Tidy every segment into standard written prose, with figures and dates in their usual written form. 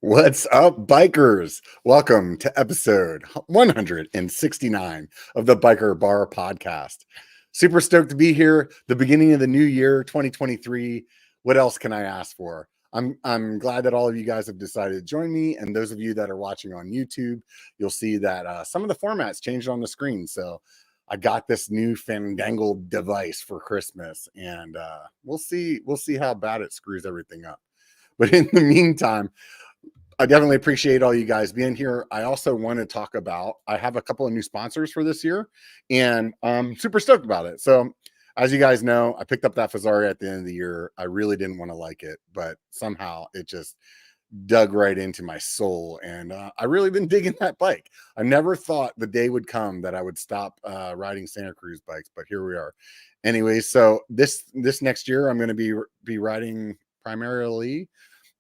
What's up, bikers? Welcome to episode 169 of the Biker Bar Podcast. Super stoked to be here. The beginning of the new year, 2023. What else can I ask for? I'm glad that all of you guys have decided to join me, and those of you that are watching on YouTube, you'll see that some of the formats changed on the screen. So I got this new fandangled device for Christmas, and we'll see how bad it screws everything up. But in the meantime, I definitely appreciate all you guys being here. I also want to talk about, I have a couple of new sponsors for this year, and I'm super stoked about it. So as you guys know, I picked up that Fazari at the end of the year. I really didn't want to like it, but somehow it just dug right into my soul. And I really been digging that bike. I never thought the day would come that I would stop riding Santa Cruz bikes, but here we are. Anyway, so this next year, I'm going to be riding primarily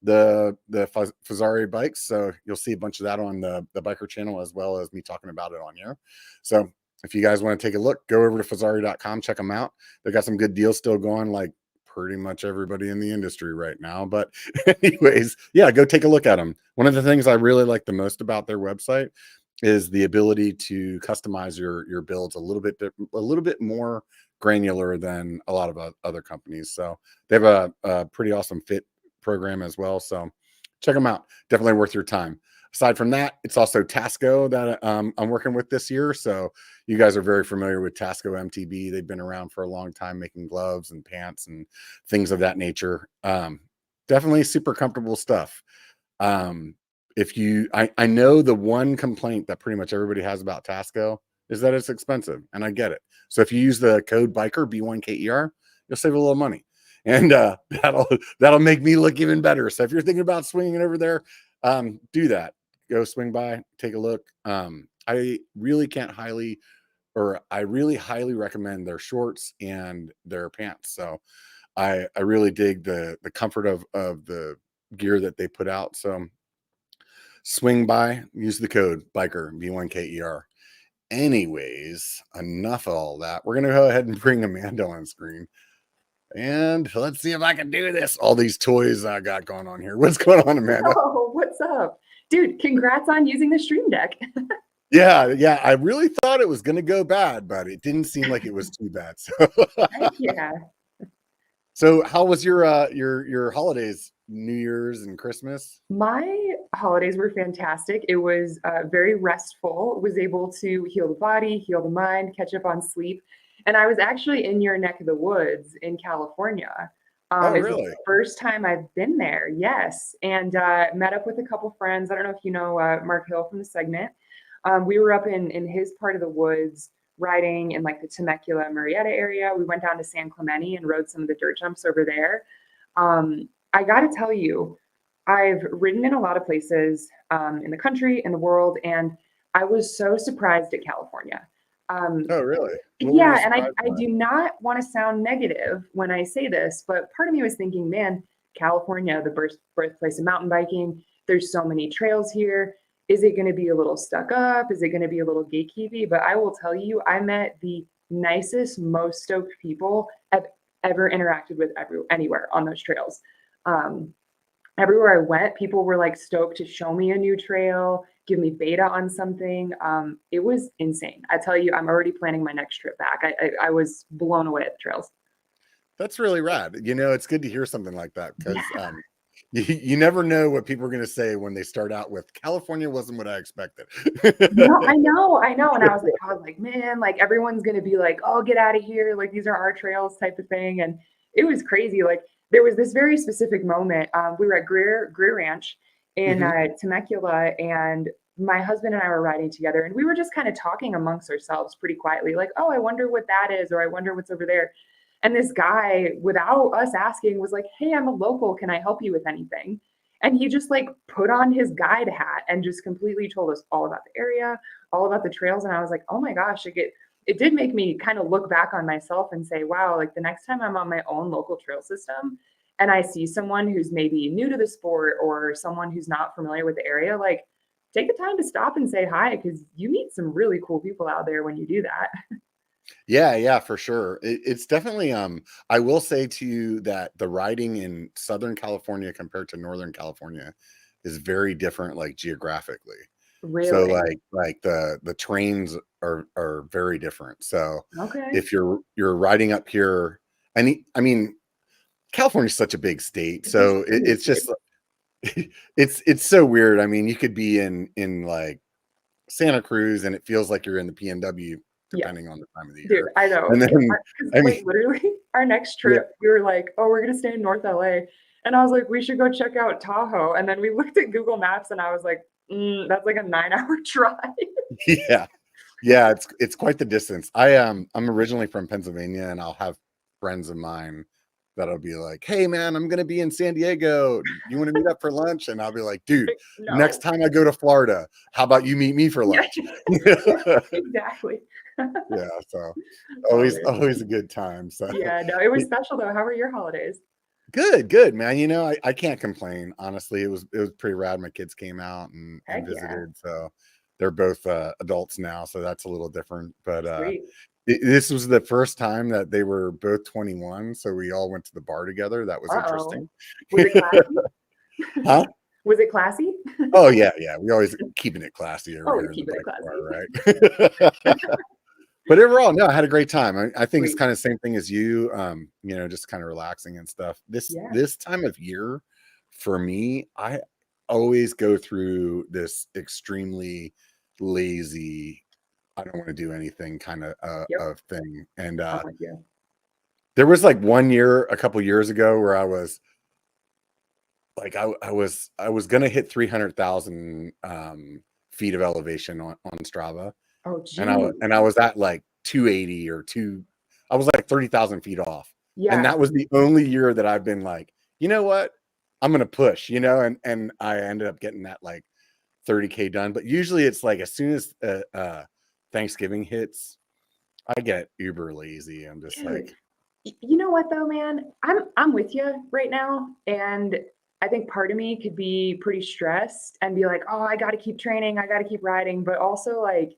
the Fazari bikes. So you'll see a bunch of that on the biker channel, as well as me talking about it on here. So if you guys want to take a look, go over to fazari.com, check them out. They got some good deals still going, like pretty much everybody in the industry right now. But anyways, yeah, go take a look at them. One of the things I really like the most about their website is the ability to customize your builds a little bit more granular than a lot of other companies. So they have a pretty awesome fit program as well. So check them out. Definitely worth your time. Aside from that, it's also Tasco that I'm working with this year. So you guys are very familiar with Tasco MTB. They've been around for a long time making gloves and pants and things of that nature. Definitely super comfortable stuff. I know the one complaint that pretty much everybody has about Tasco is that it's expensive, and I get it. So if you use the code BIKER, B1KER, you'll save a little money. And that'll make me look even better. So if you're thinking about swinging over there, do that. Go swing by, take a look. I really highly recommend their shorts and their pants. So I really dig the comfort of the gear that they put out. So swing by, use the code BIKER, B1KER. Anyways, enough of all that. We're gonna go ahead and bring Amanda on screen. And let's see if I can do this. All these toys I got going on here. What's going on, Amanda? Oh, what's up? Dude, congrats on using the Stream Deck. Yeah. I really thought it was going to go bad, but it didn't seem like it was too bad. Yeah. So how was your holidays, New Year's and Christmas? My holidays were fantastic. It was very restful. Was able to heal the body, heal the mind, catch up on sleep. And I was actually in your neck of the woods in California. Oh, It's really? the first time I've been there. Yes. And met up with a couple friends. I don't know if you know Mark Hill from the segment. We were up in his part of the woods riding in like the Temecula Murrieta area. We went down to San Clemente and rode some of the dirt jumps over there. I got to tell you, I've ridden in a lot of places in the country, in the world, and I was so surprised at California. Oh, really? Yeah, and I do not want to sound negative when I say this, but part of me was thinking, man, California, the birthplace of mountain biking, there's so many trails here. Is it going to be a little stuck up? Is it going to be a little gatekeepy? But I will tell you, I met the nicest, most stoked people I've ever interacted with anywhere on those trails. Everywhere I went, people were like stoked to show me a new trail, give me beta on something. It was insane. I tell you, I'm already planning my next trip back. I was blown away at the trails. That's really rad. It's good to hear something like that because Yeah. you never know what people are going to say when they start out with California wasn't what I expected. No, I know. And I was like, man, like everyone's gonna be like, oh, get out of here. Like these are our trails type of thing. And it was crazy. Like there was this very specific moment. We were at Greer Ranch in Mhm. Temecula, and my husband and I were riding together, and we were just kind of talking amongst ourselves pretty quietly, like, oh, I wonder what that is, or I wonder what's over there. And this guy, without us asking, was like, hey, I'm a local. Can I help you with anything? And he just like put on his guide hat and just completely told us all about the area, all about the trails. And I was like, oh my gosh, it did make me kind of look back on myself and say, wow, like the next time I'm on my own local trail system and I see someone who's maybe new to the sport or someone who's not familiar with the area, like take the time to stop and say hi, because you meet some really cool people out there when you do that. Yeah, for sure. It's definitely I will say to you that the riding in Southern California compared to Northern California is very different, like geographically. So Really? like the trains are very different. So Okay. if you're riding up here, I mean, California's such a big state, It's a so huge it's state. just it's so weird. I mean, you could be in like Santa Cruz and it feels like you're in the PNW Yeah. depending on the time of the Dude, year. I know. And then Because I like mean, literally our next yeah, trip, we were like, oh, we're gonna stay in North LA. And I was like, we should go check out Tahoe. And then we looked at Google Maps and I was like, that's like a 9-hour drive. yeah. Yeah, it's quite the distance. I'm originally from Pennsylvania and I'll have friends of mine that'll be like, "Hey man, I'm going to be in San Diego. You want to meet up for lunch?" And I'll be like, "Dude, Like, next no. time I go to Florida, how about you meet me for Yeah, lunch?" exactly. Yeah, so Oh always man. always a good time. So Yeah, no, it was special though. How were your holidays? good, man. I can't complain. Honestly, it was pretty rad. My kids came out and Heck yeah. visited, so they're both adults now, so that's a little different. But Sweet. this was the first time that they were both 21, so we all went to the bar together. That was Uh-oh. interesting. Was it classy? Huh? Was it classy? Oh yeah, yeah. We always keeping it classy over Always here in the keeping it bike bar, classy. right? But overall, no, I had a great time. I think it's Sweet. kind of the same thing as you, just kind of relaxing and stuff. This Yeah. this time of year, for me, I always go through this extremely lazy, I don't want to do anything kind Yep. of thing. And I'm with you. there was like one year, a couple years ago, where I was like, I was gonna hit 300,000 feet of elevation on Strava. Oh, And geez. I was at like 280 or two. I was like 30,000 feet off. And Yeah. that was the only year that I've been like, you know what? I'm gonna push, and I ended up getting that like 30K done. But usually it's like as soon as Thanksgiving hits, I get uber lazy. I'm just Dude, like, you know what though, man? I'm with you right now, and I think part of me could be pretty stressed and be like, "Oh, I got to keep training, I got to keep riding," but also like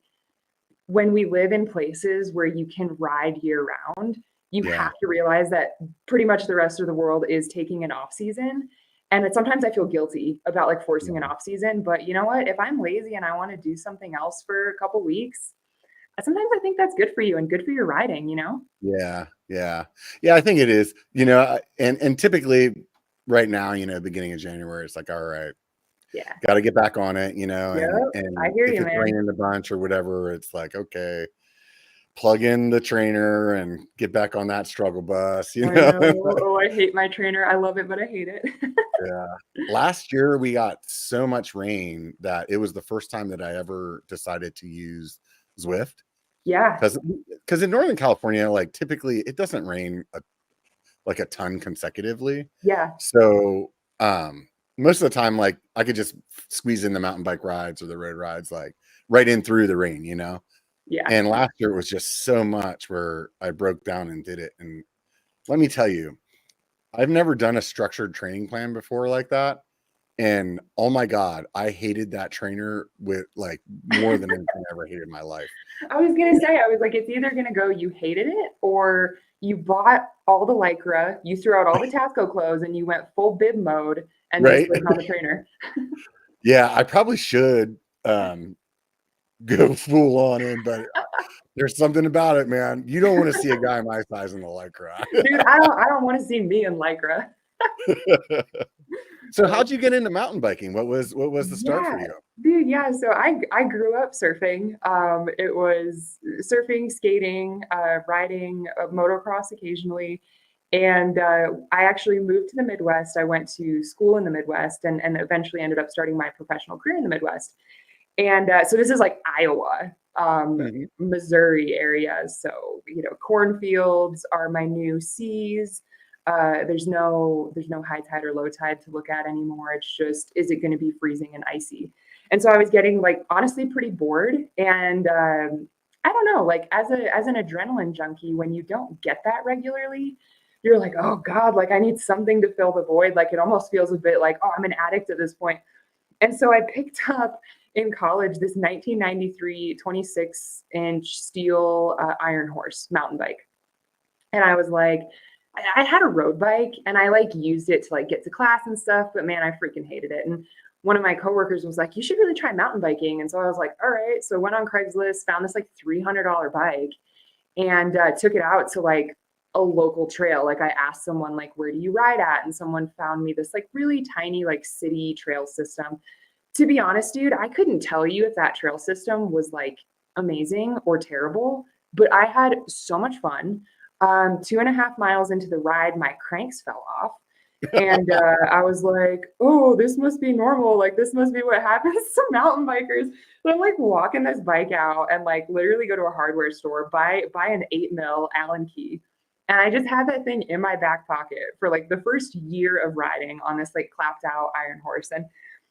when we live in places where you can ride year round, you yeah, have to realize that pretty much the rest of the world is taking an off season. And sometimes I feel guilty about like forcing an yeah, off season, but you know what? If I'm lazy and I want to do something else for a couple weeks, sometimes I think that's good for you and good for your riding, you know? yeah, yeah, yeah. I think it is. And typically right now, beginning of January, it's like, all right, Yeah. got to get back on it, Yep. I and hear if you, it's man. raining a bunch or whatever, it's like, okay, plug in the trainer and get back on that struggle bus, I know. Oh, I hate my trainer. I love it, but I hate it. Yeah. Last year we got so much rain that it was the first time that I ever decided to use Zwift Yeah. because in Northern California, like typically it doesn't rain like a ton consecutively. Yeah. So most of the time, like I could just squeeze in the mountain bike rides or the road rides like right in through the rain. Yeah. And last year it was just so much where I broke down and did it. And let me tell you, I've never done a structured training plan before like that. And oh my God, I hated that trainer with like more than anything I ever hated in my life. I was gonna say, I was like, it's either gonna go you hated it or you bought all the lycra, you threw out all the Tasco clothes, and you went full bib mode and just Right. lived on the trainer. Yeah, I probably should go full on in, but there's something about it, man. You don't want to see a guy my size in the lycra. Dude, I don't want to see me in lycra. So Oh, how'd you get into mountain biking? What was the start for yeah, you? dude, yeah. So I grew up surfing. It was surfing, skating, riding, motocross occasionally. And I actually moved to the Midwest. I went to school in the Midwest and eventually ended up starting my professional career in the Midwest. And so this is like Iowa, Mhm. Missouri areas. So, cornfields are my new seas. There's no high tide or low tide to look at anymore. It's just, is it going to be freezing and icy? And so I was getting like honestly pretty bored. And I don't know, like as an adrenaline junkie, when you don't get that regularly, you're like, oh God, like I need something to fill the void. Like it almost feels a bit like, oh, I'm an addict at this point. And so I picked up in college this 1993 26-inch steel Iron Horse mountain bike. And I was like, I had a road bike and I like used it to like get to class and stuff, but man, I freaking hated it. And one of my coworkers was like, you should really try mountain biking. And so I was like, all right. So I went on Craigslist, found this like $300 bike, and took it out to like a local trail. Like I asked someone like, where do you ride at? And someone found me this like really tiny like city trail system. To be honest, dude, I couldn't tell you if that trail system was like amazing or terrible, but I had so much fun. 2.5 miles into the ride, my cranks fell off. And I was like, oh, this must be normal. Like, this must be what happens to mountain bikers. So I'm like walking this bike out and like literally go to a hardware store, buy an 8 mil Allen key. And I just had that thing in my back pocket for like the first year of riding on this like clapped out iron horse. And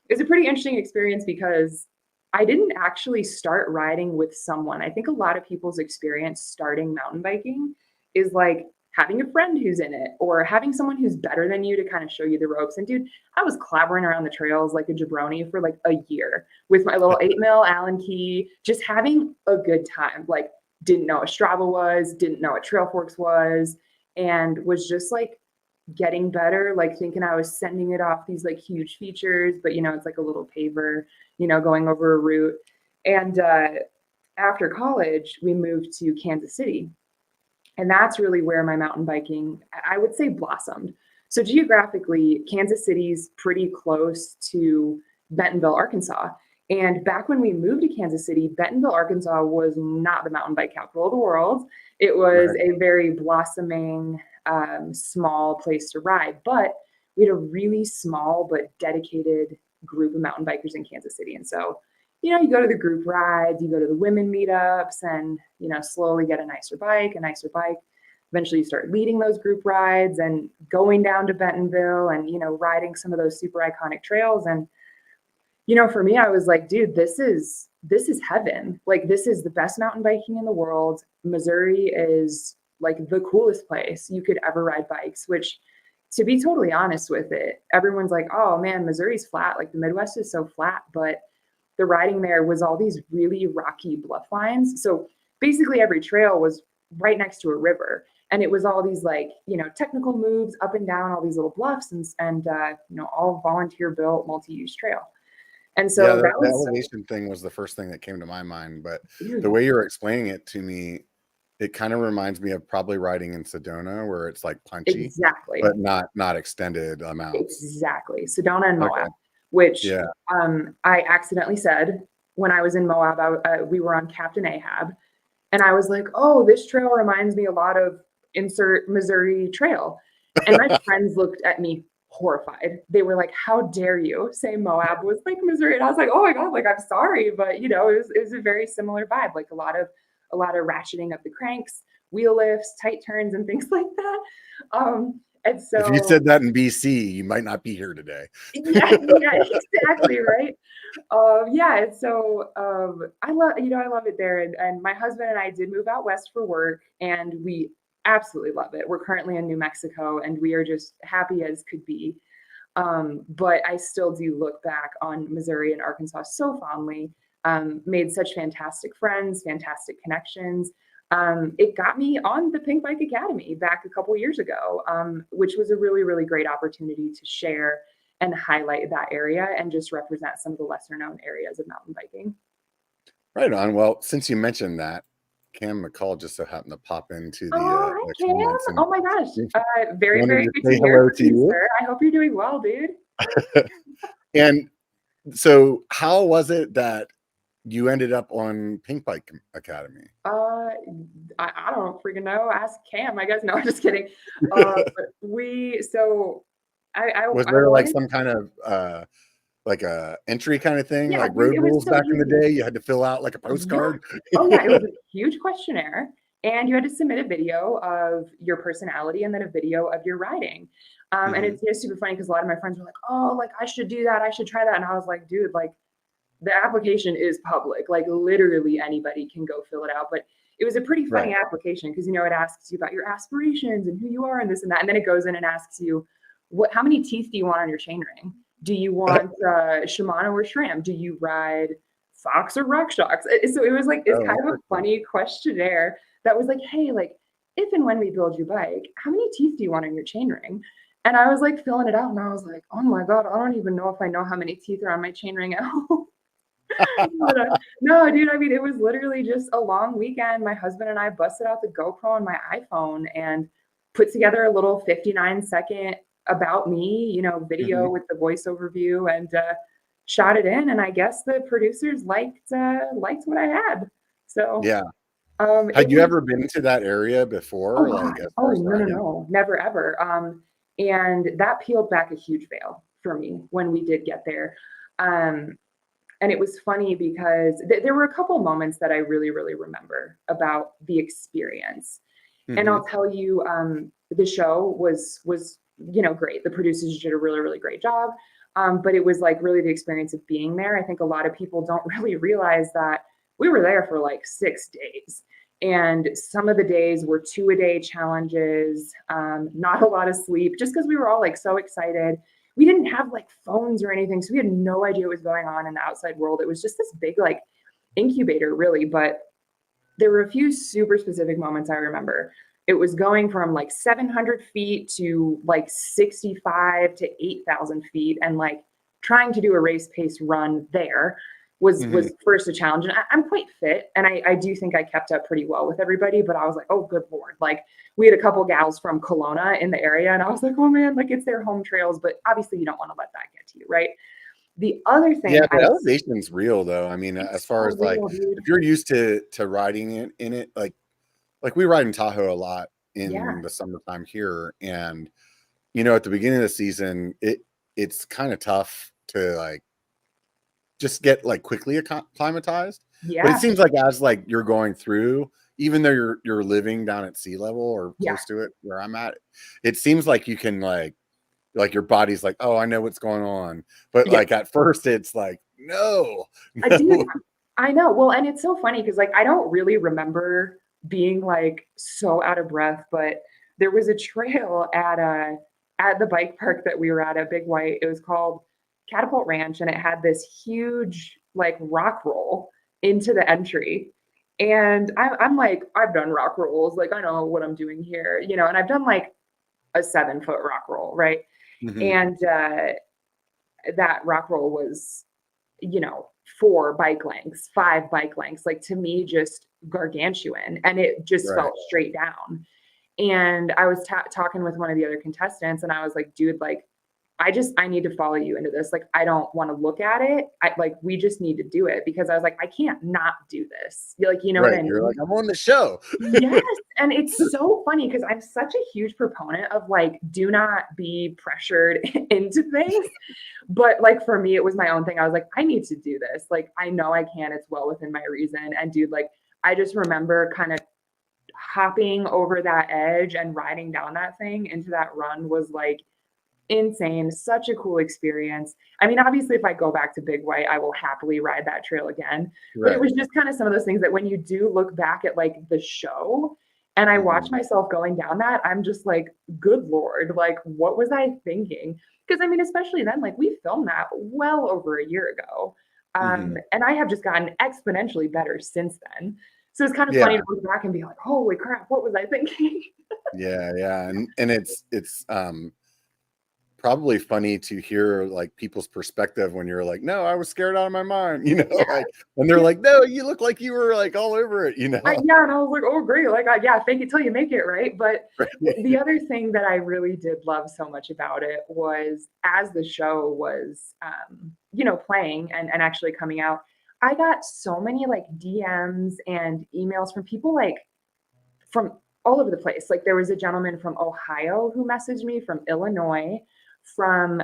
it was a pretty interesting experience because I didn't actually start riding with someone. I think a lot of people's experience starting mountain biking is like having a friend who's in it or having someone who's better than you to kind of show you the ropes. And dude, I was clobbering around the trails like a jabroni for like a year with my little 8 mil Allen key, just having a good time. Like didn't know what Strava was, didn't know what Trailforks was, and was just like getting better, like thinking I was sending it off these like huge features, but you know, it's like a little paver, you know, going over a route. And after college, we moved to Kansas City. And that's really where my mountain biking, I would say, blossomed. So geographically, Kansas City's pretty close to Bentonville, Arkansas. And back when we moved to Kansas City, Bentonville, Arkansas was not the mountain bike capital of the world. It was a very blossoming, small place to ride. But we had a really small but dedicated group of mountain bikers in Kansas City. And so, you know, you go to the group rides, you go to the women meetups, and, you know, slowly get a nicer bike. Eventually you start leading those group rides and going down to Bentonville and, you know, riding some of those super iconic trails. And, you know, for me, I was like, dude, this is heaven. Like, this is the best mountain biking in the world. Missouri is like the coolest place you could ever ride bikes, which, to be totally honest with it, everyone's like, oh man, Missouri's flat. Like the Midwest is so flat, but the riding there was all these really rocky bluff lines. So basically every trail was right next to a river. And it was all these like, you know, technical moves up and down all these little bluffs and you know, all volunteer built multi-use trail. And so the that was elevation thing was the first thing that came to my mind. But the way you're explaining it to me, it kind of reminds me of probably riding in Sedona, where it's like punchy, exactly, but not extended amounts. Exactly. Sedona and Moab. Okay. Which I accidentally said when I was in Moab, we were on Captain Ahab, and I was like, oh, this trail reminds me a lot of insert Missouri trail. And my friends looked at me horrified. They were like, how dare you say Moab was like Missouri? And I was like, oh my God, like, I'm sorry. But, you know, it was a very similar vibe, like a lot of ratcheting up the cranks, wheel lifts, tight turns, and things like that. And so, if you said that in BC, you might not be here today. yeah, exactly, right. And so I love it there. And my husband and I did move out west for work, and we absolutely love it. We're currently in New Mexico, and we are just happy as could be. But I still do look back on Missouri and Arkansas so fondly. Made such fantastic friends, fantastic connections. It got me on the Pinkbike Academy back a couple years ago, which was a really, really great opportunity to share and highlight that area and just represent some of the lesser known areas of mountain biking. Right on. Well, since you mentioned that, Cam McCall just so happened to pop into the hi, Cam. comments. Oh my gosh. Very, very good to hear from you, sir. I hope you're doing well, dude. And so how was it that you ended up on Pinkbike Academy? I don't freaking know. Ask Cam, I guess. No, I'm just kidding. Was there like some kind of like a entry kind of thing, like road rules back in the day? You had to fill out like a postcard. Yeah. Oh yeah, it was a huge questionnaire, and you had to submit a video of your personality and then a video of your riding. And it's super funny because a lot of my friends were like, "Oh, like I should do that. I should try that." And I was like, "Dude, like the application is public. Like literally anybody can go fill it out." But it was a pretty funny application because, you know, it asks you about your aspirations and who you are and this and that, and then it goes in and asks you, how many teeth do you want on your chainring? Do you want Shimano or SRAM? Do you ride Fox or RockShox? So it was like, it's kind of a funny questionnaire that was like, hey, like if and when we build your bike, how many teeth do you want on your chainring? And I was like filling it out and I was like, oh my God, I don't even know if I know how many teeth are on my chain ring at home. But, no, dude, I mean, it was literally just a long weekend. My husband and I busted out the GoPro on my iPhone and put together a little 59-second about me, Mhm. video with the voice overview and shot it in. And I guess the producers liked what I had. So Yeah. it Had you was ever been to that area Oh before, like, God. as Oh, far as no, no, riding? no, never ever. And that peeled back a huge veil for me when we did get there. Um, and it was funny because there were a couple moments that I really, really remember about the experience. And Mhm. I'll tell you, the show was great. The producers did a really, really great job. But it was like really the experience of being there. I think a lot of people don't really realize that we were there for like 6 days. And some of the days were 2-a-day challenges, not a lot of sleep, just because we were all like so excited. We didn't have like phones or anything, so we had no idea what was going on in the outside world. It was just this big like incubator, really. But there were a few super specific moments I remember. It was going from like 700 feet to like 65 to 8,000 feet, and like trying to do a race pace run there Mhm. was first a challenge. And I'm quite fit, and I do think I kept up pretty well with everybody. But I was like, oh, good lord! Like we had a couple gals from Kelowna in the area, and I was like, oh man, like it's their home trails. But obviously, you don't want to let that get to you, right? The other Yeah, thing the elevation's real though. I mean, as it's far so as like, real, dude. if you're used to riding in it, like we ride in Tahoe a lot in Yeah, the summertime here, and at the beginning of the season, it's kind of tough to like just get like quickly acclimatized. But it yeah, seems like as like you're going through, even though you're living down at sea level or yeah. close to it where I'm at, it seems like you can like your body's like, oh, I know what's going on. But Yeah, like at first it's like, no, dude, no. I know. Well, and it's so funny because like I don't really remember being like so out of breath, but there was a trail at the bike park that we were at Big White. It was called Catapult Ranch, and it had this huge like rock roll into the entry. And I'm like, I've done rock rolls, like I know what I'm doing here, and I've done like a 7 foot rock roll, right? Mhm. And that rock roll was, you know, 4 bike lengths, 5 bike lengths, like to me, just gargantuan. And it just Right. felt straight down. And I was talking with one of the other contestants, and I was like, dude, like, I need to follow you into this. Like, I don't want to look at it. We just need to do it because I was like, I can't not do this. Like, you know what Right. I You're mean? like, I'm on the show. Yes, and it's so funny because 'cause I'm such a huge proponent of, like, do not be pressured into things, but, like, for me, it was my own thing. I was like, "I need to do this, like, I know I can, it's well within my reason," and dude, like, I just remember kinda hopping over that edge and riding down that thing into that run was, like, insane, such a cool experience. I mean, obviously, if I go back to Big White, I will happily ride that trail again. But it Right. was just kind of some of those things that when you do look back at like the show and I watch Mhm. myself going down that, I'm just like, good Lord, like, what was I thinking? Because I mean, especially then, like, we filmed that well over a year ago. Mhm. And I have just gotten exponentially better since then. So it's kind of funny Yeah. to look back and be like, holy crap, what was I thinking? Yeah. Yeah. And it's probably funny to hear like people's perspective when you're like, no, I was scared out of my mind, Yeah. like when they're like, no, you look like you were like all over it. Yeah, and I was like, "Oh, great." Like, yeah, fake it till you make it, right? But the Right. other thing that I really did love so much about it was as the show was, playing and actually coming out, I got so many like DMs and emails from people like from all over the place. Like there was a gentleman from Ohio who messaged me, from Illinois, from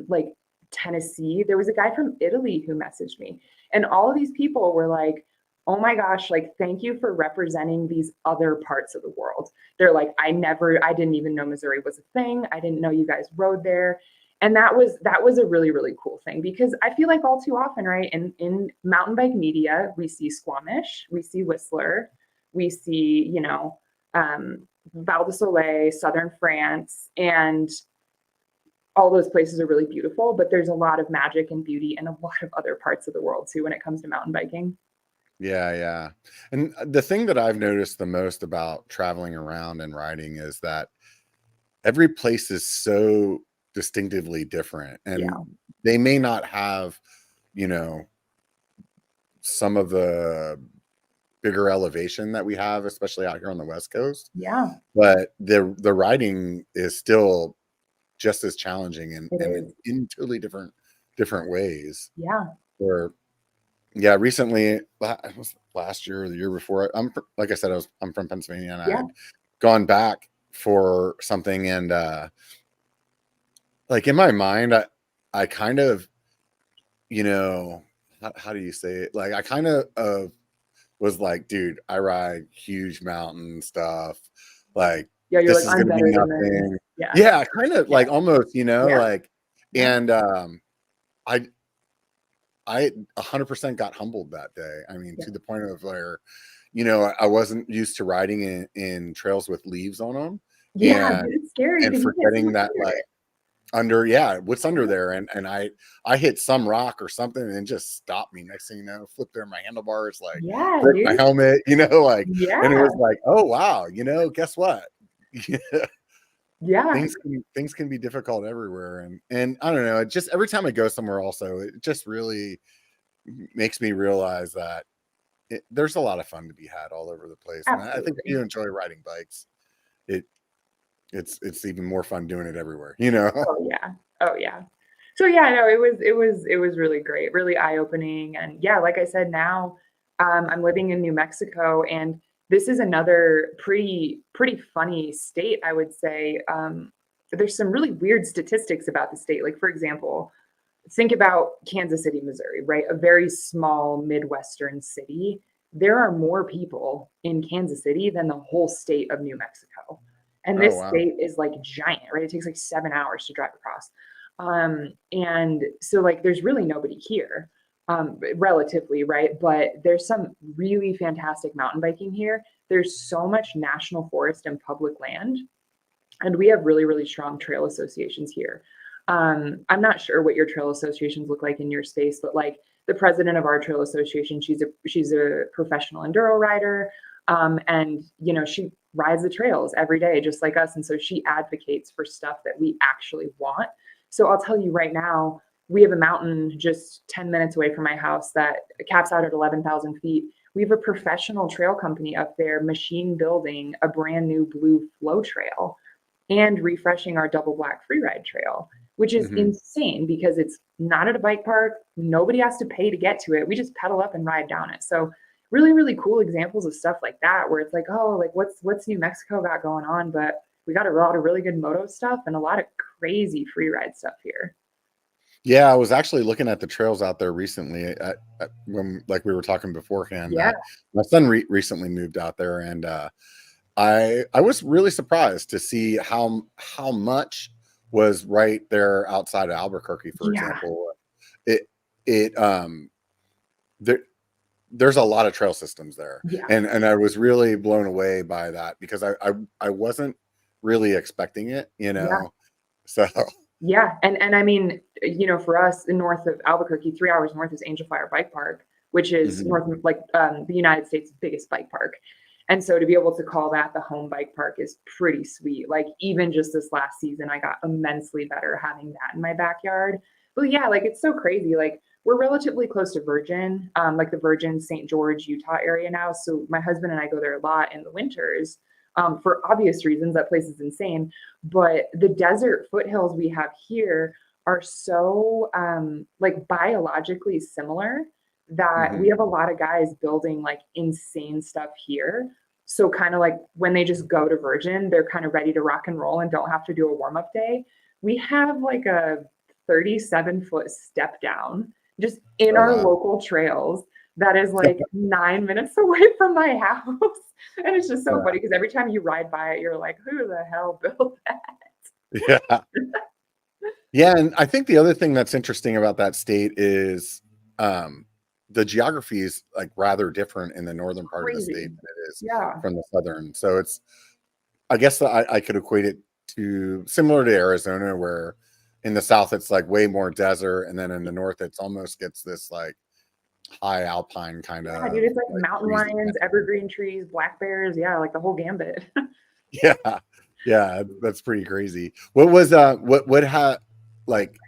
like Tennessee. There was a guy from Italy who messaged me. And all of these people were like, "Oh my gosh, like thank you for representing these other parts of the world." They're like, I didn't even know Missouri was a thing. I didn't know you guys rode there." And that was a really, really cool thing because I feel like all too often, right, in mountain bike media, we see Squamish, we see Whistler, we see, Val de Soleil, southern France, and all those places are really beautiful, but there's a lot of magic and beauty in a lot of other parts of the world too when it comes to mountain biking. Yeah, yeah. And the thing that I've noticed the most about traveling around and riding is that every place is so distinctively different, and Yeah. they may not have, you know, some of the bigger elevation that we have, especially out here on the West Coast, Yeah, but the riding is still just as challenging, it and is. in totally different ways. Yeah. Or yeah, recently, it was last year or the year before. Like I said, I'm from Pennsylvania, and I Yeah. had gone back for something, and like in my mind, I kind of, you know, how do you say it? Like I kind of was like, dude, I ride huge mountain stuff. Like Yeah, you're this like, is I'm gonna be better than this. nothing. Yeah. Yeah, kind of Yeah. like almost, Yeah. like, Yeah. and I I 100% got humbled that day. I mean, Yeah. to the point of where, I wasn't used to riding in trails with leaves on them, Yeah, and dude, it's scary because you can't see forgetting what's that, under like, it. what's under there, and I hit some rock or something and it just stopped me. Next thing you know, flipped over my handlebars, like Yeah, broke my dude. helmet, like, and it Yeah. was like, oh wow, guess what? Yeah. Things can be difficult everywhere, and I don't know. It just every time I go somewhere, also, it just really makes me realize that there's a lot of fun to be had all over the place, and I think if Absolutely. you enjoy riding bikes, it it's even more fun doing it everywhere. Oh yeah. Oh yeah. So yeah, no, it was really great, really eye-opening. And yeah, like I said, now I'm living in New Mexico, and this is another pretty funny state, I would say. There's some really weird statistics about the state. Like for example, think about Kansas City, Missouri, right? A very small Midwestern city. There are more people in Kansas City than the whole state of New Mexico. And Oh this wow. state is like giant, right? It takes like 7 hours to drive across. And so like there's really nobody here, relatively, right? But there's some really fantastic mountain biking here. There's so much national forest and public land, and we have really, really strong trail associations here. I'm not sure what your trail associations look like in your space, but like the president of our trail association, she's a professional enduro rider, and she rides the trails every day just like us, and so she advocates for stuff that we actually want. So I'll tell you right now, we have a mountain just 10 minutes away from my house that caps out at 11,000 feet. We have a professional trail company up there machine building a brand new blue flow trail and refreshing our double black free ride trail, which is Hmm. insane because it's not at a bike park. Nobody has to pay to get to it. We just pedal up and ride down it. So really, really cool examples of stuff like that, where it's like, oh, like what's New Mexico got going on? But we got a lot of really good moto stuff and a lot of crazy free ride stuff here. Yeah, I was actually looking at the trails out there recently. When, like we were talking beforehand, Yeah. my son recently moved out there, and I was really surprised to see how much was right there outside of Albuquerque, for Yeah. example. It there there's a lot of trail systems there, Yeah. and I was really blown away by that because I wasn't really expecting it, Yeah. So Yeah. And I mean, for us, in north of Albuquerque, 3 hours north is Angel Fire Bike Park, which is mhm. north, like the United States' biggest bike park. And so to be able to call that the home bike park is pretty sweet. Like even just this last season, I got immensely better having that in my backyard. But yeah, like it's so crazy. Like we're relatively close to Virgin, like the Virgin St. George, Utah area now. So my husband and I go there a lot in the winters, for obvious reasons. That place is insane. But the desert foothills we have here are so like biologically similar that we Mhm. have a lot of guys building like insane stuff here. So kind of like when they just go to Virgin, they're kind of ready to rock and roll and don't have to do a warm-up day. We have like a 37-foot step down just in Oh our wow. local trails that is like 9 minutes away from my house. And it's just so funny because every time you ride by it, you're like, who the hell built that? Yeah. Yeah. Yeah, and I think the other thing that's interesting about that state is, um, the geography is, like, rather different in the northern part of the state Crazy. than it is Yeah. from the southern. So it's I guess that I could equate it to similar to Arizona, where in the south it's like way more desert, and then in the north it's almost gets this like high alpine kind Yeah, dude, of it's like like mountain breezy kind lions, of thing. evergreen trees, black bears. Yeah, like the whole gambit. Yeah. Yeah, that's pretty crazy. What was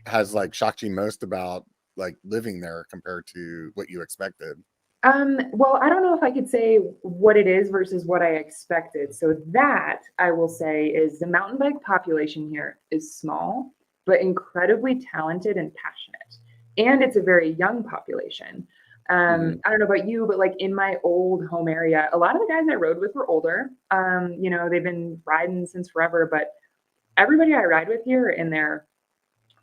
has like shocked you most about like living there compared to what you expected? Well, I don't know if I could say what it is versus what I expected. So that I will say is the mountain bike population here is small, but incredibly talented and passionate. And it's a very young population. Mhm. I don't know about you, but like in my old home area, a lot of the guys I rode with were older. They've been riding since forever, but everybody I ride with here in their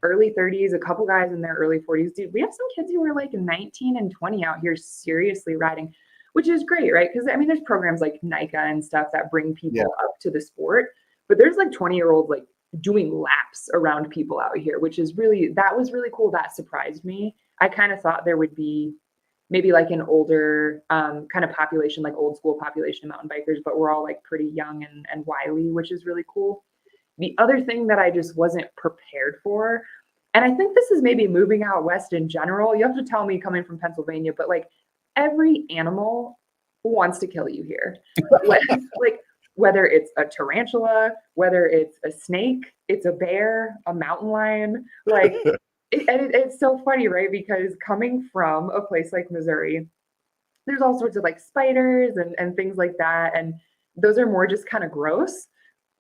early 30s, a couple guys in their early 40s. Dude, we have some kids who are like 19 and 20 out here seriously riding, which is great, right? Because I mean, there's programs like NICA and stuff that bring Yeah. people up to the sport, but there's like 20-year-olds like doing laps around people out here, which is that was really cool. That surprised me. I kind of thought there would be maybe like an older kind of population, like old school population of mountain bikers, but we're all like pretty young and wily, which is really cool. The other thing that I just wasn't prepared for, and I think this is maybe moving out west in general. You have to tell me coming from Pennsylvania, but like every animal wants to kill you here. Like, like whether it's a tarantula, whether it's a snake, it's a bear, a mountain lion, like it's so funny, right? Because coming from a place like Missouri, there's all sorts of like spiders and things like that. And those are more just kind of gross,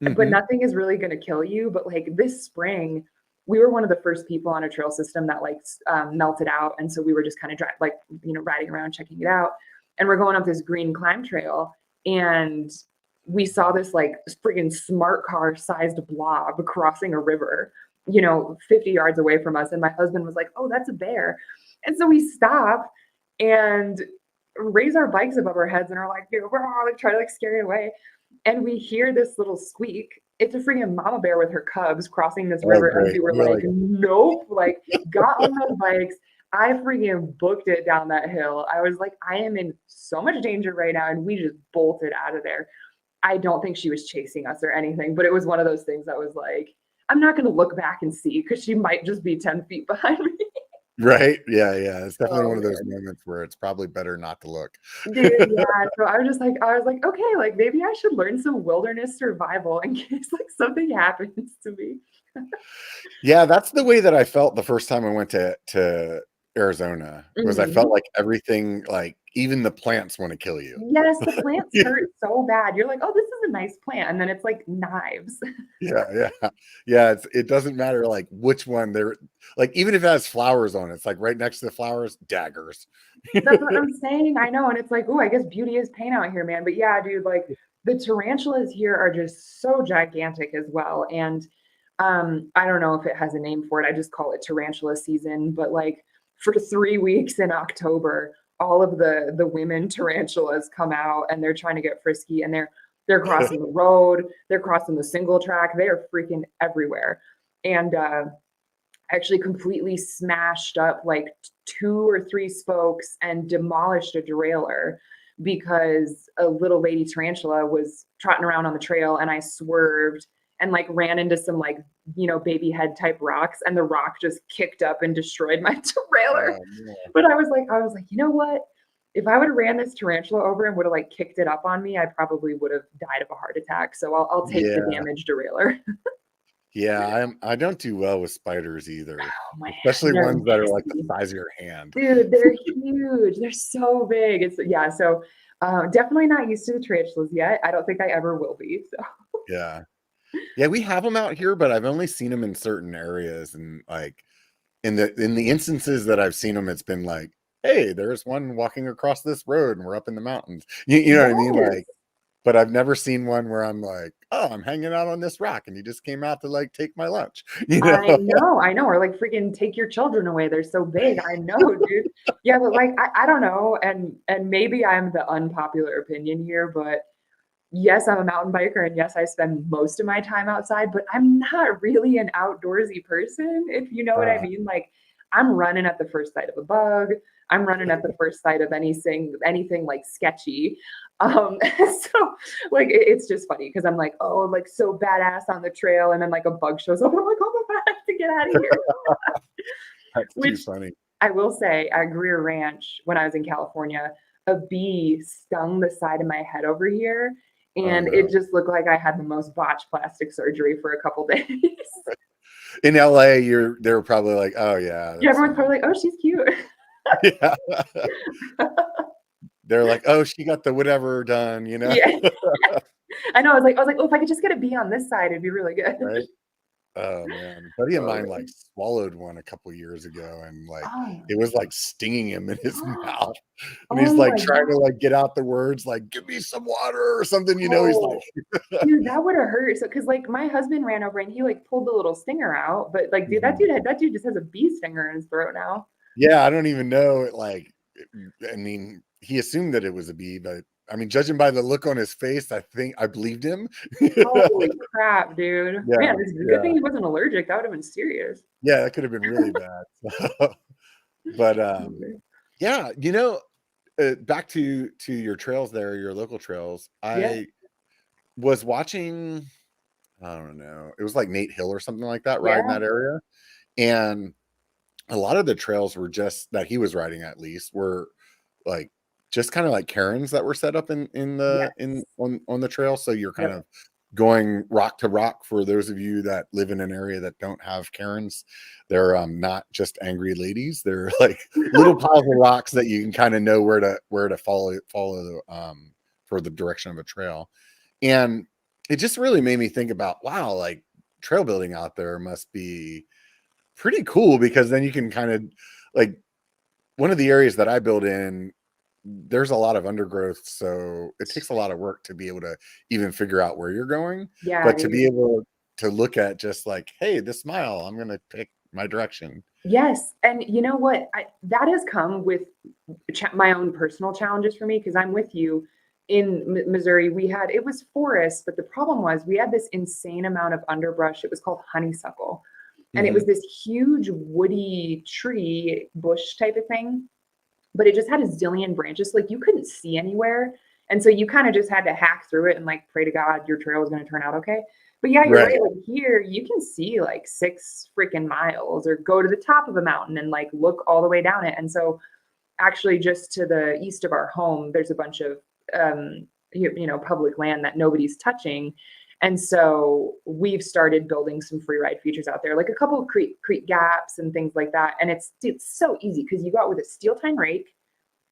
but Hmm. nothing is really going to kill you. But like this spring, we were one of the first people on a trail system that like melted out. And so we were just kind of riding around, checking it out. And we're going up this green climb trail. And we saw this like friggin' smart car sized blob crossing a river, 50 yards away from us. And my husband was like, oh, that's a bear. And so we stop and raise our bikes above our heads and are like, dude, we're all like trying to like scare it away. And we hear this little squeak. It's a freaking mama bear with her cubs crossing this Oh, river. And we great. were You're like, like, nope, like got on those bikes. I freaking booked it down that hill. I was like, I am in so much danger right now. And we just bolted out of there. I don't think she was chasing us or anything, but it was one of those things that was like, I'm not going to look back and see because she might just be 10 feet behind me. right? Yeah, yeah. It's definitely Oh, one of those man. moments where it's probably better not to look. Dude, yeah. So I was like, okay, like maybe I should learn some wilderness survival in case like something happens to me. Yeah, that's the way that I felt the first time I went to Arizona, was I felt Mhm. like everything, like even the plants want to kill you. Yes, the plants hurt so bad. You're like, oh, this is a nice plant. And then it's like knives. Yeah, yeah. Yeah, it doesn't matter like which one they're like, even if it has flowers on it, it's like right next to the flowers, daggers. That's what I'm saying. I know. And it's like, oh, I guess beauty is pain out here, man. But yeah, dude, like the tarantulas here are just so gigantic as well. And I don't know if it has a name for it. I just call it tarantula season. But like for 3 weeks in October, all of the women tarantulas come out and they're trying to get frisky and they're crossing the road, they're crossing the single track, they are freaking everywhere. And actually completely smashed up like 2 or 3 spokes and demolished a derailleur because a little lady tarantula was trotting around on the trail and I swerved and like ran into some like baby head type rocks and the rock just kicked up and destroyed my derailleur. Oh, man. But I was like, you know what? If I would have ran this tarantula over and would have like kicked it up on me, I probably would have died of a heart attack. So I'll take the Yeah. damaged derailleur. Yeah, I don't do well with spiders either, Oh man, especially they're ones that are like the nasty. size of your hand. Dude, they're huge. They're so big. It's yeah, so definitely not used to the tarantulas yet. I don't think I ever will be. So Yeah. Yeah, we have them out here, but I've only seen them in certain areas, and like in the instances that I've seen them, it's been like, hey, there's one walking across this road and we're up in the mountains. You know what I mean? yes. Like, but I've never seen one where I'm like, oh, I'm hanging out on this rock and you just came out to like take my lunch, you know? I know, or like freaking take your children away. They're so big. I know, dude. Yeah, but like I don't know, and maybe I'm the unpopular opinion here, but yes, I'm a mountain biker and yes, I spend most of my time outside, but I'm not really an outdoorsy person, if you know what I Uh, mean. Like I'm running at the first sight of a bug. I'm running at the first sight of anything like sketchy. So like it's just funny because I'm like, oh, like so badass on the trail, and then like a bug shows up. I'm like, oh my god, I have to get out of here. that's too Which funny. I will say at Greer Ranch when I was in California, a bee stung the side of my head over here. Oh And no. it just looked like I had the most botched plastic surgery for a couple days. In LA, they were probably like, oh yeah, Yeah, that's everyone's probably like, oh, she's cute. yeah. They're like, oh, she got the whatever done, Yeah. I know. I was like, oh, if I could just get a B on this side, it'd be really good. right? Oh man, a buddy of mine like Totally. swallowed one a couple years ago, and like Oh. it was like stinging him in his mouth, and Oh he's like my trying to God. like get out the words like, "Give me some water" or something. He's Oh, like, dude, that would have hurt. So, cause like my husband ran over and he like pulled the little stinger out, but like, dude, Mhm. that dude just has a bee stinger in his throat now. Yeah, I don't even know. I mean, he assumed that it was a bee, but I mean, judging by the look on his face, I think I believed him. Holy crap, dude. Yeah, Man, it's a good yeah, thing he wasn't allergic. That would have been serious. yeah. That could have been really bad. But yeah, back to your trails there, your local trails. Yeah. I was watching, I don't know, it was like Nate Hill or something like that riding Yeah. that area. And a lot of the trails were just that he was riding at least were like just kind of like cairns that were set up in the in Yes. on the trail. So you're kind Yep. of going rock to rock. For those of you that live in an area that don't have cairns, they're not just angry ladies. They're like little piles of rocks that you can kind of know where to follow for the direction of a trail. And it just really made me think about, wow, like trail building out there must be pretty cool, because then you can kind of like, one of the areas that I build in, there's a lot of undergrowth, so it takes a lot of work to be able to even figure out where you're going. Yeah, But to be dude. able to look at just like, hey, this mile, I'm gonna pick my direction. Yes. And you know what? That has come with my own personal challenges for me because I'm with you. In Missouri, it was forest, but the problem was we had this insane amount of underbrush. It was called honeysuckle. And it was Hmm. this huge woody tree bush type of thing, but it just had a zillion branches. Like you couldn't see anywhere. And so you kind of just had to hack through it and like pray to God your trail is going to turn out okay. But yeah, you're Right. right. Like here, you can see like 6 freaking miles or go to the top of a mountain and like look all the way down it. And so actually just to the east of our home, there's a bunch of public land that nobody's touching. And so we've started building some free ride features out there, like a couple of creek gaps and things like that. And it's so easy because you go out with a steel tine rake,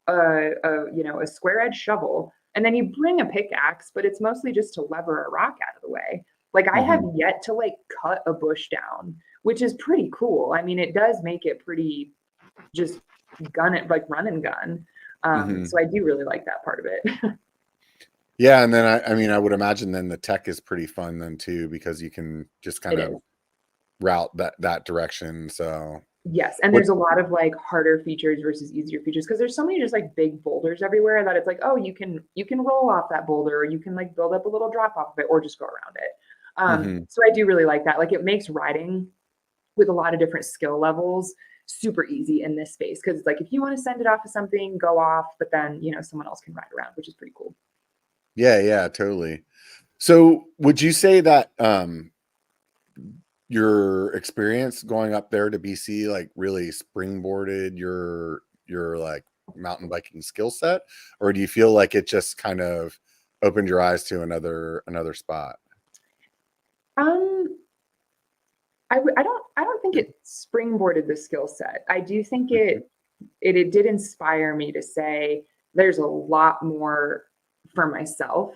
a square edge shovel, and then you bring a pickaxe, but it's mostly just to lever a rock out of the way. Like I have Hmm. yet to like cut a bush down, which is pretty cool. I mean, it does make it pretty just gun it, like run and gun. Hmm. So I do really like that part of it. Yeah, and then I mean, I would imagine then the tech is pretty fun then too, because you can just kind It of is. route that direction. So Yes, and what? there's a lot of like harder features versus easier features because there's so many just like big boulders everywhere that it's like, oh, you can roll off that boulder or you can like build up a little drop off of it or just go around it. Hmm. So I do really like that. Like it makes riding with a lot of different skill levels super easy in this space because it's like if you want to send it off of something, go off, but then someone else can ride around, which is pretty cool. Yeah, yeah, totally. So would you say that your experience going up there to BC like really springboarded your like mountain biking skill set, or do you feel like it just kind of opened your eyes to another spot? Um, I don't think it springboarded the skill set. I do think Mhm. it did inspire me to say there's a lot more for myself.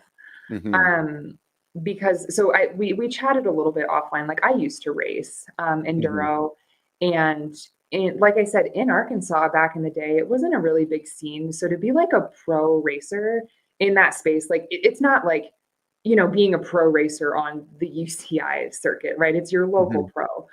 Mhm. Um, because so we chatted a little bit offline. Like I used to race Mhm. enduro, and like I said, in Arkansas back in the day, it wasn't a really big scene. So to be like a pro racer in that space, like it's not like being a pro racer on the UCI circuit, right? It's your local Mhm. pro.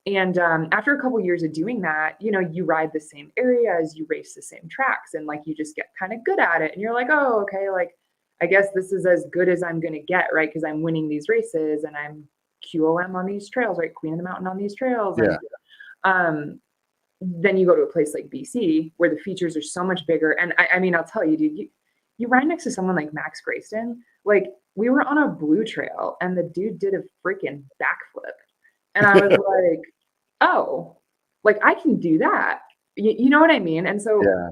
And after a couple years of doing that, you ride the same areas, you race the same tracks, and like you just get kind of good at it. And you're like, oh, okay, like I guess this is as good as I'm going to get, right? Because I'm winning these races and I'm QOM on these trails, right? Queen of the Mountain on these trails. Yeah. And um, then you go to a place like BC where the features are so much bigger. And I mean, I'll tell you, dude, you ride next to someone like Max Grayston. Like we were on a blue trail and the dude did a freaking backflip. And I was like, oh, like I can do that. You know what I mean? And so Yeah.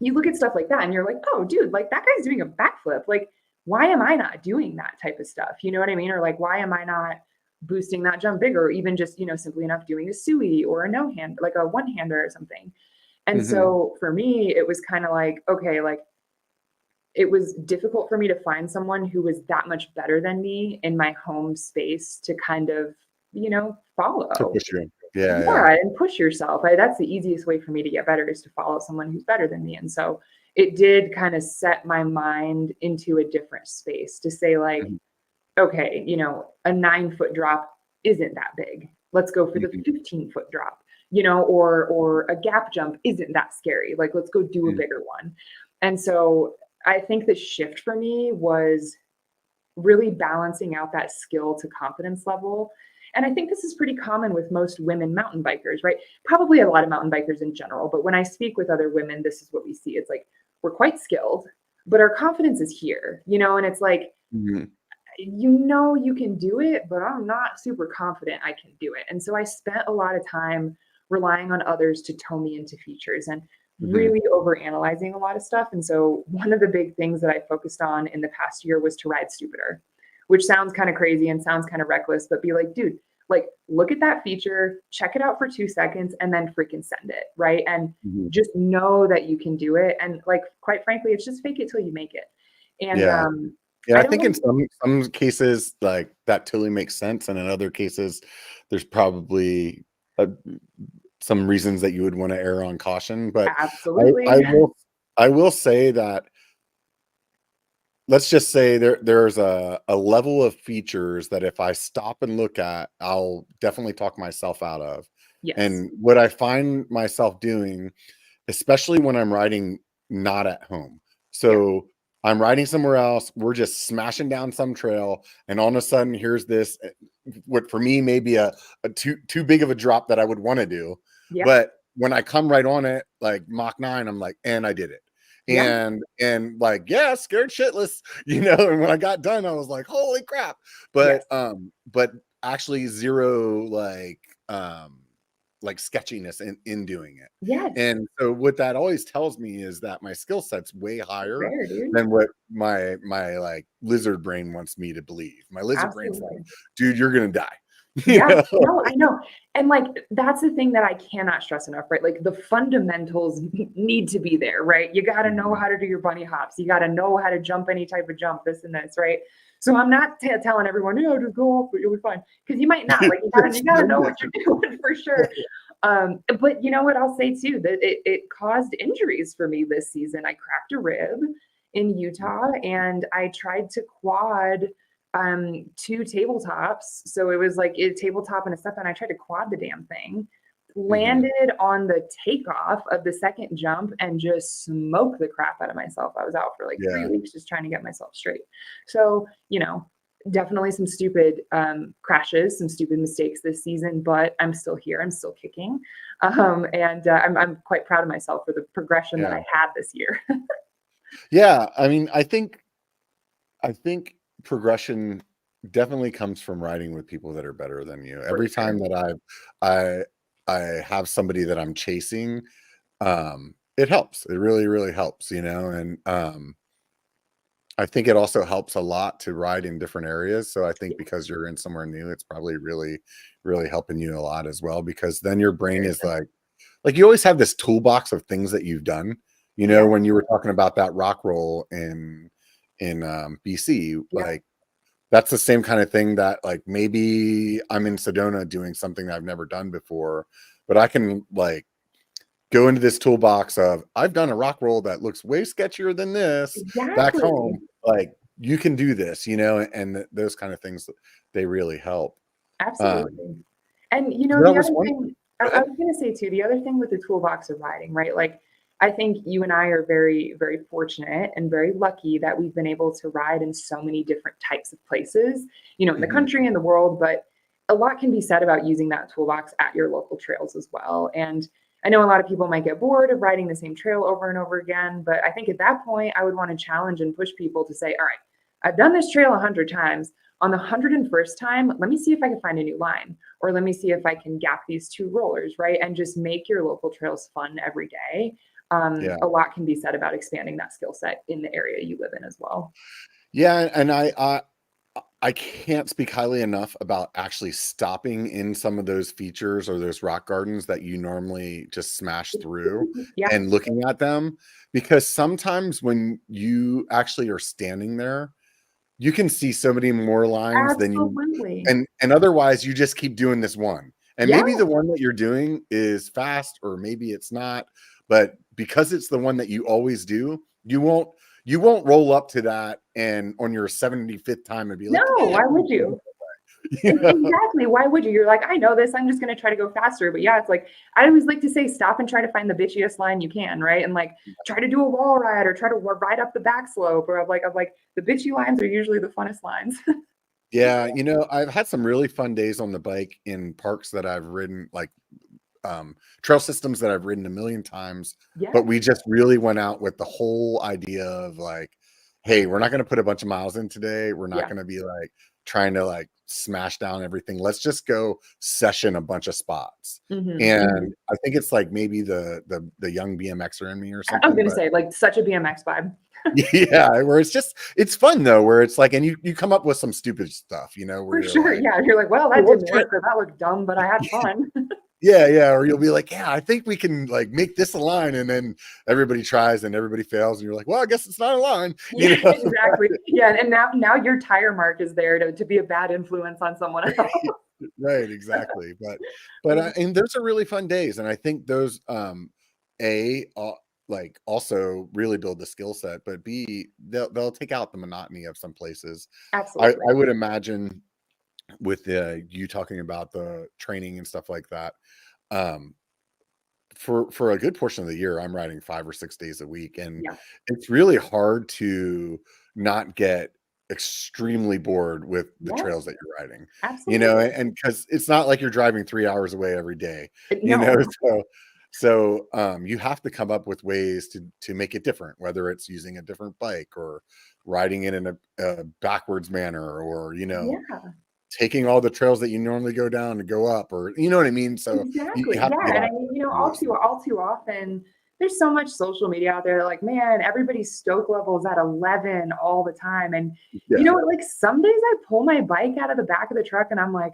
you look at stuff like that and you're like, oh, dude, like that guy's doing a backflip. Like why am I not doing that type of stuff? You know what I mean? Or like, why am I not boosting that jump bigger, or even just, simply enough doing a suey or a no hand, like a one hander or something. And Hmm. so for me, it was kind of like, okay, like it was difficult for me to find someone who was that much better than me in my home space to kind of, To follow. push you. Yeah, yeah. Yeah, and push yourself. That's the easiest way for me to get better, is to follow someone who's better than me. And so it did kind of set my mind into a different space to say, like, Mhm, okay, a 9-foot drop isn't that big. Let's go for the mhm, 15-foot drop, or a gap jump isn't that scary. Like, let's go do a mhm, bigger one. And so I think the shift for me was really balancing out that skill to confidence level. And I think this is pretty common with most women mountain bikers, right? Probably a lot of mountain bikers in general. But when I speak with other women, this is what we see. It's like, we're quite skilled, but our confidence is here, and it's like, mhm. you can do it, but I'm not super confident I can do it. And so I spent a lot of time relying on others to tow me into features and Mhm. really over analyzing a lot of stuff. And so one of the big things that I focused on in the past year was to ride stupider, which sounds kind of crazy and sounds kind of reckless, but be like, dude, like, look at that feature, check it out for 2 seconds, and then freaking send it. Right. And Mhm. just know that you can do it. And like, quite frankly, it's just fake it till you make it. And Yeah. Yeah, I I don't think in know. some cases, like, that totally makes sense, and in other cases, there's probably, uh, some reasons that you would wanna err on caution, but I Absolutely. I will I will say that, let's just say there's a level of features that if I stop and look at, I'll definitely talk myself out of, Yes. and what I find myself doing, especially when I'm riding not at home. Yeah. So I'm riding somewhere else, we're just smashing down some trail, and all of a sudden here's this, what for me may be a too big of a drop that I would want to do. Yeah. But when I come right on it, like Mach 9, I'm like, and I did it. Yeah. And like, yeah, scared shitless, and when I got done, I was like, holy crap. Yes. But actually zero like sketchiness in doing it. Yes. And so what that always tells me is that my skill set's way It's higher there, dude. than what my like lizard brain wants me to believe. My lizard brain's like, Absolutely. dude, you're gonna die. You Yeah. know? No, I know. And like, that's the thing that I cannot stress enough, right? Like, the fundamentals need to be there, right? You got to know Mhm. how to do your bunny hops. You got to know how to jump any type of jump, this and this, right? So I'm not telling everyone, just go off, but you'll be fine. Because you might not. Like, you gotta know what you're doing for sure. But you know what I'll say too, that it caused injuries for me this season. I cracked a rib in Utah, and I tried to quad two tabletops. So it was like a tabletop and a step, and I tried to quad the damn thing. Mhm. Landed on the takeoff of the second jump and just smoked the crap out of myself. I was out for like three Yeah. weeks just trying to get myself straight. So, definitely some stupid crashes, some stupid mistakes this season, but I'm still here. I'm still kicking. And I'm quite proud of myself for the progression that Yeah. I had this year. Yeah. I mean, I think progression definitely comes from riding with people that are better than you. For Every time sure. that I I have somebody that I'm chasing, it helps. It really, really helps, and I think it also helps a lot to ride in different areas. So I think because you're in somewhere new, it's probably really, really helping you a lot as well, because then your brain Very is good. like you always have this toolbox of things that you've done. Yeah. When you were talking about that rock roll in BC, Yep. like that's the same kind of thing that, like, maybe I'm in Sedona doing something I've never done before, but I can like go into this toolbox of, I've done a rock roll that looks way sketchier than this back Exactly. home. Like, you can do this, and those kind of things, they really help. Um, Absolutely. And so that the was other one. thing Go I ahead. was gonna say too, the other thing with the toolbox of riding, right? Like, I think you and I are very, very fortunate and very lucky that we've been able to ride in so many different types of places, in the Mhm, country and the world, but a lot can be said about using that toolbox at your local trails as well. And I know a lot of people might get bored of riding the same trail over and over again, but I think at that point I would want to challenge and push people to say, all right, I've done this trail 100 times. On the 101st time, let me see if I can find a new line, or let me see if I can gap these two rollers, right? And just make your local trails fun every day. yeah. A lot can be said about expanding that skill set in the area you live in as well. Yeah, and I can't speak highly enough about actually stopping in some of those features or those rock gardens that you normally just smash through Yeah, and looking at them, because sometimes when you actually are standing there, you can see so many more lines than you, absolutely. and otherwise you just keep doing this one. And Yeah. maybe the one that you're doing is fast or maybe it's not, but because it's the one that you always do, you won't roll up to that and on your 75th time and be No, like, "Yeah, I why can would do you? it." You know? Exactly. Why would you? You're like, I know this. I'm just going to try to go faster. But yeah, it's like, I always like to say, stop and try to find the bitchiest line you can, right? And like, try to do a wall ride or try to ride up the back slope. Or I'm like, the bitchy lines are usually the funnest lines. Yeah, I've had some really fun days on the bike in parks that I've ridden, like trail systems that I've ridden a million times, Yeah. but we just really went out with the whole idea of like, hey, we're not going to put a bunch of miles in today. We're not Yeah. going to be like trying to like smash down everything. Let's just go session a bunch of spots. Hmm. And I think it's like maybe the young BMXer in me or I was something, going to but say, like, such a BMX vibe. yeah, where it's fun though, where it's like, and you come up with some stupid stuff, where For you're sure. like, Yeah. You're like, well, "Well, that let's didn't try. work or that looked dumb, but I had fun. Yeah, or you'll be like, yeah, I think we can like make this a line, and then everybody tries and everybody fails, and you're like, well, I guess it's not a line, Yeah, exactly. Yeah. And now your tire mark is there to be a bad influence on someone else. Right, exactly. But and those are really fun days, and I think those a like also really build the skill set, but b they'll take out the monotony of some places. Absolutely. I would imagine with you talking about the training and stuff like that. Um, for a good portion of the year, I'm riding 5 or 6 days a week, and Yeah. it's really hard to not get extremely bored with the Yeah. trails that you're riding, Absolutely. and because it's not like you're driving 3 hours away every day, you know, No. so you have to come up with ways to make it different, whether it's using a different bike or riding it in a backwards manner, or Yeah. taking all the trails that you normally go down to go up, or you know what I mean? So you Exactly. have to Yeah. get And I out mean, there and do all those too things. all too often, there's so much social media out there. Like, man, everybody's stoke level is at 11 all the time. And you Yeah, know what? Like some days I pull my bike out of the back of the truck and I'm like,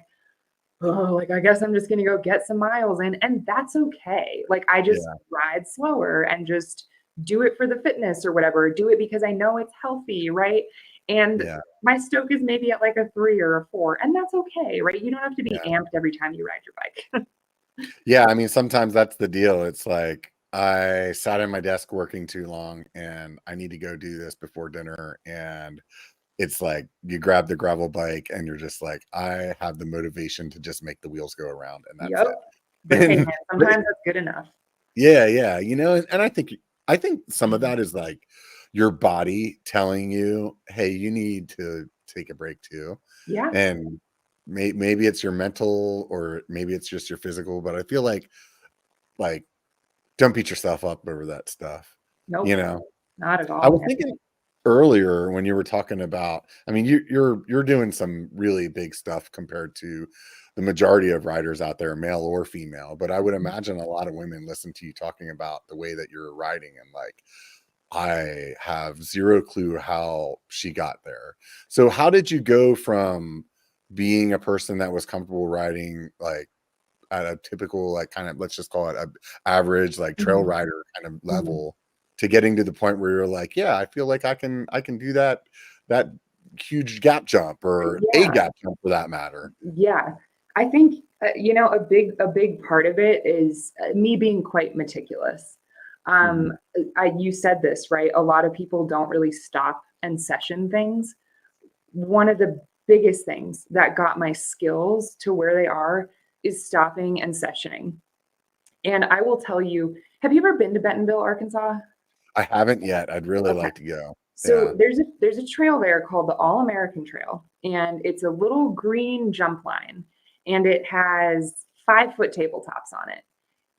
oh, like I guess I'm just gonna go get some miles in. And that's okay. Like I just yeah, ride slower and just do it for the fitness or whatever. Do it because I know it's healthy, right? And yeah, my stoke is maybe at like a 3 or a 4, and that's okay, right? You don't have to be yeah. amped every time you ride your bike. Yeah, I mean, sometimes that's the deal. It's like I sat at my desk working too long and I need to go do this before dinner. And it's like you grab the gravel bike and you're just like, I have the motivation to just make the wheels go around, and that's Yep. it. But hey, man, But sometimes that's good enough. yeah, and I think some of that is like your body telling you, hey, you need to take a break too. Yeah. And maybe it's your mental or maybe it's just your physical, but I feel like don't beat yourself up over that stuff. You Nope. know, Not at I all, was man. thinking earlier when you were talking about, I mean, you're doing some really big stuff compared to the majority of riders out there, male or female. But I would imagine a lot of women listen to you talking about the way that you're riding and like, I have zero clue how she got there. So how did you go from being a person that was comfortable riding like at a typical, like, kind of, let's just call it a average, like, trail Mhm. rider kind of Mhm. level, to getting to the point where you're like, yeah, I feel like I can do that huge gap jump, or a Yeah. gap jump for that matter. Yeah. I think, a big part of it is me being quite meticulous. Um, Mhm. you said this, right? A lot of people don't really stop and session things. One of the biggest things that got my skills to where they are is stopping and sessioning. And I will tell you, have you ever been to Bentonville, Arkansas? I haven't yet. I'd really Okay. like to go. So Yeah. there's a trail there called the All American Trail, and it's a little green jump line, and it has 5 foot tabletops on it.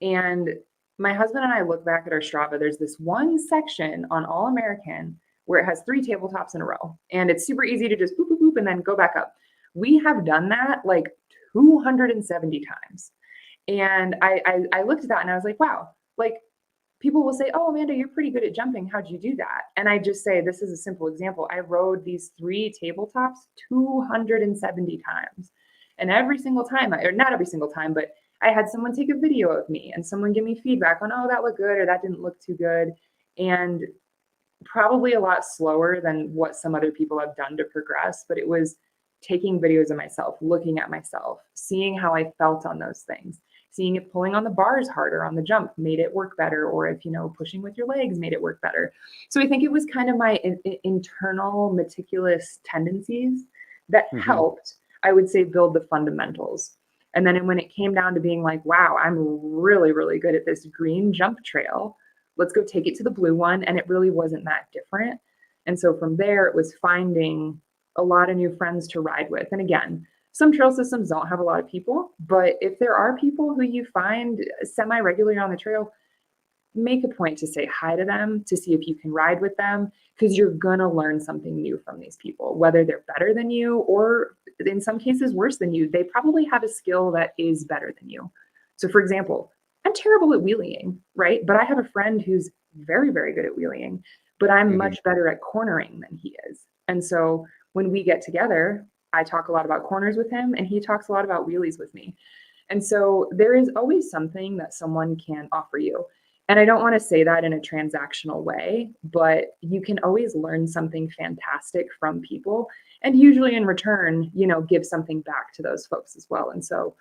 And my husband and I look back at our Strava. There's this one section on All American where it has 3 tabletops in a row, and it's super easy to just boop boop boop and then go back up. We have done that like 270 times, and I looked at that and I was like, wow, like people will say, "Oh, Amanda, you're pretty good at jumping. How'd you do that?" And I just say, this is a simple example. I rode these 3 tabletops 270 times. And every single time, or not every single time, but I had someone take a video of me and someone give me feedback on, oh, that looked good or that didn't look too good. And probably a lot slower than what some other people have done to progress, but it was taking videos of myself, looking at myself, seeing how I felt on those things, seeing if pulling on the bars harder on the jump made it work better, or if, pushing with your legs made it work better. So I think it was kind of my internal meticulous tendencies that helped, I would say, build the fundamentals. And then when it came down to being like, wow, I'm really, really good at this green jump trail, let's go take it to the blue one. And it really wasn't that different. And so from there, it was finding a lot of new friends to ride with. And again, some trail systems don't have a lot of people, but if there are people who you find semi-regularly on the trail, make a point to say hi to them, to see if you can ride with them, because you're going to learn something new from these people, whether they're better than you or in some cases worse than you. They probably have a skill that is better than you. So for example, I'm terrible at wheeling, right? But I have a friend who's very, very good at wheeling, but I'm much better at cornering than he is. And so when we get together, I talk a lot about corners with him and he talks a lot about wheelies with me. And so there is always something that someone can offer you. And I don't want to say that in a transactional way, but you can always learn something fantastic from people. And usually in return, give something back to those folks as well. And so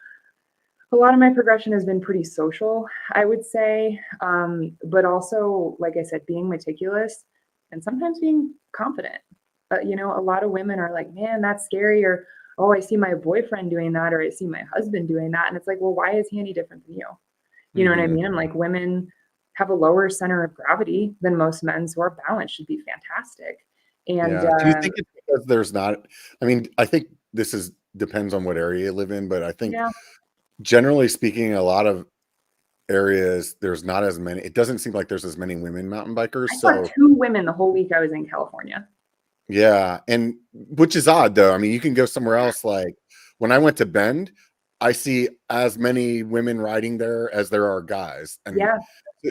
a lot of my progression has been pretty social, I would say, but also, like I said, being meticulous and sometimes being confident. A lot of women are like, man, that's scary. Or, oh, I see my boyfriend doing that, or I see my husband doing that. And it's like, well, why is he any different than you? You know what I mean? I'm like, women have a lower center of gravity than most men, so our balance should be fantastic. And do you think it's because there's not, I think this depends on what area you live in, but I think generally speaking, a lot of areas, there's not as many, it doesn't seem like there's as many women mountain bikers. I saw 2 women the whole week I was in California. Yeah. And which is odd though. You can go somewhere else. Like when I went to Bend, I see as many women riding there as there are guys. And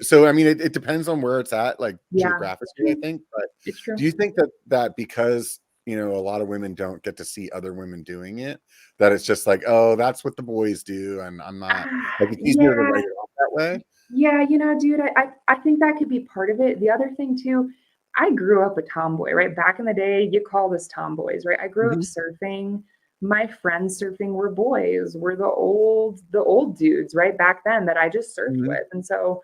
so, it depends on where it's at, like geographically, I think. But it's true. Do you think that because, a lot of women don't get to see other women doing it, that it's just like, oh, that's what the boys do. And I'm not, like, it's easier to write it off that way. Yeah. Dude, I think that could be part of it. The other thing too, I grew up a tomboy, right? Back in the day, you call this tomboys, right? I grew up surfing. My friends surfing were boys, were the old dudes, right? Back then that I just surfed with. And so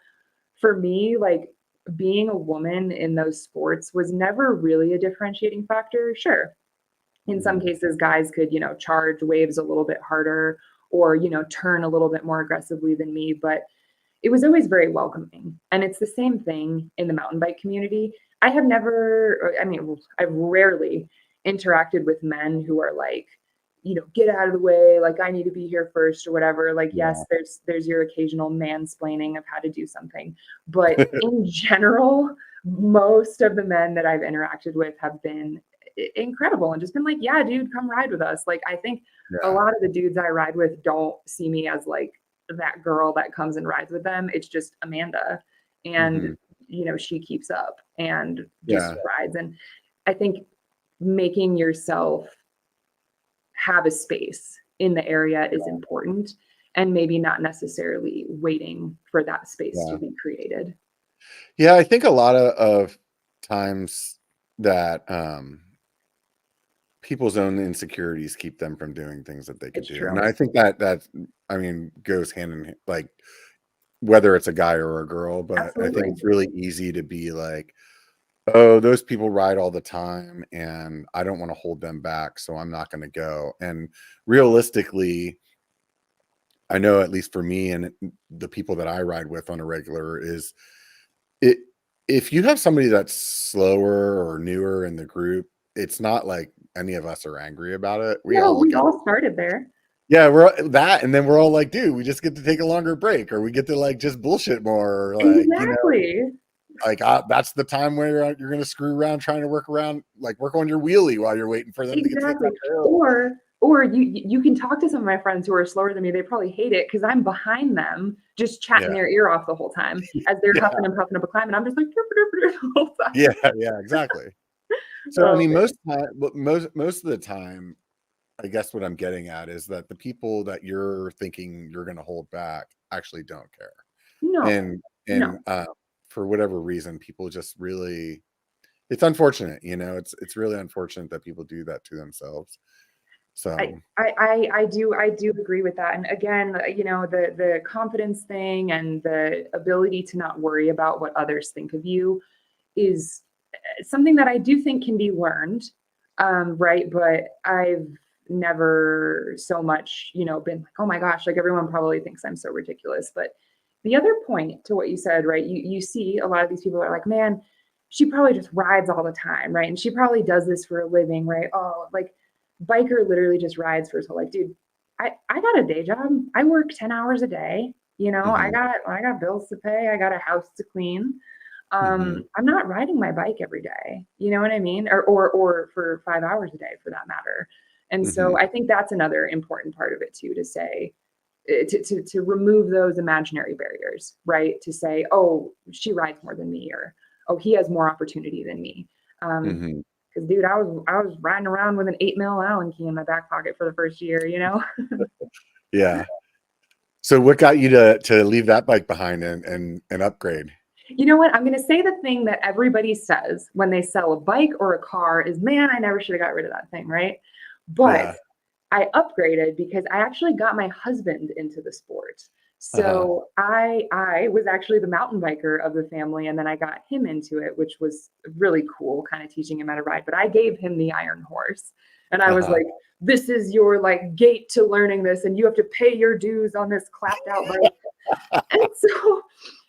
for me, like being a woman in those sports was never really a differentiating factor. Sure. In some cases, guys could, charge waves a little bit harder or, turn a little bit more aggressively than me, but it was always very welcoming. And it's the same thing in the mountain bike community. I've rarely interacted with men who are like, get out of the way, like I need to be here first or whatever. Like, yes, there's your occasional mansplaining of how to do something. But in general, most of the men that I've interacted with have been incredible and just been like, yeah, dude, come ride with us. Like, I think a lot of the dudes I ride with don't see me as like that girl that comes and rides with them. It's just Amanda. And, she keeps up and just rides. And I think making yourself have a space in the area is important, and maybe not necessarily waiting for that space to be created. Yeah, I think a lot of times that people's own insecurities keep them from doing things that they could do. And I think that goes hand in hand, like whether it's a guy or a girl, but I think it's really easy to be like, oh, those people ride all the time and I don't want to hold them back, so I'm not going to go. And realistically, I know, at least for me and the people that I ride with on a regular, is if you have somebody that's slower or newer in the group, it's not like any of us are angry about it. We all started there. Yeah, we're that, and then we're all like, dude, we just get to take a longer break, or we get to like just bullshit more, or like, like that's the time where you're going to screw around trying to work on your wheelie while you're waiting for them to get to the Or Or you can talk to some of my friends who are slower than me. They probably hate it because I'm behind them, just chatting Yeah. their ear off the whole time as they're Yeah. huffing and puffing up a climb, and I'm just like the whole time. Yeah. Yeah. Exactly. So, I Oh, mean, man. most of the time, I guess what I'm getting at is that the people that you're thinking you're going to hold back actually don't care. No, And, and, no. uh, for whatever reason, people just really, it's unfortunate, it's really unfortunate that people do that to themselves. So, I do agree with that. And again, the confidence thing and the ability to not worry about what others think of you is something that I do think can be learned, right? But I've never so much, been like, oh my gosh, like everyone probably thinks I'm so ridiculous. But the other point to what you said, right? You see a lot of these people are like, man, she probably just rides all the time, right? And she probably does this for a living, right? Oh, like biker literally just rides for his whole life, dude. I got a day job. I work 10 hours a day. I mhm, got bills to pay. I got a house to clean. mhm, I'm not riding my bike every day. You know what I mean? Or for 5 hours a day for that matter. And so mhm, I think that's another important part of it too, to say, to remove those imaginary barriers, right? To say, oh, she rides more than me, or oh, he has more opportunity than me. Um, mhm. because dude, I was riding around with an 8 mil Allen key in my back pocket for the first year, you know? Yeah. So what got you to leave that bike behind and upgrade? You know what? I'm going to say the thing that everybody says when they sell a bike or a car is, man, I never should have got rid of that thing, right? But Yeah. I upgraded because I actually got my husband into the sport. Uh-huh. So I was actually the mountain biker of the family, and then I got him into it, which was really cool, kind of teaching him how to ride. But I gave him the iron horse, and I was Uh-huh. like, "This is your like gate to learning this, and you have to pay your dues on this clapped out bike." And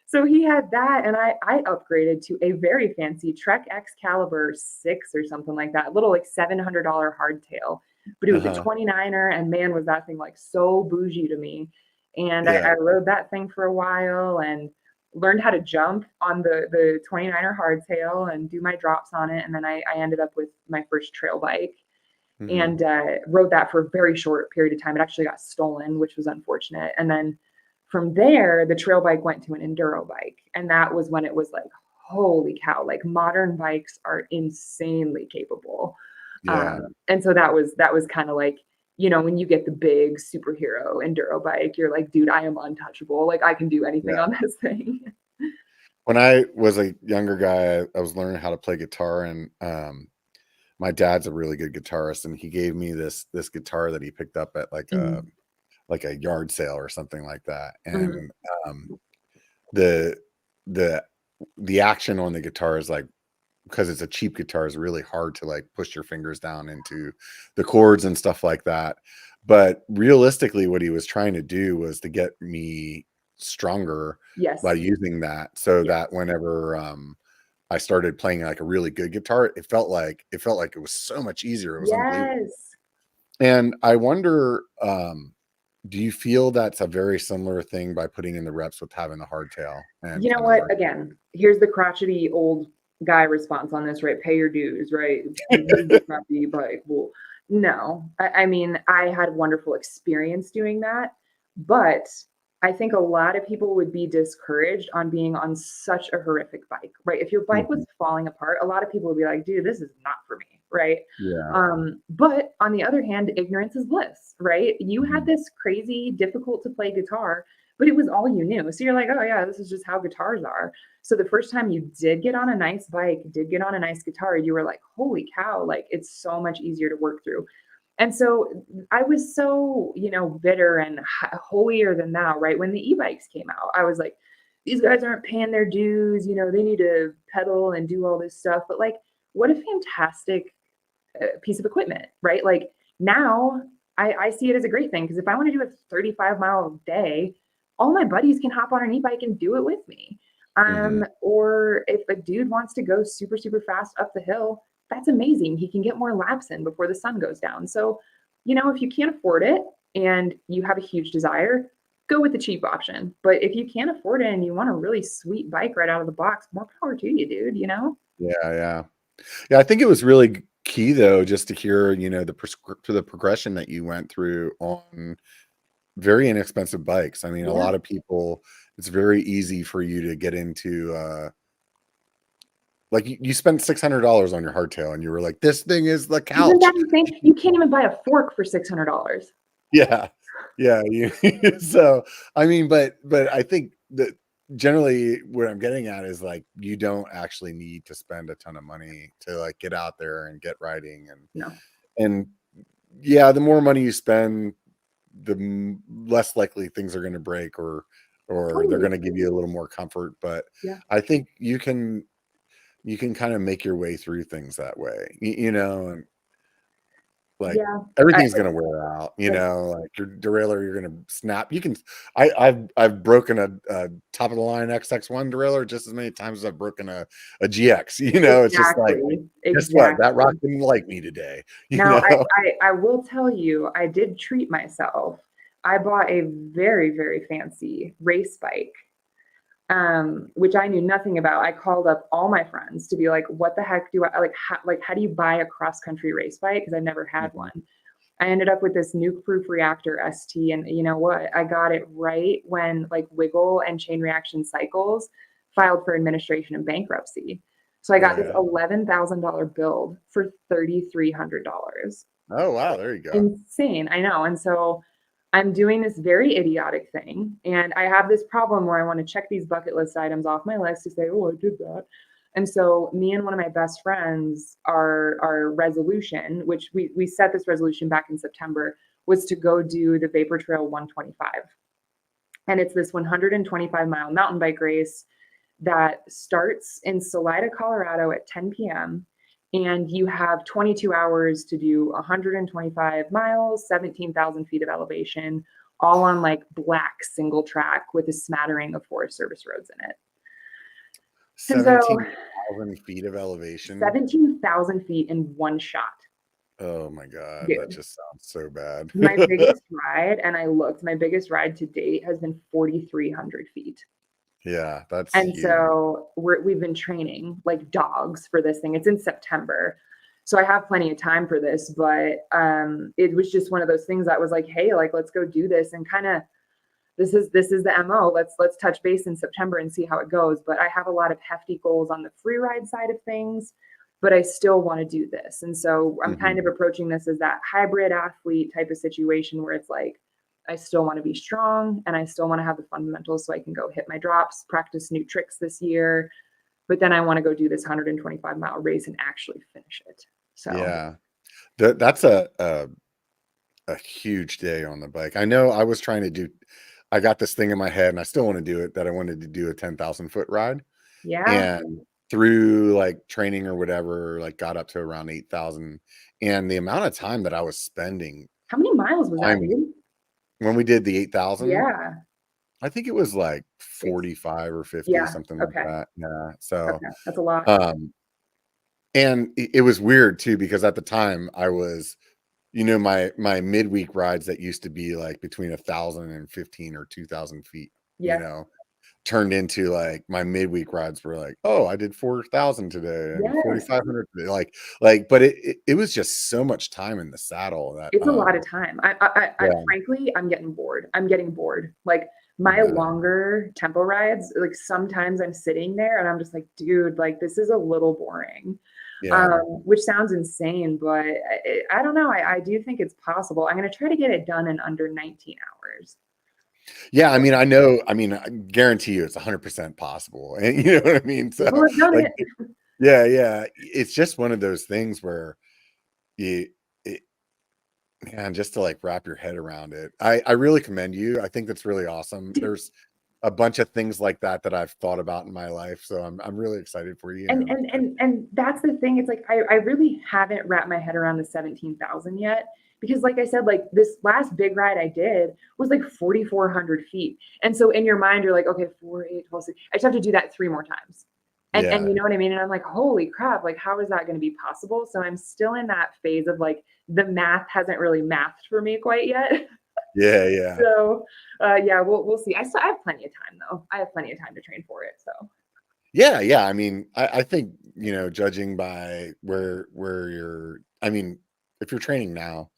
so he had that, and I upgraded to a very fancy Trek Excalibur 6 or something like that, little like $700 hardtail. But it was a Uh-huh. 29er, and man, was that thing like so bougie to me. And I, Yeah. I rode that thing for a while and learned how to jump on the 29er hardtail and do my drops on it. And then I ended up with my first trail bike Mhm. and rode that for a very short period of time. It actually got stolen, which was unfortunate. And then from there, the trail bike went to an enduro bike. And that was when it was like, holy cow, like modern bikes are insanely capable. Yeah. And so that was kind of like, when you get the big superhero enduro bike, you're like, dude, I am untouchable. Like I can do anything Yeah. on this thing. When I was a younger guy, I was learning how to play guitar, and my dad's a really good guitarist, and he gave me this guitar that he picked up at Mhm, like a yard sale or something like that. mhm. And the the the action on the guitar is like, because it's a cheap guitar, is really hard to like push your fingers down into the chords and stuff like that. But realistically, what he was trying to do was to get me stronger by Yes. using that, so that Yes. whenever I started playing like a really good guitar, it felt like it was so much easier. It was unbelievable. Yes. And I wonder, do you feel that's a very similar thing by putting in the reps with having the hardtail and You know the what? mark? Again, here's the crotchety old guy response on this, right? Pay your dues, right? Use the crappy bike. Well, no. I mean, I had wonderful experience doing that, but I think a lot of people would be discouraged on being on such a horrific bike, right? If your bike Mhm. was falling apart, a lot of people would be like, dude, this is not for me, right? Yeah. But on the other hand, ignorance is bliss, right? You had Mhm. this crazy, difficult to play guitar, but it was all you knew. So you're like, oh yeah, this is just how guitars are. So the first time you did get on a nice bike, did get on a nice guitar, you were like, holy cow, like it's so much easier to work through. And so I was so, bitter and holier than thou, right? When the e-bikes came out, I was like, these guys aren't paying their dues, they need to pedal and do all this stuff. But like, what a fantastic piece of equipment, right? Like now I see it as a great thing because if I want to do a 35-mile day, all my buddies can hop on an e-bike and do it with me. Mhm. Or if a dude wants to go super, super fast up the hill, that's amazing. He can get more laps in before the sun goes down. So, if you can't afford it and you have a huge desire, go with the cheap option. But if you can't afford it and you want a really sweet bike right out of the box, more power to you, dude, Yeah, yeah. Yeah, I think it was really key though, just to hear, the progression that you went through on very inexpensive bikes. I mean, a Yeah. lot of people, it's very easy for you to get into, like you spent $600 on your hardtail and you were like, this thing is the Isn't couch. that insane? You can't even buy a fork for $600. Yeah. Yeah. So, I mean, but I think that generally what I'm getting at is like, you don't actually need to spend a ton of money to like get out there and get riding. No. And yeah, the more money you spend, the less likely things are going to break or they're Totally. going to give you a little more comfort. But Yeah. I think you can kind of make your way through things that way, and like Yeah. everything's going to wear out, like your derailleur, you're going to snap. I've broken a top of the line XX1 derailleur just as many times as I've broken a GX, it's just like, guess what? That rock didn't like me today. Now, I will tell you, I did treat myself. I bought a very, very fancy race bike, which I knew nothing about. I called up all my friends to be like, what the heck do I like? How do you buy a cross country race bike? Because I never had one. I ended up with this nuke proof reactor ST. And you know what? I got it right when like Wiggle and Chain Reaction Cycles filed for administration and bankruptcy. So I got this $11,000 build for $3,300. Oh, wow. There you go. Insane. I know. And so I'm doing this very idiotic thing. And I have this problem where I want to check these bucket list items off my list to say, oh, I did that. And so me and one of my best friends, our resolution, which we set this resolution back in September, was to go do the Vapor Trail 125. And it's this 125-mile mountain bike race that starts in Salida, Colorado at 10 p.m. And you have 22 hours to do 125 miles, 17,000 feet of elevation, all on like black single track with a smattering of Forest Service roads in it. 17,000 feet of elevation. 17,000 feet in one shot. Oh my God, Dude. that just sounds so bad. My biggest ride, and I looked, my biggest ride to date has been 4,300 feet. Yeah, that's and huge. So we've been training like dogs for this thing. It's in September, so I have plenty of time for this. But it was just one of those things that was like, hey, like let's go do this, and kind of this is the MO. Let's touch base in September and see how it goes. But I have a lot of hefty goals on the free ride side of things, but I still want to do this. And so I'm kind of approaching this as that hybrid athlete type of situation where it's like, I still want to be strong and I still want to have the fundamentals so I can go hit my drops, practice new tricks this year. But then I want to go do this 125-mile race and actually finish it. So yeah, that's a huge day on the bike. I know I was trying to do, I got this thing in my head and I still want to do it, that I wanted to do a 10,000 foot ride. Yeah. And through like training or whatever, like got up to around 8,000. And the amount of time that I was spending. How many miles was that, dude? When we did the 8,000? Yeah. I think it was like 45 or 50, something like that. Yeah. So that's a lot. And it was weird too, because at the time I was, my midweek rides that used to be like between 1,000 and 15 or 2,000 feet, turned into like my midweek rides were like, oh, I did 4,000 today and 4,500 today. Like, but it was just so much time in the saddle that it's a lot of time. I frankly, I'm getting bored. Like my longer tempo rides, like sometimes I'm sitting there and I'm just like, dude, like this is a little boring. Which sounds insane, but I don't know. I do think it's possible. I'm going to try to get it done in under 19 hours. Yeah, I mean, I guarantee you it's 100% possible. And you know what I mean? So like, yeah. It's just one of those things where man, just to like wrap your head around it. I really commend you. I think that's really awesome. There's a bunch of things like that I've thought about in my life. So I'm really excited for you. And that's the thing. It's like, I really haven't wrapped my head around the 17,000 yet. Because like I said, like this last big ride I did was like 4,400 feet. And so in your mind, you're like, okay, 4, 8, 12, 6. I just have to do that 3 more times. And you know what I mean? And I'm like, holy crap, like, how is that going to be possible? So I'm still in that phase of like, the math hasn't really mathed for me quite yet. Yeah. So we'll see. I have plenty of time though. I have plenty of time to train for it. So yeah. I mean, I think judging by where you're, I mean, if you're training now,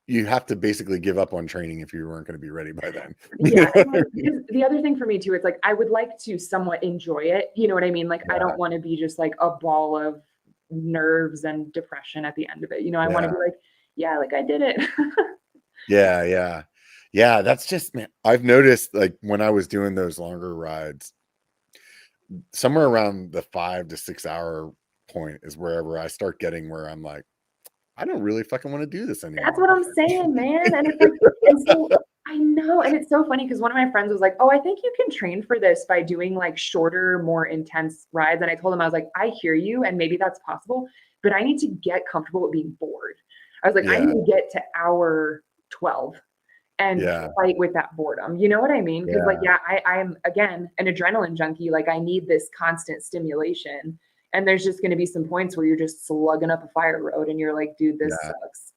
you have to basically give up on training if you weren't going to be ready by then. Yeah. And the other thing for me too, it's like, I would like to somewhat enjoy it. You know what I mean? Like, I don't want to be just like a ball of nerves and depression at the end of it. I want to be like, yeah, like I did it. Yeah. That's just, man, I've noticed like when I was doing those longer rides, somewhere around the 5 to 6 hour point is wherever I start getting where I'm like, I don't really fucking want to do this anymore. That's what I'm saying, man. And it's like, and so I know. And it's so funny because one of my friends was like, oh, I think you can train for this by doing like shorter, more intense rides. And I told him, I was like, I hear you. And maybe that's possible, but I need to get comfortable with being bored. I was like, I need to get to hour 12 and fight with that boredom. You know what I mean? Because like, I am, again, an adrenaline junkie. Like I need this constant stimulation. And there's just going to be some points where you're just slugging up a fire road and you're like, dude, this sucks.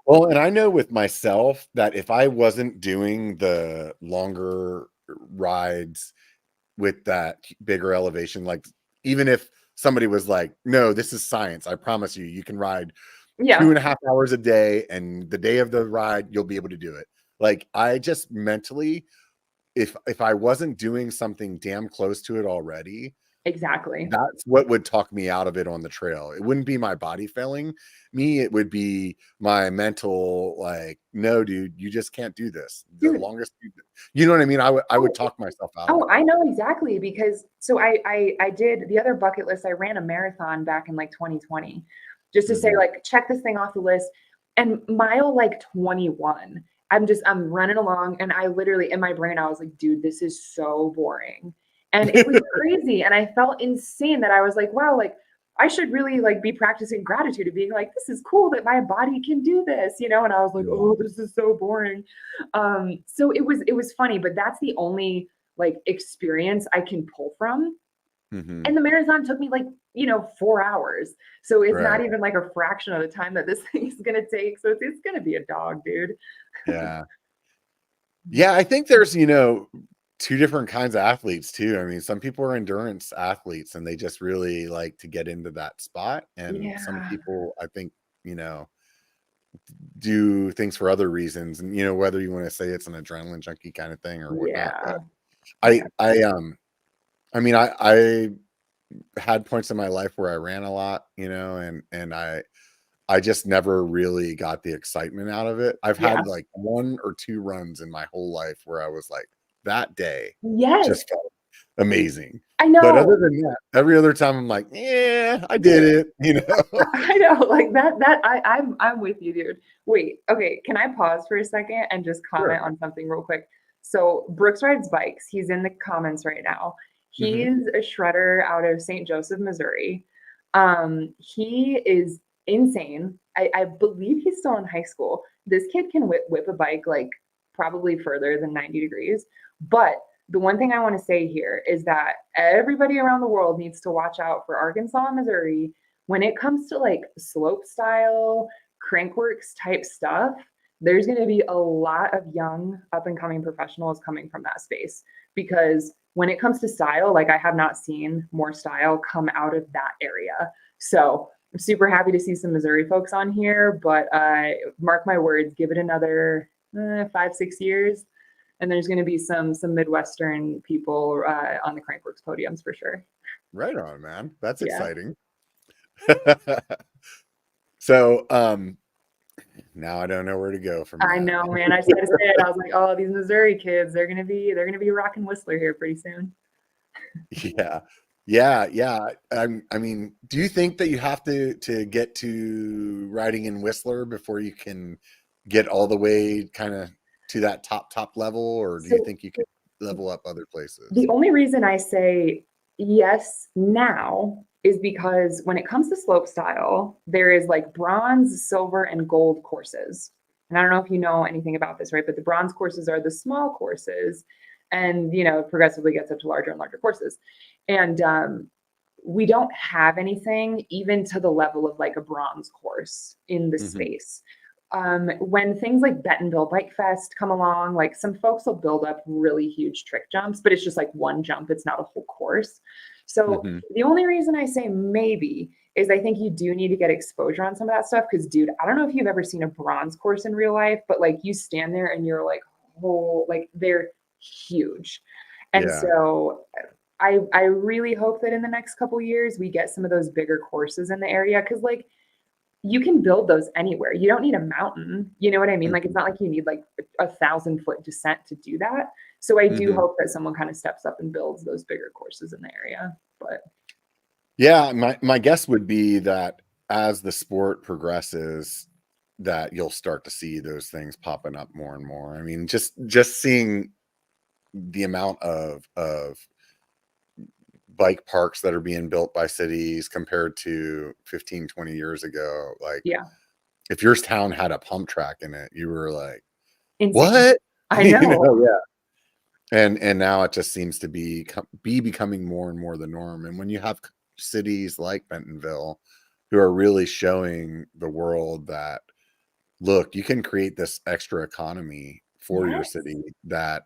Well, and I know with myself that if I wasn't doing the longer rides with that bigger elevation, like even if somebody was like, no, this is science, I promise you can ride 2.5 hours a day, and the day of the ride, you'll be able to do it. Like I just mentally, if I wasn't doing something damn close to it already, exactly, that's what would talk me out of it on the trail. It wouldn't be my body failing me. It would be my mental, like, no, dude, you just can't do this. The longest, you know what I mean? I would talk myself out. Oh, I know exactly, because so I did the other bucket list. I ran a marathon back in like 2020, just to say like, check this thing off the list. And mile like 21, I'm running along, and I literally, in my brain, I was like, dude, this is so boring. And it was crazy. And I felt insane that I was like, wow, like I should really like be practicing gratitude of being like, this is cool that my body can do this, and I was like, oh, this is so boring. So it was funny, but that's the only like experience I can pull from. And the marathon took me like, 4 hours. So it's not even like a fraction of the time that this thing is going to take. So it's going to be a dog, dude. Yeah. I think there's, two different kinds of athletes too. I mean, some people are endurance athletes and they just really like to get into that spot. And some people, I think, do things for other reasons. And, whether you want to say it's an adrenaline junkie kind of thing or whatnot. I mean, I had points in my life where I ran a lot, and I just never really got the excitement out of it. I've had like 1 or 2 runs in my whole life where I was like, that day just felt amazing. I know. But other than that, every other time I'm like, yeah, I did it, I know, like I'm with you, dude. Wait, okay, can I pause for a second and just comment on something real quick? So Brooks rides bikes. He's in the comments right now. He's a shredder out of St. Joseph, Missouri. He is insane. I believe he's still in high school. This kid can whip a bike like probably further than 90 degrees. But the one thing I want to say here is that everybody around the world needs to watch out for Arkansas and Missouri when it comes to like slope style, crankworks type stuff. There's going to be a lot of young up and coming professionals coming from that space, because when it comes to style, like I have not seen more style come out of that area. So I'm super happy to see some Missouri folks on here, but mark my words, give it another 5-6 years, and there's going to be some Midwestern people on the Crankworks podiums for sure. Right on, man. That's exciting. So now I don't know where to go from I know, man. I just had to say it. I was like, oh, these Missouri kids, they're gonna be rocking Whistler here pretty soon. Yeah. I mean, do you think that you have to get to riding in Whistler before you can get all the way kind of to that top level, or do you think you can level up other places? The only reason I say yes now is because when it comes to slope style, there is like bronze, silver, and gold courses. And I don't know if you know anything about this, right? But the bronze courses are the small courses, and it progressively gets up to larger and larger courses. And we don't have anything even to the level of like a bronze course in the space. When things like Bentonville Bike Fest come along, like some folks will build up really huge trick jumps, but it's just like one jump. It's not a whole course. So Hmm. the only reason I say maybe is I think you do need to get exposure on some of that stuff. Cause dude, I don't know if you've ever seen a bronze course in real life, but like you stand there and you're like, oh, like they're huge. And Yeah. so I really hope that in the next couple years we get some of those bigger courses in the area. Cause like you can build those anywhere. You don't need a mountain. You know what I mean? Like it's not like you need like a 1,000-foot descent to do that. So I do Hmm. hope that someone kind of steps up and builds those bigger courses in the area. But Yeah, my guess would be that as the sport progresses, that you'll start to see those things popping up more and more. I mean, just seeing the amount of bike parks that are being built by cities compared to 15, 20 years ago. Like yeah, if your town had a pump track in it, you were like, insane. what? I You know, know. yeah. And now it just seems to be becoming more and more the norm. And when you have cities like Bentonville who are really showing the world that, look, you can create this extra economy for your Yes. city that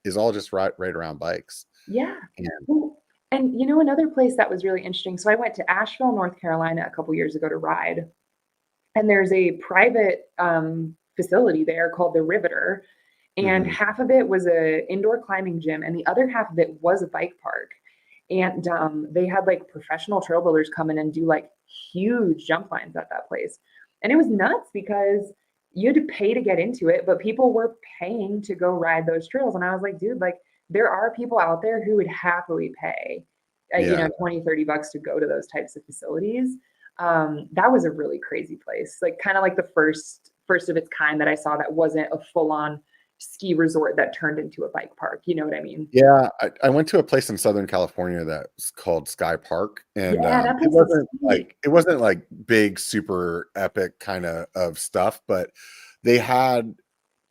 is all just right around bikes. Yeah. And Well, and you know, another place that was really interesting. So I went to Asheville, North Carolina a couple years ago to ride, and there's a private facility there called the Riveter, and mhm, half of it was a indoor climbing gym, and the other half of it was a bike park. And they had like professional trail builders come in and do like huge jump lines at that place, and it was nuts because you had to pay to get into it, but people were paying to go ride those trails. And I was like, dude, like there are people out there who would happily pay, yeah. 20, $30 to go to those types of facilities. That was a really crazy place, like kind of like the first of its kind that I saw that wasn't a full on ski resort that turned into a bike park. You know what I mean? Yeah, I went to a place in Southern California that's called Sky Park, and Yeah, that it place is wasn't sweet. like big, super epic kind of stuff, but they had,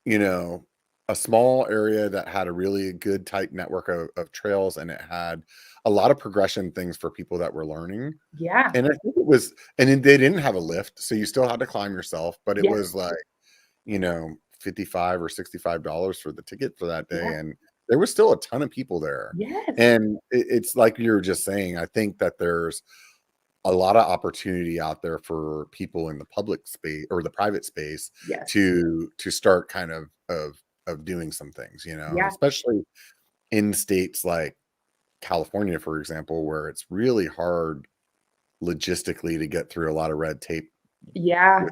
you know, a small area that had a really good tight network of trails, and it had a lot of progression things for people that were learning. Yeah. And I think it was, and then they didn't have a lift, so you still had to climb yourself, but it Yes. was like, 55 or $65 for the ticket for that day, Yeah. and there was still a ton of people there. Yes. And it's like you were just saying, I think that there's a lot of opportunity out there for people in the public space or the private space Yes. to start kind of doing some things, Yeah. especially in states like California, for example, where it's really hard logistically to get through a lot of red tape Yeah.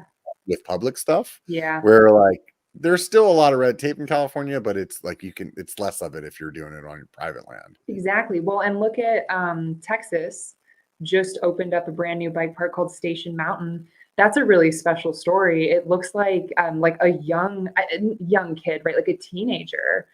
with public stuff, Yeah. where like there's still a lot of red tape in California, but it's like it's less of it if you're doing it on your private land. Exactly. Well, and look at Texas just opened up a brand new bike park called Station Mountain. That's a really special story. It looks like a young kid, right? Like a teenager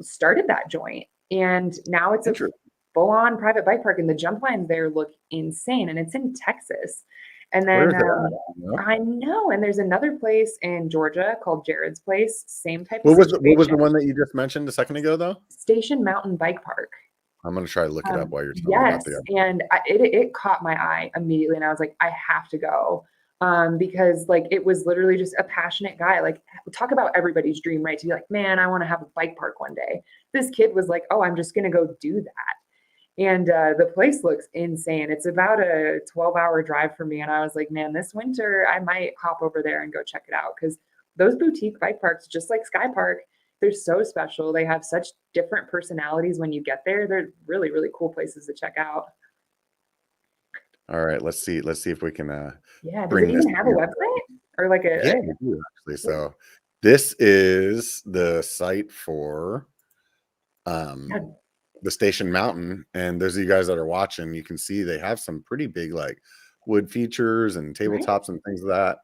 started that joint, and now it's a Interesting. full-on private bike park, and the jump lines there look insane, and it's in Texas. And Where then is it at? You know? I know, and there's another place in Georgia called Jared's Place, same type of What was the situation. one that you just mentioned a second ago, though? Station Mountain Bike Park. I'm gonna try to look it up while you're telling me about Yes, the other. and it caught my eye immediately, and I was like, "I have to go," because, like, it was literally just a passionate guy, like, talk about everybody's dream, right? To be like, "Man, I wanna have a bike park one day." This kid was like, "Oh, I'm just gonna go do that," and, the place looks insane. It's about a 12-hour drive for me, and I was like, "Man, this winter, I might hop over there and go check it out because those boutique bike parks, just like Sky Park, they're so special. They have such different personalities when you get there. They're really, really cool places to check out. All right, let's see if we can Yeah. Does it bring this even have a together. website or like Yeah, a we do actually. So this is the site for yeah, um the Station Mountain, and those of you guys that are watching, you can see they have some pretty big like wood features and right? tabletops and things of that,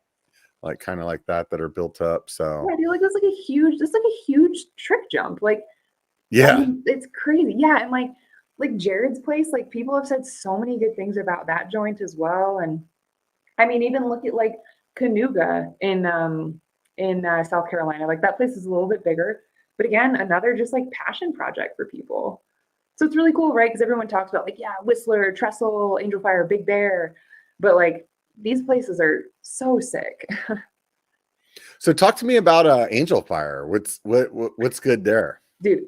like kind of like that are built up. So Yeah, dude, like that's like a huge trick jump. Like, I yeah, mean, it's crazy. Yeah, and like Jared's Place, like people have said so many good things about that joint as well. And I mean, even look at like Canuga in South Carolina. Like that place is a little bit bigger, but again, another just like passion project for people. So it's really cool, right? Because everyone talks about like, yeah, Whistler, Trestle, Angel Fire, Big Bear, but like these places are so sick. so talk to me about Angel Fire. What's good there? Dude,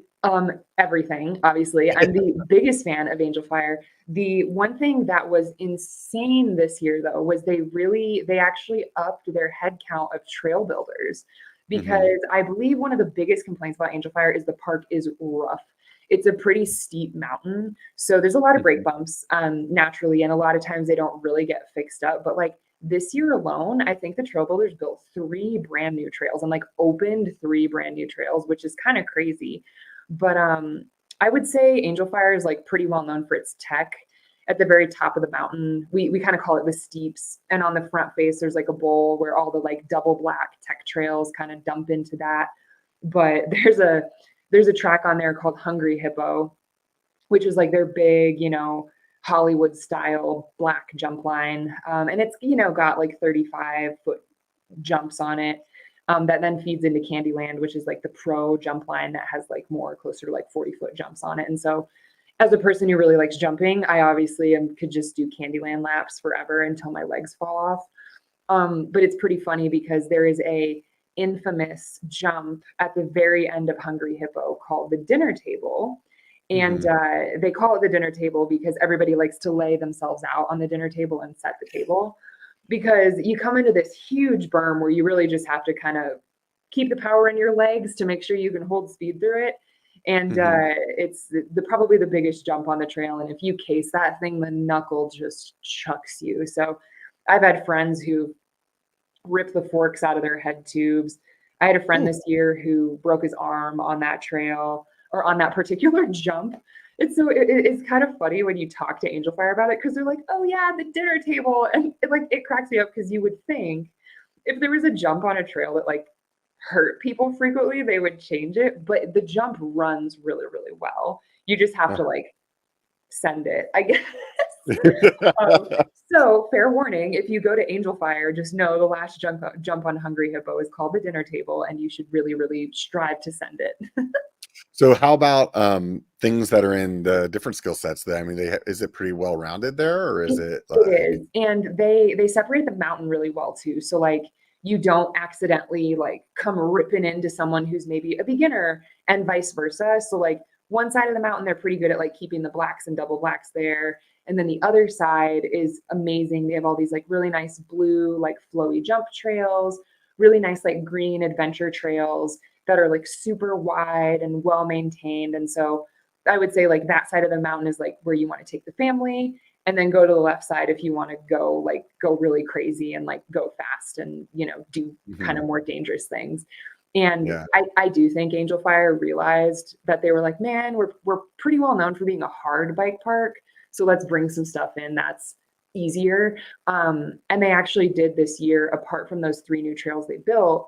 Everything, obviously. I'm the biggest fan of Angel Fire. The one thing that was insane this year, though, was they actually upped their head count of trail builders Hmm. because I believe one of the biggest complaints about Angel Fire is the park is rough. It's a pretty steep mountain, so there's a lot of break Hmm. bumps naturally, and a lot of times they don't really get fixed up. But like this year alone, I think the trail builders built three brand new trails and like opened three brand new trails, which is kind of crazy. But I would say Angel Fire is like pretty well known for its tech. At the very top of the mountain, we kind of call it the steeps. And on the front face, there's like a bowl where all the like double black tech trails kind of dump into that. But there's a track on there called Hungry Hippo, which is like their big, Hollywood style black jump line. And it's, got like 35-foot jumps on it. That then feeds into Candyland, which is like the pro jump line that has like more closer to like 40-foot jumps on it. And so, as a person who really likes jumping, I obviously could just do Candyland laps forever until my legs fall off. But it's pretty funny because there is a infamous jump at the very end of Hungry Hippo called the dinner table. And Hmm. they call it the dinner table because everybody likes to lay themselves out on the dinner table and set the table because you come into this huge berm where you really just have to kind of keep the power in your legs to make sure you can hold speed through it. And Hmm. it's probably the biggest jump on the trail. And if you case that thing, the knuckle just chucks you. So I've had friends who rip the forks out of their head tubes. I had a friend this year who broke his arm on that trail or on that particular jump. It's kind of funny when you talk to Angel Fire about it because they're like, "Oh yeah, the dinner table," and it cracks me up because you would think if there was a jump on a trail that like hurt people frequently, they would change it, but the jump runs really, really well. You just have to like send it, I guess. Um, so fair warning, if you go to Angel Fire, just know the last jump on Hungry Hippo is called the dinner table, and you should really, really strive to send it. So how about things that are in the different skill sets? That I mean, is it pretty well rounded there, or is it It like? is, and they separate the mountain really well too. So like you don't accidentally like come ripping into someone who's maybe a beginner, and vice versa. So like one side of the mountain, they're pretty good at like keeping the blacks and double blacks there. And then the other side is amazing. They have all these like really nice blue, like flowy jump trails, really nice like green adventure trails that are like super wide and well maintained. And so I would say like that side of the mountain is like where you want to take the family, and then go to the left side if you want to go really crazy and like go fast and do kind Mhm. of more dangerous things. And Yeah. I do think Angel Fire realized that they were like, man, we're pretty well known for being a hard bike park, so let's bring some stuff in that's easier. And they actually did this year, apart from those three new trails they built,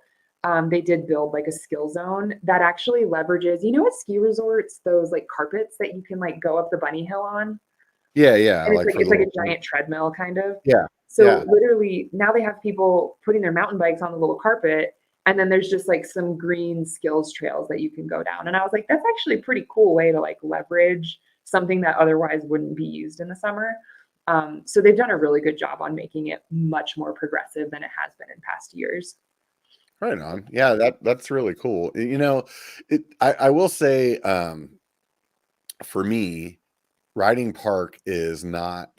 they did build like a skill zone that actually leverages, at ski resorts, those like carpets that you can like go up the bunny hill on. Yeah, yeah, And it's like like for it's like little. a giant treadmill kind of. Yeah, So yeah. literally now they have people putting their mountain bikes on the little carpet, and then there's just like some green skills trails that you can go down. And I was like, that's actually a pretty cool way to like leverage something that otherwise wouldn't be used in the summer. So they've done a really good job on making it much more progressive than it has been in past years. Right on. Yeah, that's really cool. I will say, for me, riding park is not.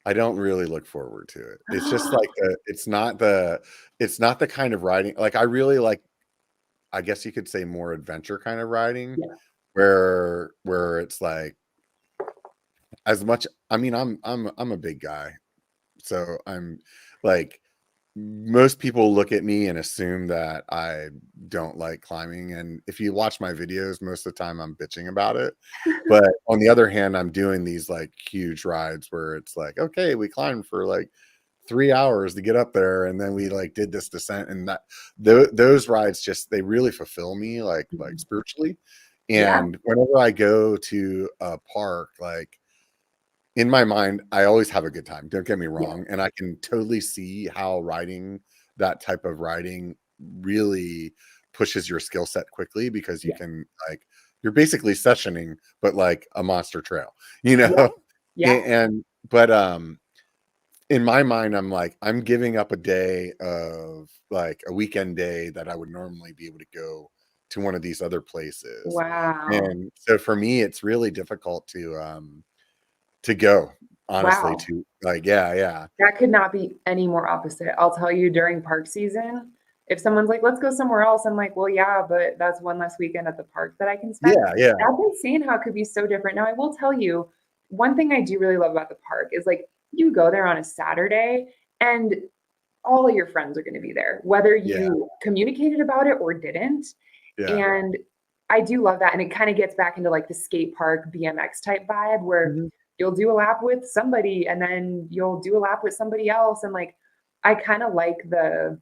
I don't really look forward to it. It's just like it's not the kind of riding. Like I really like. I guess you could say more adventure kind of riding, Yeah. where it's like as much. I mean, I'm a big guy, so I'm like most people look at me and assume that I don't like climbing. And if you watch my videos, most of the time I'm bitching about it. But on the other hand, I'm doing these like huge rides where it's like, okay, we climbed for like 3 hours to get up there, and then we like did this descent, and those rides just they really fulfill me like Mhm. spiritually. Yeah. And whenever I go to a park, like in my mind, I always have a good time. Don't get me Yeah. wrong. And I can totally see how riding that type of riding really pushes your skill set quickly because you Yeah. can like you're basically sessioning, but like a monster trail, you Yeah. know? Yeah. And but in my mind, I'm like, I'm giving up a day of like a weekend day that I would normally be able to go to one of these other places. Wow. And so for me, it's really difficult to go, honestly, Wow. to like, yeah. That could not be any more opposite. I'll tell you, during park season, if someone's like, let's go somewhere else, I'm like, well, yeah, but that's one less weekend at the park that I can spend. Yeah. That's insane how it could be so different. Now, I will tell you, one thing I do really love about the park is like you go there on a Saturday and all of your friends are going to be there, whether Yeah. you communicated about it or didn't. Yeah. And I do love that. And it kind of gets back into like the skate park BMX type vibe where Mhm. you'll do a lap with somebody and then you'll do a lap with somebody else. And like, I kind of like the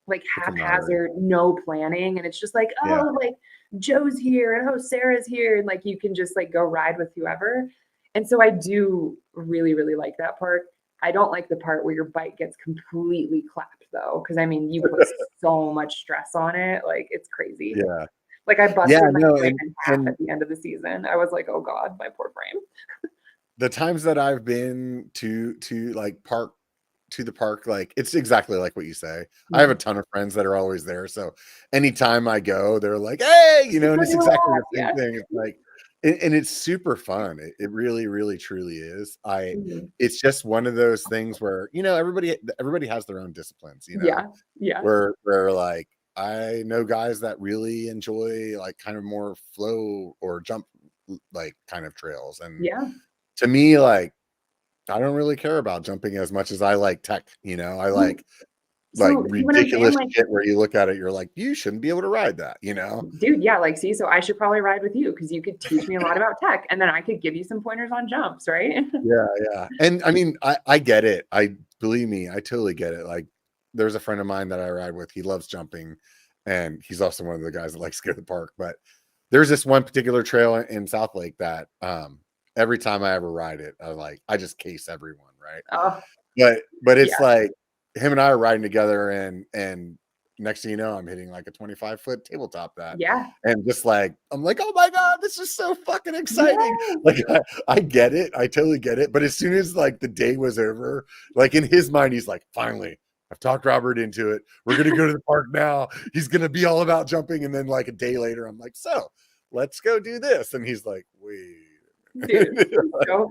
like The camaraderie. haphazard, no planning. And it's just like, Yeah. oh, like Joe's here and oh, Sarah's here. And like you can just like go ride with whoever. And so I do really, really like that part. I don't like the part where your bike gets completely clapped though. Cause I mean, you put so much stress on it. Like it's crazy. Yeah. Like I Yeah, busted my no, frame in half and at the end of the season. I was like, oh God, my poor frame. the times that I've been like the park, like it's exactly like what you say. I have a Mhm. ton of friends that are always there. So anytime I go, they're like, hey, you know, and Go it's do a exactly lap, the same yeah. thing. It's like, and it's super fun. It really, really, truly is. Mhm. It's just one of those things where, you know, everybody has their own disciplines, you know, Yeah, yeah, where like, I know guys that really enjoy like kind of more flow or jump like kind of trails. And yeah. to me, like, I don't really care about jumping as much as I like tech, you know. I Well, like so see what I'm saying? ridiculous Like, shit where you look at it, you're like, you shouldn't be able to ride that, you know? dude, yeah, like, see, so I should probably ride with you because you could teach me a lot about tech, and then I could give you some pointers on jumps, right? Yeah. And I mean, I get it. I believe me, I totally get it. Like, there's a friend of mine that I ride with. He loves jumping, and he's also one of the guys that likes to go to the park. But there's this one particular trail in South Lake that every time I ever ride it, I just case everyone, right? Oh, But it's yeah, like him and I are riding together, and next thing you know, I'm hitting like a 25-foot tabletop that, yeah, and just like I'm like, oh my god, this is so fucking exciting! yes. Like I get it, I totally get it. But as soon as like the day was over, like in his mind, he's like, finally, I've talked Robert into it. We're gonna go to the park now. He's gonna be all about jumping, and then like a day later, I'm like, so let's go do this, and he's like, wait. Dude,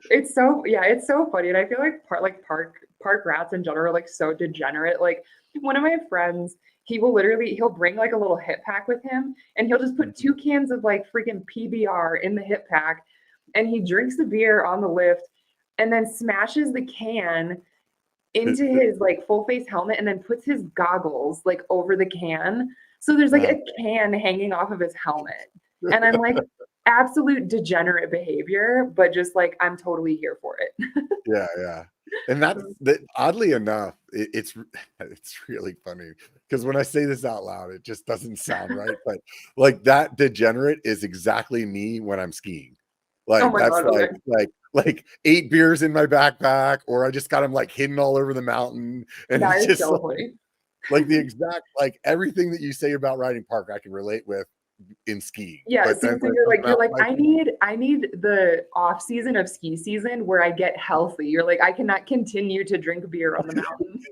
it's so funny, and I feel like park rats in general are, like, so degenerate, like, one of my friends, he'll bring, like, a little hip pack with him, and he'll just put 2 cans of, like, freaking PBR in the hip pack, and he drinks the beer on the lift, and then smashes the can into his, like, full face helmet, and then puts his goggles, like, over the can, so there's, like, Uh, a can hanging off of his helmet, and I'm like, absolute degenerate behavior, but just like I'm totally here for it. yeah. And that's that oddly enough, it's really funny because when I say this out loud, it just doesn't sound right. But like that degenerate is exactly me when I'm skiing. Oh Like my that's God, okay. like 8 beers in my backpack, or I just got them like hidden all over the mountain. And That it's is just so funny. like the exact like everything that you say about riding park, I can relate with in skiing. Yeah, But see, then so when it you're comes like to you're mountain like, biking, I need the off season of ski season where I get healthy. You're like, I cannot continue to drink beer on the mountain.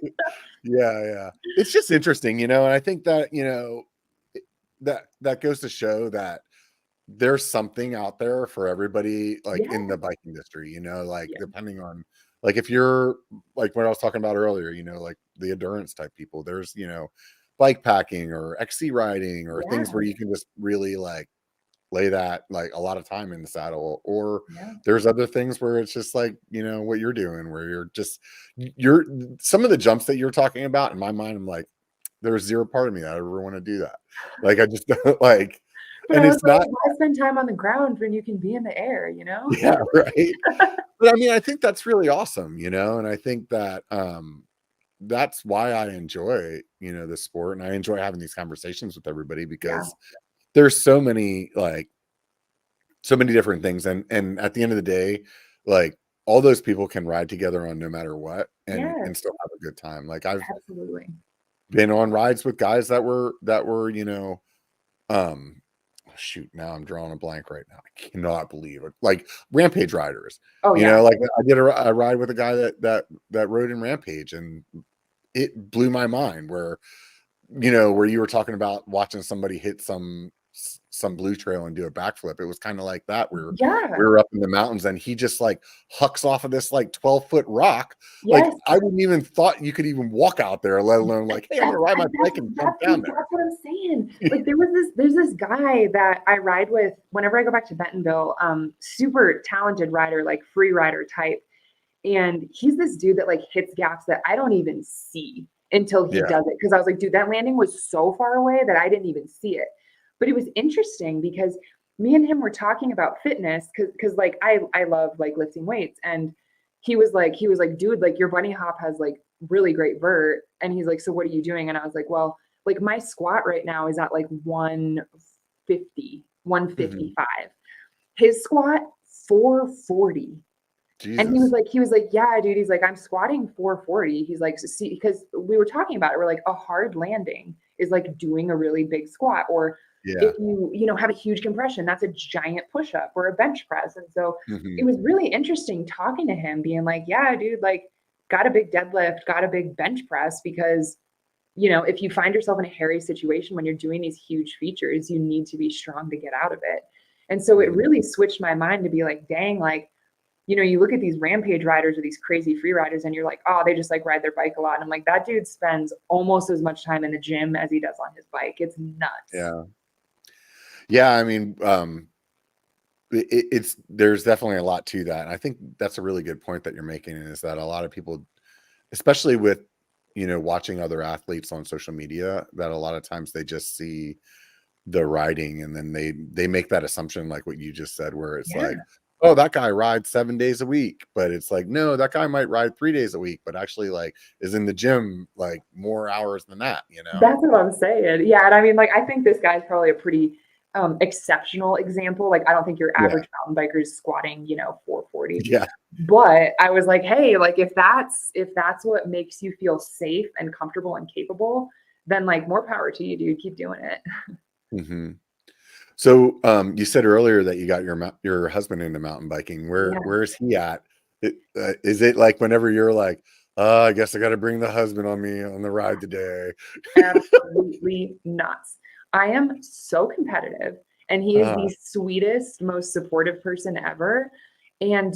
yeah. It's just interesting, you know, and I think that, you know, that goes to show that there's something out there for everybody, like Yeah, in the bike industry, you know, like yeah, depending on like if you're like what I was talking about earlier, you know, like the endurance type people, there's, you know, bike packing or XC riding or things yeah, where you can just really like lay that like a lot of time in the saddle. Or yeah. there's other things where it's just like, you know, what you're doing, where you're some of the jumps that you're talking about in my mind, I'm like, there's zero part of me that I ever want to do that. Like I just don't like, But and I was it's not, like, why spend time on the ground when you can be in the air, you know? yeah, right. But I mean, I think that's really awesome, you know, and I think that that's why I enjoy, you know, the sport, and I enjoy having these conversations with everybody Yeah, because there's so many like so many different things, and at the end of the day, like all those people can ride together on no matter what, and yes, still have a good time. Like I've absolutely. been on rides with guys that were, you know, shoot, now I'm drawing a blank right now. I cannot believe it. Like Rampage riders, Oh you yeah. know, like I did a ride with a guy that rode in Rampage, and it blew my mind. Where you know, where you were talking about watching somebody hit some blue trail and do a backflip. It was kind of like that. We Yeah. were up in the mountains and he just like hucks off of this like 12-foot rock. Like Yes. I wouldn't even thought you could even walk out there, let alone like, hey, I'm gonna ride my bike and jump down there. That's what I'm saying. Like there's this guy that I ride with whenever I go back to Bentonville, super talented rider, like free rider type. And he's this dude that like hits gaps that I don't even see until he does it. Cause I was like, dude, that landing was so far away that I didn't even see it. But it was interesting because me and him were talking about fitness cause like I love like lifting weights. And he was like, dude, like your bunny hop has like really great vert. And he's like, so what are you doing? And I was like, well, like my squat right now is at like 150, 155. His squat 440. Jesus. And he was like, yeah, dude. He's like, I'm squatting 440. He's like, so see, because we were talking about it. We're like, a hard landing is like doing a really big squat, or if you have a huge compression, that's a giant push up or a bench press. And so it was really interesting talking to him, being like, yeah, dude, like got a big deadlift, got a big bench press, because if you find yourself in a hairy situation when you're doing these huge features, you need to be strong to get out of it. And so it really switched my mind to be like, dang, like, you look at these rampage riders or these crazy free riders and you're like, oh, they just like ride their bike a lot. And I'm like, that dude spends almost as much time in the gym as he does on his bike. It's nuts. Yeah. Yeah. I mean, there's definitely a lot to that. And I think that's a really good point that you're making, is that a lot of people, especially with, watching other athletes on social media, that a lot of times they just see the riding and then they make that assumption, like what you just said, where it's like, oh, that guy rides 7 days a week, but it's like, no, that guy might ride 3 days a week, but actually like is in the gym like more hours than that, That's what I'm saying. Yeah. And I mean, like, I think this guy's probably a pretty exceptional example. Like, I don't think your average mountain biker is squatting, 440. Yeah. But I was like, hey, like if that's what makes you feel safe and comfortable and capable, then like more power to you, dude. Keep doing it. So you said earlier that you got your husband into mountain biking. Where is he at? Is it like whenever you're like, I guess I got to bring the husband on me on the ride today? Absolutely nuts. I am so competitive, and he is the sweetest, most supportive person ever. And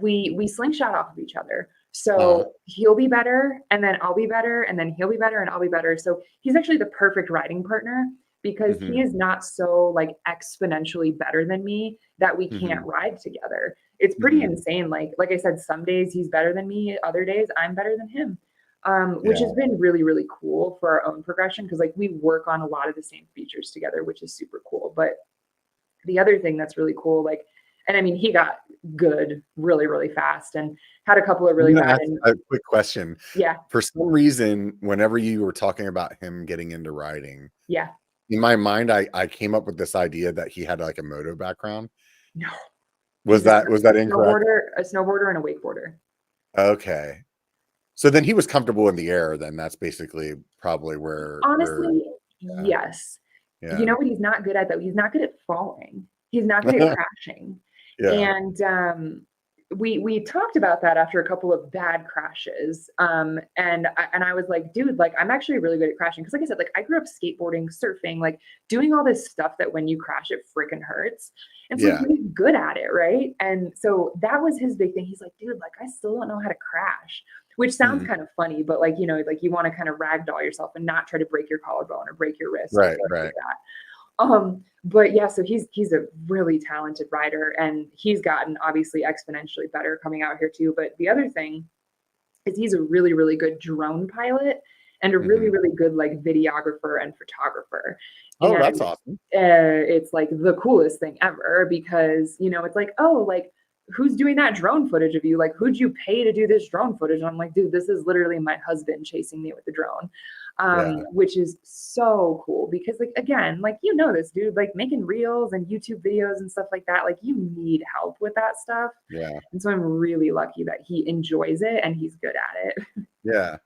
we slingshot off of each other. So he'll be better, and then I'll be better, and then he'll be better, and I'll be better. So he's actually the perfect riding partner, because he is not so like exponentially better than me that we can't ride together. It's pretty insane. Like I said, some days he's better than me, other days I'm better than him. Which has been really, really cool for our own progression, because like we work on a lot of the same features together, which is super cool. But the other thing that's really cool, like, and I mean, he got good really, really fast and had a couple of really bad. A quick question. Yeah. For some reason, whenever you were talking about him getting into riding, yeah, in my mind, I came up with this idea that he had like a moto background. No. Was that incorrect? A snowboarder and a wakeboarder. Okay. So then he was comfortable in the air. Then that's basically probably where. Honestly, yes. Yeah. You know what he's not good at, though? He's not good at falling. He's not good at crashing. Yeah. And we talked about that after a couple of bad crashes. And I was like, dude, like I'm actually really good at crashing. Cause like I said, like I grew up skateboarding, surfing, like doing all this stuff that when you crash, it freaking hurts. And so he's good at it. Right. And so that was his big thing. He's like, dude, like I still don't know how to crash, which sounds kind of funny, but like, like you want to kind of ragdoll yourself and not try to break your collarbone or break your wrist. Right. Like that. But yeah, so he's a really talented rider, and he's gotten obviously exponentially better coming out here too. But the other thing is he's a really, really good drone pilot and a really, really good like videographer and photographer. Oh, that's awesome. It's like the coolest thing ever, because, it's like, oh, like who's doing that drone footage of you? Like, who'd you pay to do this drone footage? And I'm like, dude, this is literally my husband chasing me with the drone. Which is so cool, because like, again, like, this dude, like making reels and YouTube videos and stuff like that, like you need help with that stuff. Yeah. And so I'm really lucky that he enjoys it and he's good at it. Yeah.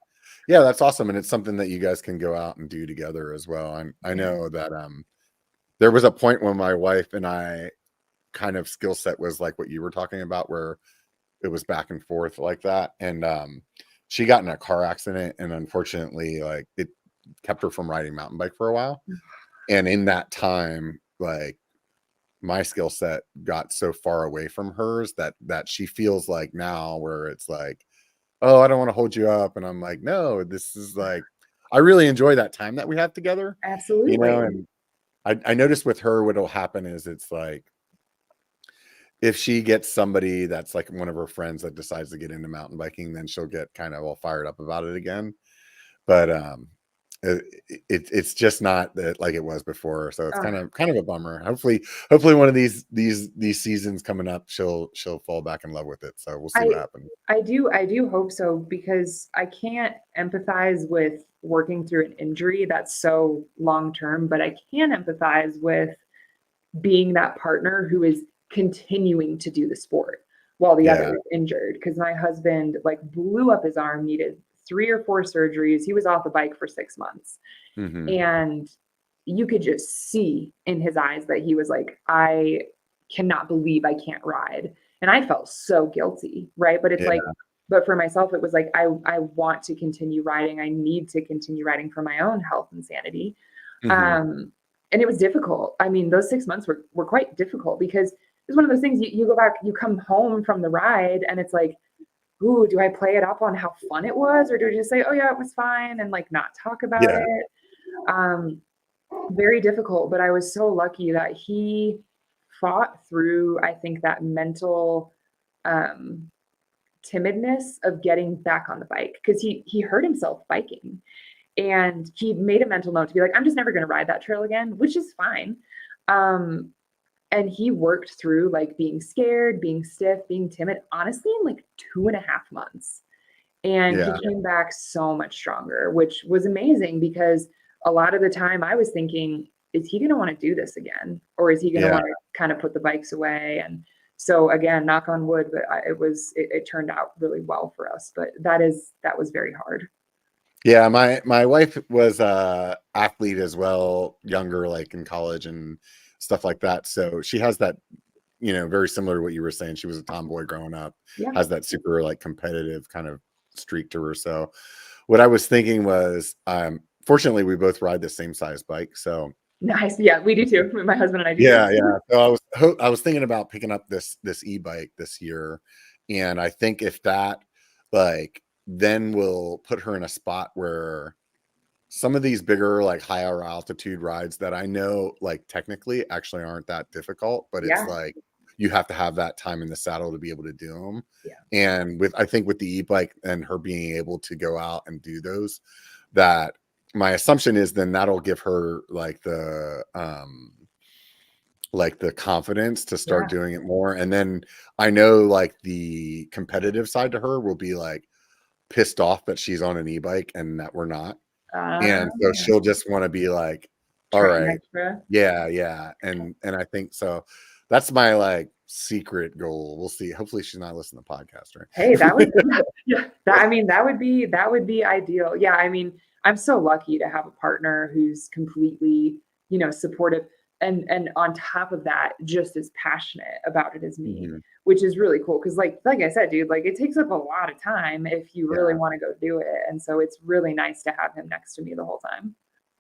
Yeah. That's awesome. And it's something that you guys can go out and do together as well. And I know that, there was a point when my wife and I kind of skill set was like what you were talking about, where it was back and forth like that. And, she got in a car accident, and unfortunately, like it kept her from riding mountain bike for a while. And in that time, like my skill set got so far away from hers that she feels like now where it's like, oh, I don't want to hold you up. And I'm like, no, this is like, I really enjoy that time that we have together, Absolutely. and I noticed with her, what'll happen is it's like, if she gets somebody that's like one of her friends that decides to get into mountain biking, then she'll get kind of all fired up about it again. But it's just not that like it was before, so it's Uh, kind of a bummer. Hopefully one of these seasons coming up, she'll fall back in love with it. So we'll see what I happens. I do hope so, because I can't empathize with working through an injury that's so long term, but I can empathize with being that partner who is continuing to do the sport while the other Yeah. is injured. Because my husband like blew up his arm, needed 3 or 4 surgeries. He was off the bike for 6 months, Hmm. and you could just see in his eyes that he was like, I cannot believe I can't ride. And I felt so guilty, right? But it's Yeah. like, but for myself, it was like, I want to continue riding. I need to continue riding for my own health and sanity. Hmm. Um, and it was difficult. I mean, those 6 months were quite difficult, because it's one of those things, you go back, you come home from the ride, and it's like, ooh, do I play it up on how fun it was? Or do I just say, oh yeah, it was fine, and like not talk about Yeah. it? Um, very difficult, but I was so lucky that he fought through, I think, that mental um, timidness of getting back on the bike, because he hurt himself biking, and he made a mental note to be like, I'm just never going to ride that trail again, which is fine. Um, and he worked through like being scared, being stiff, being timid, honestly, in like 2.5 months. And he Yeah. came back so much stronger, which was amazing, because a lot of the time I was thinking, is he going to want to do this again? Or is he going to Yeah. want to kind of put the bikes away? And so again, knock on wood, but it turned out really well for us. But that was very hard. Yeah, my wife was a athlete as well, younger, like in college and stuff like that. So she has that, very similar to what you were saying. She was a tomboy growing up, Yeah. has that super like competitive kind of streak to her. So what I was thinking was, fortunately, we both ride the same size bike. So Nice. Yeah, we do too. My husband and I do yeah, too. yeah. So I was thinking about picking up this e-bike this year, and I think if that, like, then we'll put her in a spot where some of these bigger, like higher altitude rides that I know, like technically actually aren't that difficult, but it's Yeah. like you have to have that time in the saddle to be able to do them. Yeah. And I think with the e-bike and her being able to go out and do those, that my assumption is then that'll give her like the confidence to start Yeah. doing it more. And then I know like the competitive side to her will be like pissed off that she's on an e-bike and that we're not. Uh, And so she'll just want to be like, all Train right, extra. yeah, yeah. And I think so. That's my like secret goal. We'll see. Hopefully she's not listening to the podcast, Hey, that would, right? yeah, I mean, that would be ideal. Yeah, I mean, I'm so lucky to have a partner who's completely, supportive, and on top of that, just as passionate about it as me, Mhm. which is really cool. Because like I said, dude, like it takes up a lot of time if you really Yeah. want to go do it, and so it's really nice to have him next to me the whole time.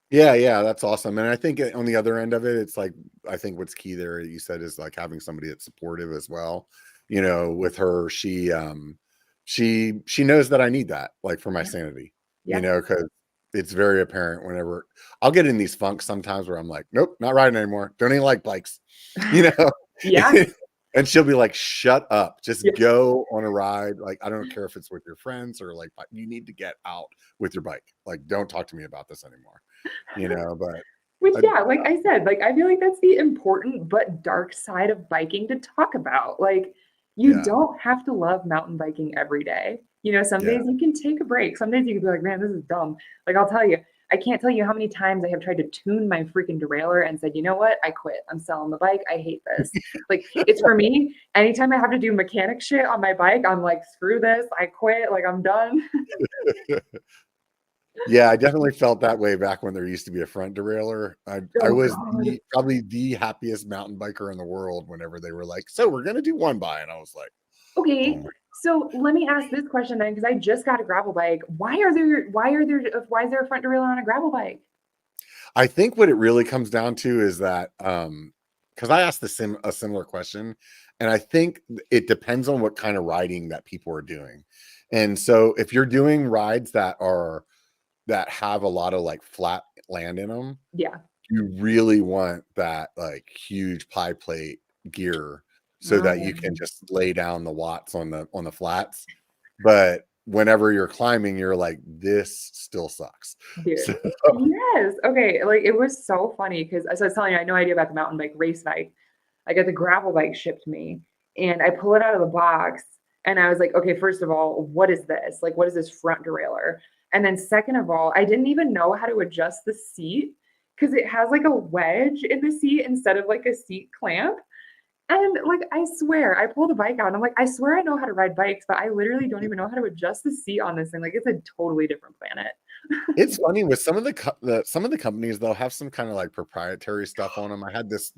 Yeah, yeah, that's awesome. And I think on the other end of it, it's like I think what's key there you said is like having somebody that's supportive as well. With her, she knows that I need that, like for my Yeah, sanity, yeah, because it's very apparent whenever I'll get in these funks sometimes where I'm like, nope, not riding anymore. Don't even like bikes, you know. yeah, And she'll be like, shut up, just yeah. go on a ride. Like, I don't care if it's with your friends or like, but you need to get out with your bike. Like, don't talk to me about this anymore. But Which, I, yeah, like I said, like I feel like that's the important but dark side of biking to talk about. Like, you yeah, don't have to love mountain biking every day. Some yeah, days you can take a break. Some days you can be like, man, this is dumb. Like, I'll tell you, I can't tell you how many times I have tried to tune my freaking derailleur and said, you know what? I quit. I'm selling the bike. I hate this. Like, it's for me. Anytime I have to do mechanic shit on my bike, I'm like, screw this. I quit. Like, I'm done. yeah. I definitely felt that way back when there used to be a front derailleur. I Oh, was God. probably the happiest mountain biker in the world whenever they were like, so we're gonna do one by, and I was like, oh Okay, my. so let me ask this question then, because I just got a gravel bike. Why is there a front derailleur on a gravel bike? I think what it really comes down to is that because I asked a similar question, and I think it depends on what kind of riding that people are doing. And so if you're doing rides that have a lot of like flat land in them, Yeah. you really want that like huge pie plate gear so that you can just lay down the watts on the flats. But whenever you're climbing, you're like, this still sucks. Dude. So Yes. Okay. Like it was so funny because as I was telling you, I had no idea about the mountain bike race bike. I got the gravel bike shipped me and I pull it out of the box and I was like, okay, first of all, what is this? Like, what is this front derailleur? And then second of all, I didn't even know how to adjust the seat because it has like a wedge in the seat instead of like a seat clamp. And like, I swear, I pulled a bike out and I'm like, I swear I know how to ride bikes, but I literally don't even know how to adjust the seat on this thing. Like, it's a totally different planet. it's funny with some of some of the companies, they'll have some kind of like proprietary stuff on them. I had this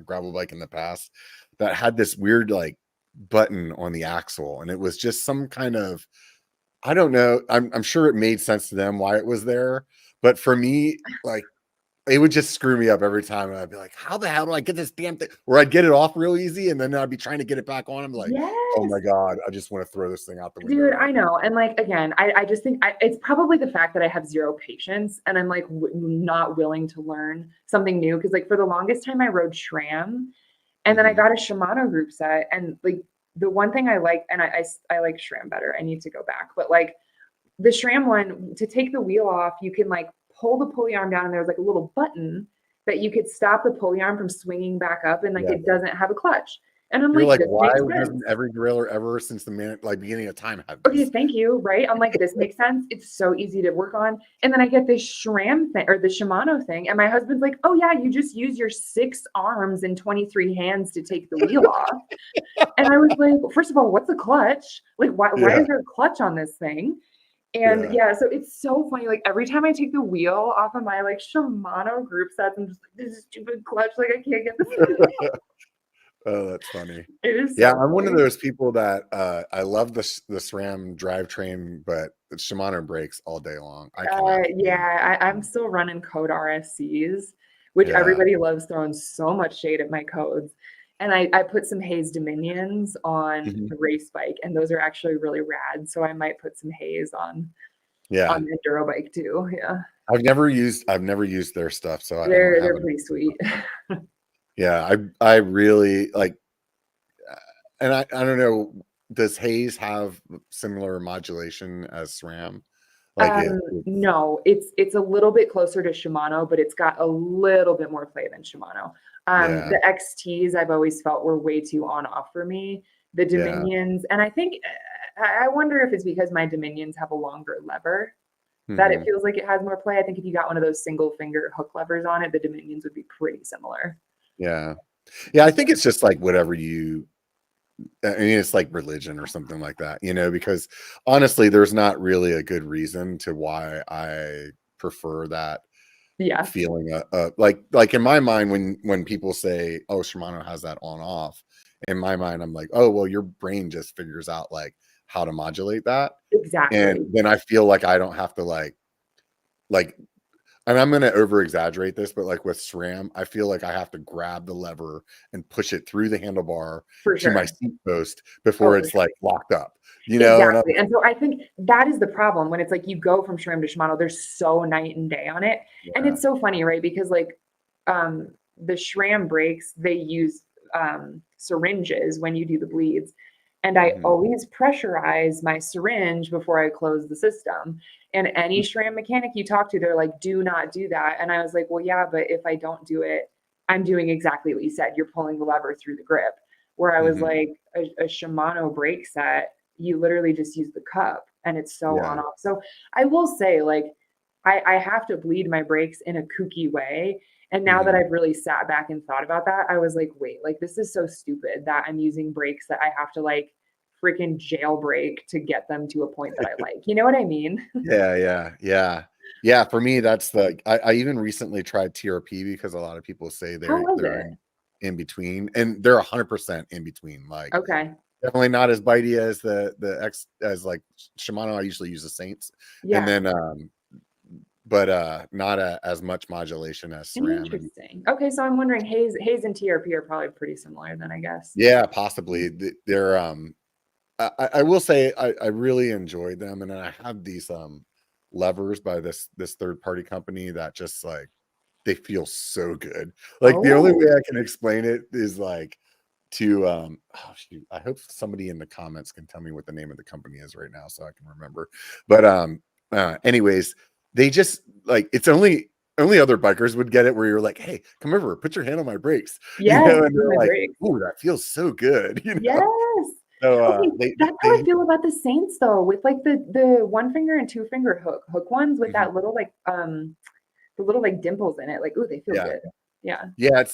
gravel bike in the past that had this weird like button on the axle, and it was just some kind of, I don't know. I'm sure it made sense to them why it was there, but for me, like, it would just screw me up every time. And I'd be like, how the hell do I get this damn thing? Or I'd get it off real easy, and then I'd be trying to get it back on. I'm like, oh Yes. my God, I just want to throw this thing out the window. Dude, I know. And like, again, I just think it's probably the fact that I have zero patience and I'm like not willing to learn something new. Cause like for the longest time I rode SRAM and then I got a Shimano group set. And like the one thing I like, and I like SRAM better. I need to go back, but like the SRAM one, to take the wheel off, you can like pull the pulley arm down and there's like a little button that you could stop the pulley arm from swinging back up and like Yeah. it doesn't have a clutch. And I'm You're like, like, this why makes doesn't sense. every derailleur ever since the beginning of time have Okay, this? thank you. Right. I'm like, this makes sense. It's so easy to work on. And then I get this SRAM thing or the Shimano thing. And my husband's like, oh, yeah, you just use your 6 arms and 23 hands to take the wheel off. And I was like, well, first of all, what's a clutch? Like, why Yeah, is there a clutch on this thing? And yeah. yeah, so it's so funny. Like every time I take the wheel off of my like Shimano group sets, I'm just like, this is stupid clutch. Like I can't get this. Oh, that's funny. It is Yeah, so I'm one of funny. those people that I love the SRAM drivetrain, but it's Shimano brakes all day long. I cannot stand. Yeah, I'm still running code RSCs, which Yeah. everybody loves throwing so much shade at my codes. And I put some Hayes Dominions on Mhm. the race bike, and those are actually really rad. So I might put some Hayes Yeah. on the enduro bike too. Yeah, I've never used their stuff, so I don't have they're an pretty sweet. yeah, I really like, and I don't know, does Hayes have similar modulation as SRAM? Like it's No, it's a little bit closer to Shimano, but it's got a little bit more play than Shimano. yeah, The XTs I've always felt were way too on off for me. The yeah. Dominions, and I think I wonder if it's because my Dominions have a longer lever that it Hmm. feels like it has more play. I think if you got one of those single finger hook levers on it, the Dominions would be pretty similar. Yeah. Yeah, I think it's just like whatever you, I mean, it's like religion or something like that, because honestly, there's not really a good reason to why I prefer that Yeah, feeling. Like in my mind, when people say, "Oh, Shimano has that on off," in my mind, I'm like, "Oh, well, your brain just figures out like how to modulate that," and exactly. then I feel like I don't have to like and I'm gonna over exaggerate this, but like with SRAM, I feel like I have to grab the lever and push it through the handlebar For to my sure. seat post Oh, before for it's sure. like locked up, and I'm Exactly, like, and so I think that is the problem when it's like you go from SRAM to Shimano, there's so night and day on it, and yeah, it's so funny, right? Because like, the SRAM brakes, they use, syringes when you do the bleeds, and I mhm, always pressurize my syringe before I close the system, and any SRAM mechanic you talk to, they're like, "Do not do that," and I was like, "Well, yeah, but if I don't do it, I'm doing exactly what you said, you're pulling the lever through the grip." Where I was mhm, like, a Shimano brake set, you literally just use the cup and it's so on yeah, off. So I will say, like, I have to bleed my brakes in a kooky way. And now that mhm. I've really sat back and thought about that, I was like, wait, like, this is so stupid that I'm using brakes that I have to like freaking jailbreak to get them to a point that I like. You know what I mean? Yeah, yeah, yeah. Yeah, for me, that's I even recently tried TRP because a lot of people say How was they're it? in between, and they're 100% in between, like, Okay. definitely not as bitey as the X as like Shimano. I usually use the Saints, and Yeah. then, but not as much modulation as SRAM. And Interesting. Okay, so I'm wondering Hayes and TRP are probably pretty similar then, I guess. yeah, possibly. They're I will say I really enjoyed them, and then I have these levers by this third party company that just like they feel so good. Like the only Oh, way I can explain it is like to oh shoot, I hope somebody in the comments can tell me what the name of the company is right now so I can remember. But anyways, they just like it's only other bikers would get it where you're like, hey, come over, put your hand on my brakes, you yes, know, and they're my like, brakes. ooh, that feels so good, you know. Yes. So Okay, they that's how I feel about the Saints though, with like the one finger and two finger hook ones with Mhm. that little like the little like dimples in it. Like, ooh, they feel Yeah. good. Yeah. Yeah,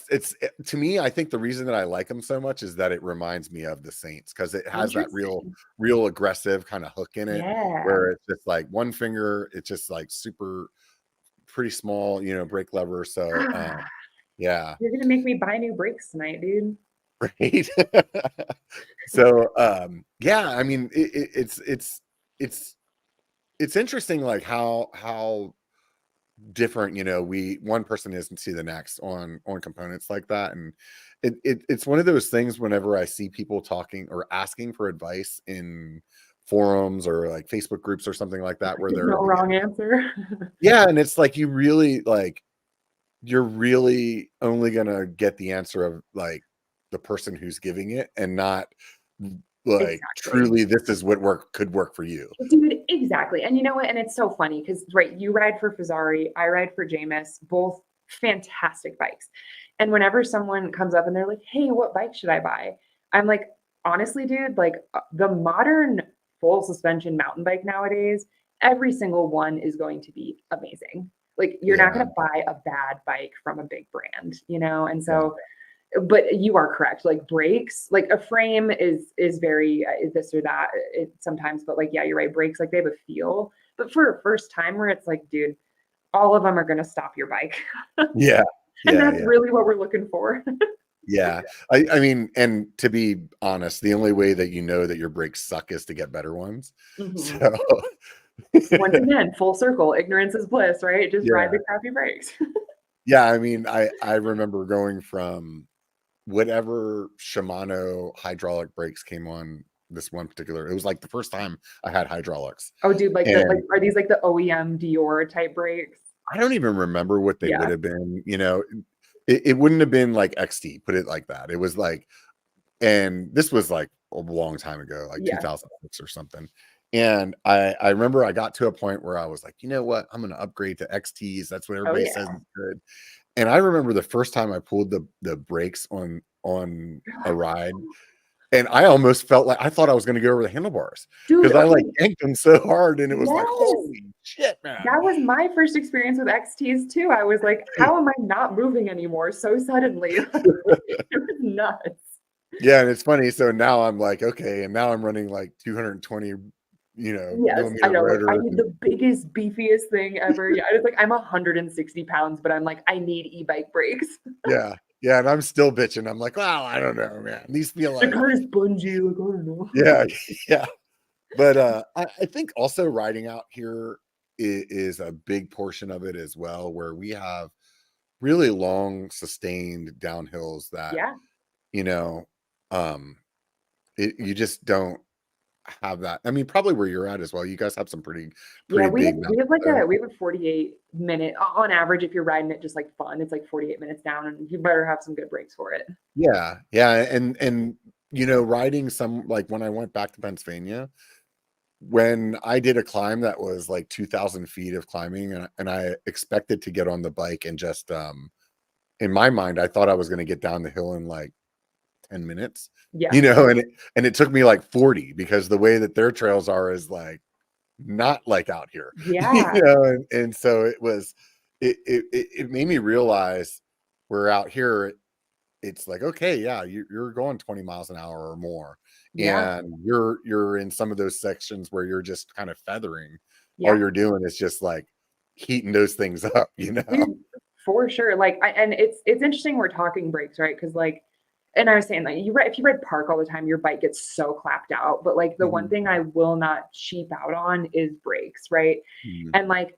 to me, I think the reason that I like them so much is that it reminds me of the Saints because it has that Interesting. real aggressive kind of hook in it Yeah. where it's just like one finger, it's just like super pretty small, you know, brake lever. So yeah, You're gonna make me buy new brakes tonight, dude. right. So yeah, I mean it's it's interesting like how different, you know, one person isn't to the next on components like that. And it's one of those things whenever I see people talking or asking for advice in forums or like Facebook groups or something like that where There's they're no like, wrong answer. yeah, and it's like you really like you're really only gonna get the answer of like the person who's giving it and not like Exactly. truly this is what could work for you. Dude, exactly. And you know what? And it's so funny because, right, you ride for Fazari, I ride for Jameis, both fantastic bikes. And whenever someone comes up and they're like, hey, what bike should I buy? I'm like, honestly, dude, like the modern full suspension mountain bike nowadays, every single one is going to be amazing. Like, you're not Yeah, going to buy a bad bike from a big brand, you know? And yeah, so, but you are correct. Like brakes, like a frame is very this or that sometimes, but like yeah, you're right. Brakes, like they have a feel. But for a first time, where it's like, dude, all of them are gonna stop your bike, yeah, and yeah, that's yeah. really what we're looking for. Yeah. I mean, and to be honest, the only way that you know that your brakes suck is to get better ones. Mhm. So Once again, full circle. Ignorance is bliss, right? Just ride yeah. the crappy brakes. Yeah, I mean, I remember going from whatever Shimano hydraulic brakes came on this one particular, it was like the first time I had hydraulics. Oh, dude, like the like And are these like the OEM Dior type brakes? I don't even remember what they would Yeah. have been, you know, it wouldn't have been like XT, put it like that. It was like, and this was like a long time ago, like Yeah. 2006 or something. And I remember I got to a point where I was like, you know what, I'm gonna upgrade to XTs. That's what Oh everybody says yeah. is good. And I remember the first time I pulled the brakes on a ride, and I almost felt like I thought I was gonna go over the handlebars Dude, because I like okay. yanked them so hard, and it was like, Yes. holy shit, man. That was my first experience with XTs too. I was like, "How am I not moving anymore so suddenly?" It was nuts. Yeah, and it's funny. So now I'm like, okay, and now I'm running like 220, you know, Yes, I millimeter know, like, I rotors. need And the biggest, beefiest thing ever. Yeah, it's like, I'm 160 pounds, but I'm like, "I need e-bike brakes." yeah, yeah, and I'm still bitching. I'm like, well, I don't know, man. These feel The like, car is spongy, like, I don't know. yeah, yeah. But I think also riding out here is a big portion of it as well, where we have really long, sustained downhills that, Yeah. you know, um, you just don't have that. I mean, probably where you're at as well. You guys have some Yeah, pretty big we have mountains like there. we have a 48-minute on average, if you're riding it just like fun, it's like 48 minutes down, and you better have some good brakes for it. Yeah, yeah, and you know, riding some like when I went back to Pennsylvania, when I did a climb that was like 2,000 feet of climbing, and I expected to get on the bike and just in my mind, I thought I was going to get down the hill in like 10 minutes, Yeah. you know, and it took me like 40 because the way that their trails are is like not like out here, you Yeah. know, and so it was it made me realize we're out here. It's like, okay, yeah, you're going 20 miles an hour or more, Yeah. and you're in some of those sections where you're just kind of feathering. All Yeah. you're doing is just like heating those things up, you know? Dude, for sure. Like, and it's interesting we're talking brakes, right? Because like, and I was saying like if you ride park all the time, your bike gets so clapped out. But like the one Mhm, thing I will not cheap out on is brakes, right? mhm. And like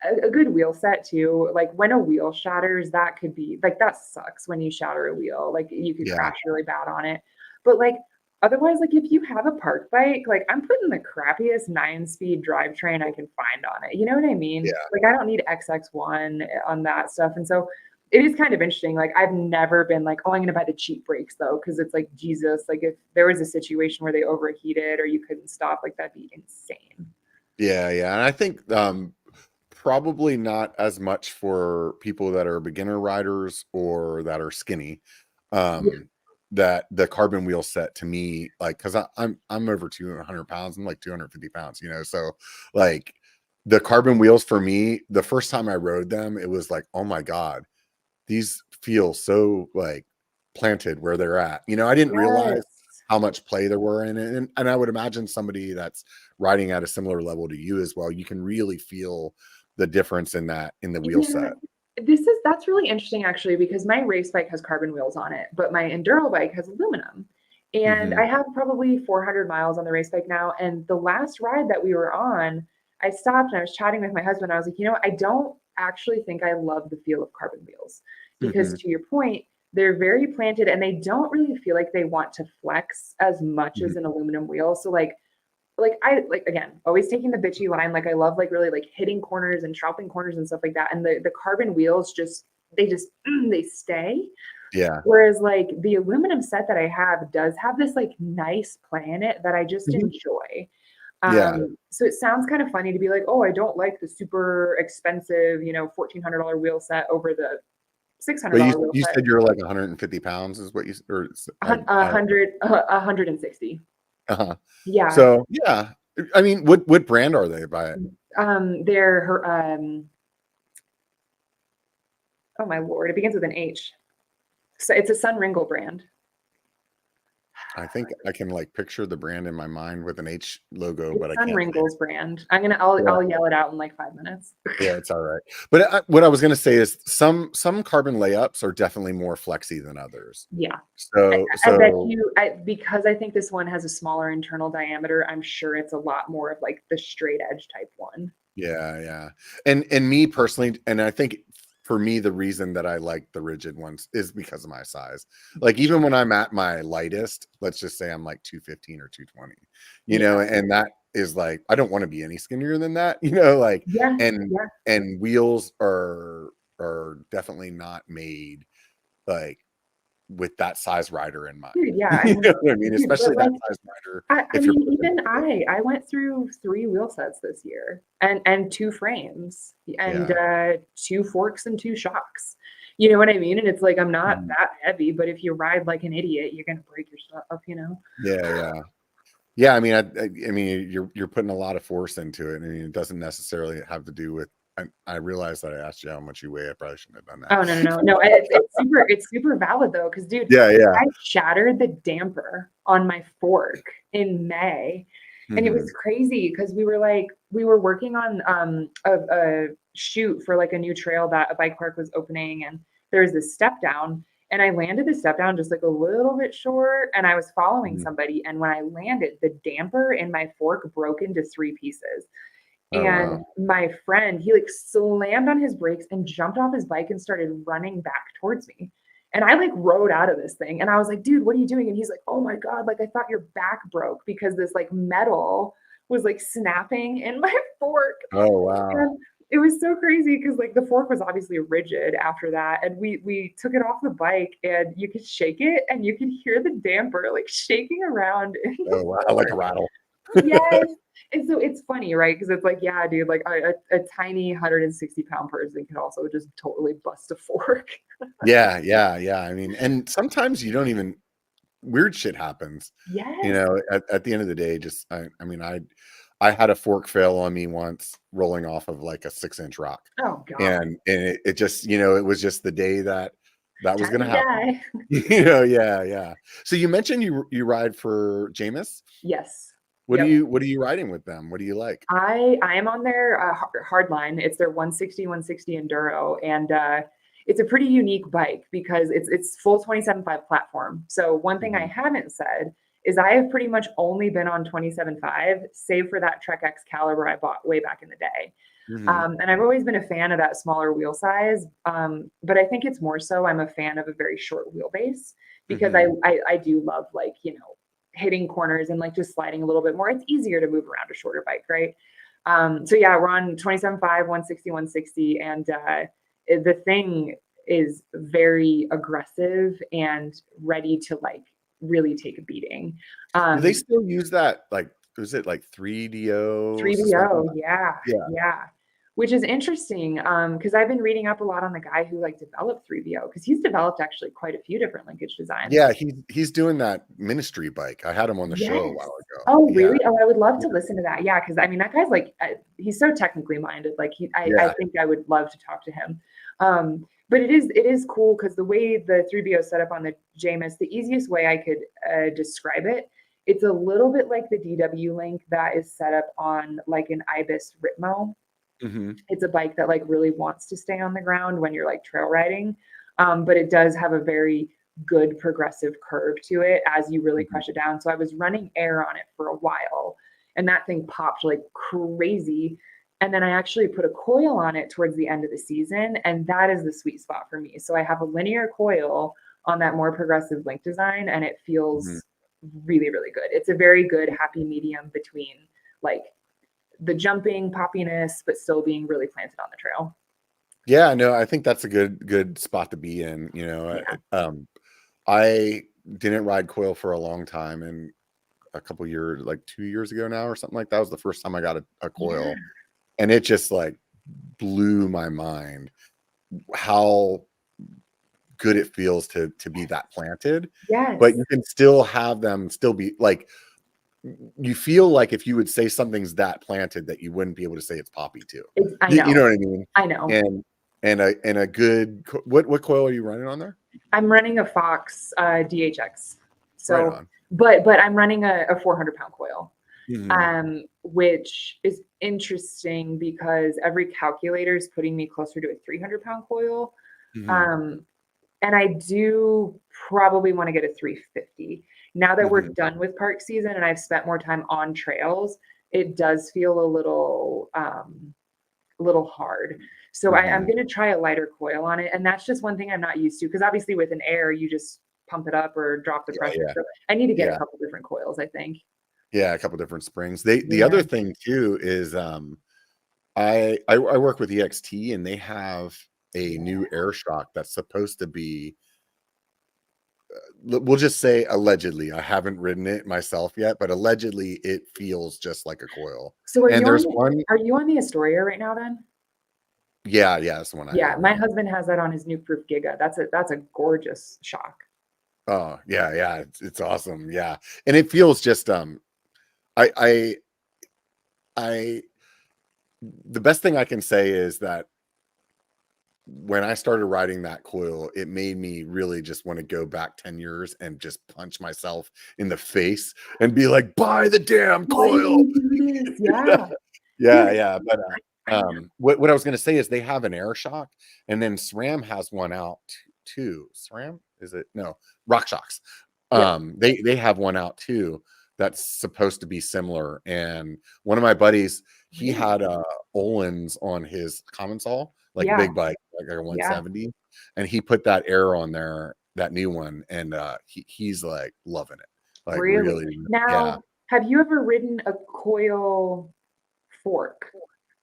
a good wheel set too. Like when a wheel shatters, that could be like, that sucks when you shatter a wheel. Like you could Yeah. crash really bad on it. But like otherwise, like if you have a park bike, like I'm putting the crappiest 9-speed drivetrain I can find on it. You know what I mean? Yeah. Like I don't need XX1 on that stuff. And so it is kind of interesting. Like I've never been like, oh, I'm going to buy the cheap brakes though. Cause it's like, Jesus, like if there was a situation where they overheated or you couldn't stop, like that'd be insane. Yeah. Yeah. And I think, probably not as much for people that are beginner riders or that are skinny. That the carbon wheel set to me, like, cause I'm over 200 pounds. I'm like 250 pounds, so like the carbon wheels for me, the first time I rode them, it was like, oh my God, these feel so like planted where they're at. I didn't realize Yes. how much play there were in it. And I would imagine somebody that's riding at a similar level to you as well, you can really feel the difference in the wheel set. That's really interesting actually, because my race bike has carbon wheels on it, but my enduro bike has aluminum. And I have probably 400 miles on the race bike now. And the last ride that we were on, I stopped and I was chatting with my husband. I was like, I don't actually think I love the feel of carbon wheels because to your point, they're very planted and they don't really feel like they want to flex as much as an aluminum wheel. So like I again, always taking the bitchy line. Like I love like really like hitting corners and chopping corners and stuff like that. And the carbon wheels they stay. Yeah. Whereas like the aluminum set that I have does have this like nice play in it that I just enjoy. Yeah. So it sounds kind of funny to be like, oh, I don't like the super expensive, $1,400 wheel set over the $600 But wheel you set. said you're like 150 pounds is what you, or 160. Yeah. So yeah, I mean, what brand are they by it? They're her, oh my Lord, it begins with an H. So it's a Sunringle brand. I think I can like picture the brand in my mind with an H logo, but I can't. Sunringle's brand. I'll yell it out in like 5 minutes. Yeah, it's all right. But what I was going to say is some carbon layups are definitely more flexy than others. Yeah. So I bet you, because I think this one has a smaller internal diameter, I'm sure it's a lot more of like the straight edge type one. Yeah, yeah. And me personally, and I think for me, the reason that I like the rigid ones is because of my size. Like even when I'm at my lightest, let's just say I'm like 215 or 220, and that is like, I don't want to be any skinnier than that, like, and wheels are definitely not made like with that size rider in mind. Dude, yeah. You know what I mean? Especially that size rider. I went through 3 wheel sets this year and 2 frames and 2 forks and 2 shocks. You know what I mean? And it's like, I'm not that heavy, but if you ride like an idiot, you're going to break your stuff, Yeah. Yeah. I mean, you're putting a lot of force into it. I mean, it doesn't necessarily have to do with, I realized that I asked you how much you weigh. I probably shouldn't have done that. Oh, no. It's super valid though. Cause dude, I shattered the damper on my fork in May. And it was crazy because we were working on a shoot for like a new trail that a bike park was opening, and there was this step down, and I landed the step down just like a little bit short, and I was following somebody, and when I landed, the damper in my fork broke into 3 pieces. And my friend, he like slammed on his brakes and jumped off his bike and started running back towards me. And I like rode out of this thing and I was like, dude, what are you doing? And he's like, oh my God, like I thought your back broke because this like metal was like snapping in my fork. Oh, wow. And it was so crazy because like the fork was obviously rigid after that. And we took it off the bike and you could shake it and you could hear the damper like shaking around. Oh, wow. Like a rattle. Yes. And so it's funny, right? Because it's like, yeah, dude, like a tiny 160-pound person can also just totally bust a fork. Yeah. I mean, and sometimes you don't even, weird shit happens. Yes. At the end of the day, just I had a fork fail on me once rolling off of like a 6-inch rock. Oh God. And it just, it was just the day that was going to happen. Yeah. So you mentioned you ride for Jameis? Yes. What are you riding with them? What do you like? I am on their hard line. It's their 160 enduro, and it's a pretty unique bike because it's full 27.5 platform. So one thing I haven't said is I have pretty much only been on 27.5, save for that Trek X Caliber I bought way back in the day. And I've always been a fan of that smaller wheel size. But I think it's more so I'm a fan of a very short wheelbase because I do love, like, you know, hitting corners and like just sliding a little bit more. It's easier to move around a shorter bike, right? So yeah, we're on 27.5, 160, 160. And the thing is very aggressive and ready to like really take a beating. Do they still use that? Like, was it like 3DO? 3DO, yeah. Which is interesting, because I've been reading up a lot on the guy who like developed 3DO, because he's developed actually quite a few different linkage designs. Yeah, he's doing that ministry bike. I had him on the show a while ago. Oh, really? Oh, I would love to listen to that. Yeah, because I mean that guy's like he's so technically minded. Like I think I would love to talk to him. But it is cool because the way the 3DO set up on the Jamis, the easiest way I could describe it, it's a little bit like the DW Link that is set up on like an Ibis Ritmo. It's a bike that like really wants to stay on the ground when you're like trail riding. But it does have a very good progressive curve to it as you really crush it down. So I was running air on it for a while and that thing popped like crazy. And then I actually put a coil on it towards the end of the season. And that is the sweet spot for me. So I have a linear coil on that more progressive link design and it feels really, really good. It's a very good happy medium between like the jumping poppiness, but still being really planted on the trail. Yeah, no, I think that's a good spot to be in. You know, I didn't ride coil for a long time, and a couple years, like 2 years ago now or something like that was the first time I got a coil, and it just like blew my mind how good it feels to be that planted. But you can still have them still be like, you feel like if you would say something's that planted that you wouldn't be able to say it's poppy too. I know. You know what I mean? I know. And a good what coil are you running on there? I'm running a Fox DHX. So right on. but I'm running a 400-pound coil. Which is interesting because every calculator is putting me closer to a 300-pound coil. And I do probably want to get a 350. Now that we're done with park season and I've spent more time on trails, it does feel a little hard. So I'm going to try a lighter coil on it. And that's just one thing I'm not used to, because obviously with an air, you just pump it up or drop the pressure. So I need to get a couple different coils, I think. Yeah, a couple different springs. The other thing too is I work with EXT and they have a new air shock that's supposed to be, we'll just say allegedly. I haven't ridden it myself yet, but allegedly it feels just like a coil. So are you on the Astoria right now then? Yeah, that's the one I have. My husband has that on his new Proof Giga. That's a gorgeous shock. Oh, yeah, it's awesome. Yeah. And it feels just the best thing I can say is that when I started riding that coil, it made me really just want to go back 10 years and just punch myself in the face and be like, buy the damn coil. Yeah. But what I was going to say is they have an air shock, and then SRAM has one out too. SRAM? Is it? No, Rock Shocks. They have one out too that's supposed to be similar. And one of my buddies, he had Olin's on his Commensal, like big bike, like a 170, and he put that air on there, that new one, and he's like loving it. Like really. Now, have you ever ridden a coil fork?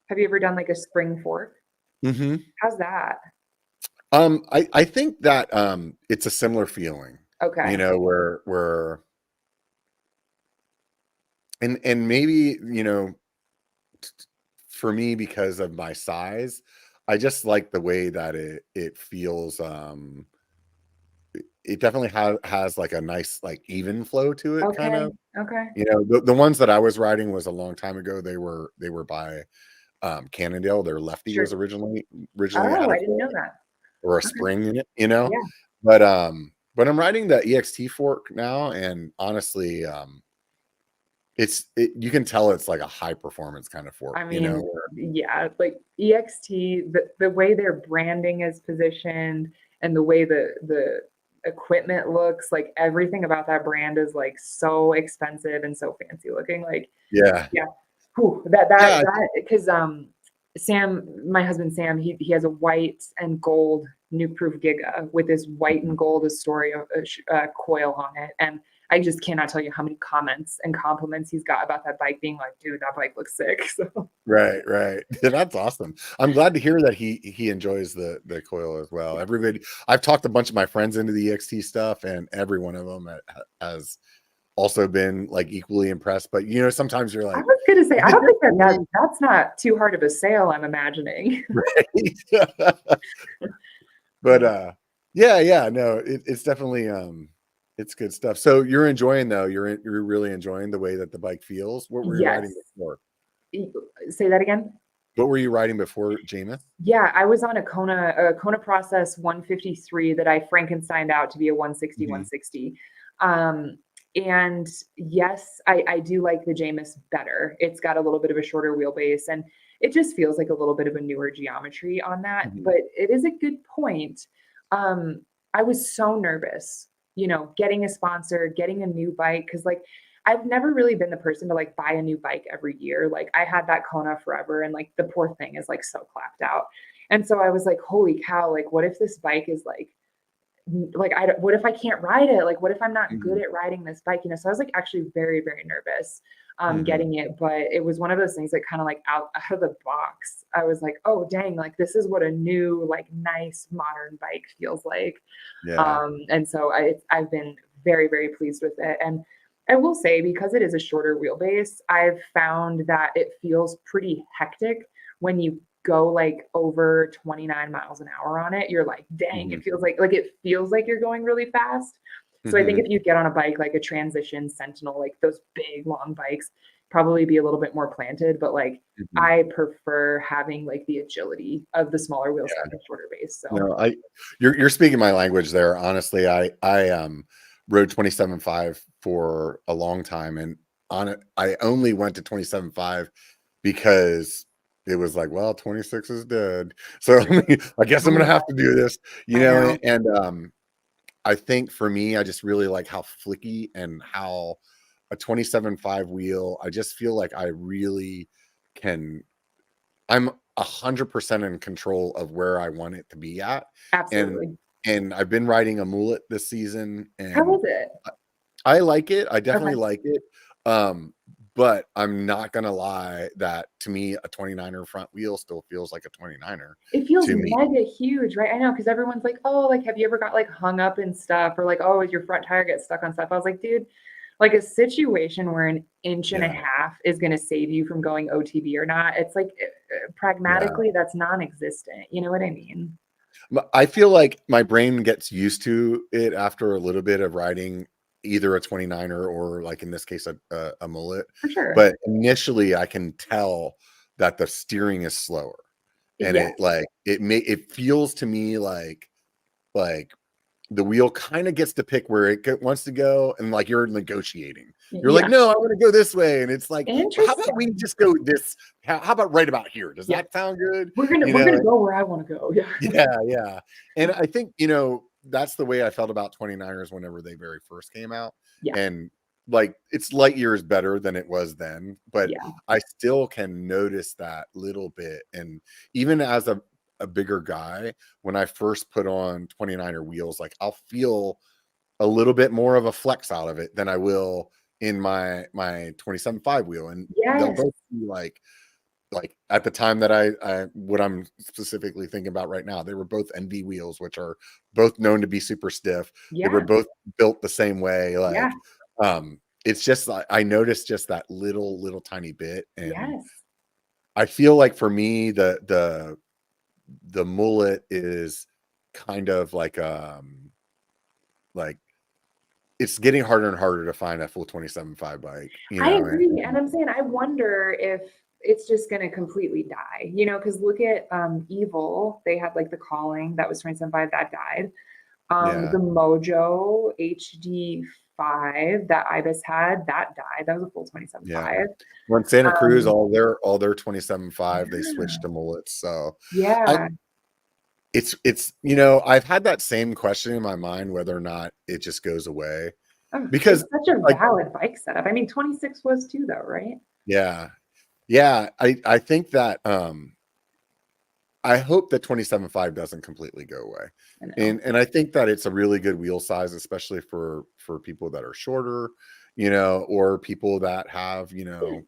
Have you ever done like a spring fork? How's that? I think that it's a similar feeling. Okay. You know, where and maybe, you know, for me, because of my size, I just like the way that it feels. It definitely has like a nice like even flow to it, kind of. Okay. You know, the ones that I was riding was a long time ago. They were by Cannondale. Their lefty was originally Oh, I didn't know that. Or a spring in it, you know. But I'm riding the EXT fork now, and honestly, you can tell it's like a high performance kind of fork. I mean, you know? Like EXT, the way their branding is positioned and the way the equipment looks, like everything about that brand is like so expensive and so fancy looking. Like, Yeah. yeah, whew, Yeah. because Sam, my husband Sam, he has a white and gold nuke-proof Giga with this white and gold Astoria coil on it, and I just cannot tell you how many comments and compliments he's got about that bike, being like, "Dude, that bike looks sick." So Right. Yeah, that's awesome. I'm glad to hear that he enjoys the coil as well. Everybody, I've talked a bunch of my friends into the EXT stuff, and every one of them has also been like equally impressed. But sometimes you're I like, was gonna say, is I it don't think just me? that's not too hard of a sale, I'm imagining. Right. But yeah, no, it's definitely it's good stuff. So you're enjoying though, you're really enjoying the way that the bike feels. What were you Yes. riding before? Say that again? What were you riding before, Jameis? Yeah, I was on a Kona Process 153 that I Frankensteined out to be a 160, Mhm. 160. And yes, I do like the Jameis better. It's got a little bit of a shorter wheelbase, and it just feels like a little bit of a newer geometry on that. Mhm. But it is a good point. Um, I was so nervous, getting a sponsor, getting a new bike, because like I've never really been the person to like buy a new bike every year. Like I had that Kona forever, and like the poor thing is like so clapped out. And so I was like, holy cow, like what if this bike is what if I can't ride it? Like what if I'm not good Mhm. at riding this bike? So I was like actually very, very nervous Mhm. getting it, but it was one of those things that kind of like out of the box. I was like, oh dang, like this is what a new, like nice modern bike feels like. Yeah. And so I've been very, very pleased with it. And I will say, because it is a shorter wheelbase, I've found that it feels pretty hectic when you go like over 29 miles an hour on it. You're like, dang, Mhm. it feels like you're going really fast. So I think Mhm. if you get on a bike like a Transition Sentinel, like those big long bikes, probably be a little bit more planted. But like Mhm. I prefer having like the agility of the smaller wheels Yeah. and the shorter base. So No, you're speaking my language there. Honestly, I rode 27.5 for a long time, and on it, I only went to 27.5 because it was like, well, 26 is dead. So I guess I'm oh gonna yeah, have to do this, I know. and I think for me, I just really like how flicky and how a 27.5 wheel, I just feel like I really can I'm 100% in control of where I want it to be at, and Absolutely. I've been riding a mullet this season, How and was it? I like it. I definitely Okay. like it. Um, but I'm not gonna lie that to me, a 29er front wheel still feels like a 29er It feels to me. mega huge, right? I know, because everyone's like, "Oh, like, have you ever got, like, hung up in stuff?" Or like, "Oh, is your front tire get stuck on stuff?" I was like, "Dude, like, a situation where an inch and a Yeah, half is gonna save you from going OTB or not, it's like, yeah. pragmatically, that's non-existent." You know what I mean? I feel like my brain gets used to it after a little bit of riding either a 29er or, like in this case, a mullet. For sure. But initially, I can tell that the steering is slower, and Yes. it feels to me like the wheel kind of gets to pick where it wants to go, and like you're negotiating. You're like, Yeah. no, I want to go this way, and it's like, well, how about we Interesting. just go this? How about right about here? Does Yeah. that sound good? We're gonna You we're know, gonna go where I wanna go. Yeah. yeah. And I think, that's the way I felt about 29ers whenever they very first came out. Yeah. And like it's light years better than it was then, but Yeah. I still can notice that little bit. And even as a bigger guy, when I first put on 29er wheels, like I'll feel a little bit more of a flex out of it than I will in my 27.5 wheel. And they'll Yes. both be like at the time that I what I'm specifically thinking about right now, they were both NV wheels, which are both known to be super stiff. They were Yeah. both built the same way. Yeah. It's just like I noticed just that little tiny bit, and Yes. I feel like for me the mullet is kind of like it's getting harder and harder to find a full 27.5 bike, I agree, and and I'm saying I wonder if it's just gonna completely die, because look at, Evil, they had, like, the Calling, that was 27.5, that died. yeah. The Mojo HD5 that Ibis had, that died, that was a full Yeah. 27.5. When Santa Cruz, Um all their 27.5, they Yeah, switched to mullets. So I yeah, it's you know, I've had that same question in my mind whether or not it just goes away Oh, because it's such a like valid bike setup. I mean, 26 was too, though, right? yeah. Yeah, I think that I hope that 27.5 doesn't completely go away. I know. And I think that it's a really good wheel size, especially for people that are shorter, you know, or people that have, you know,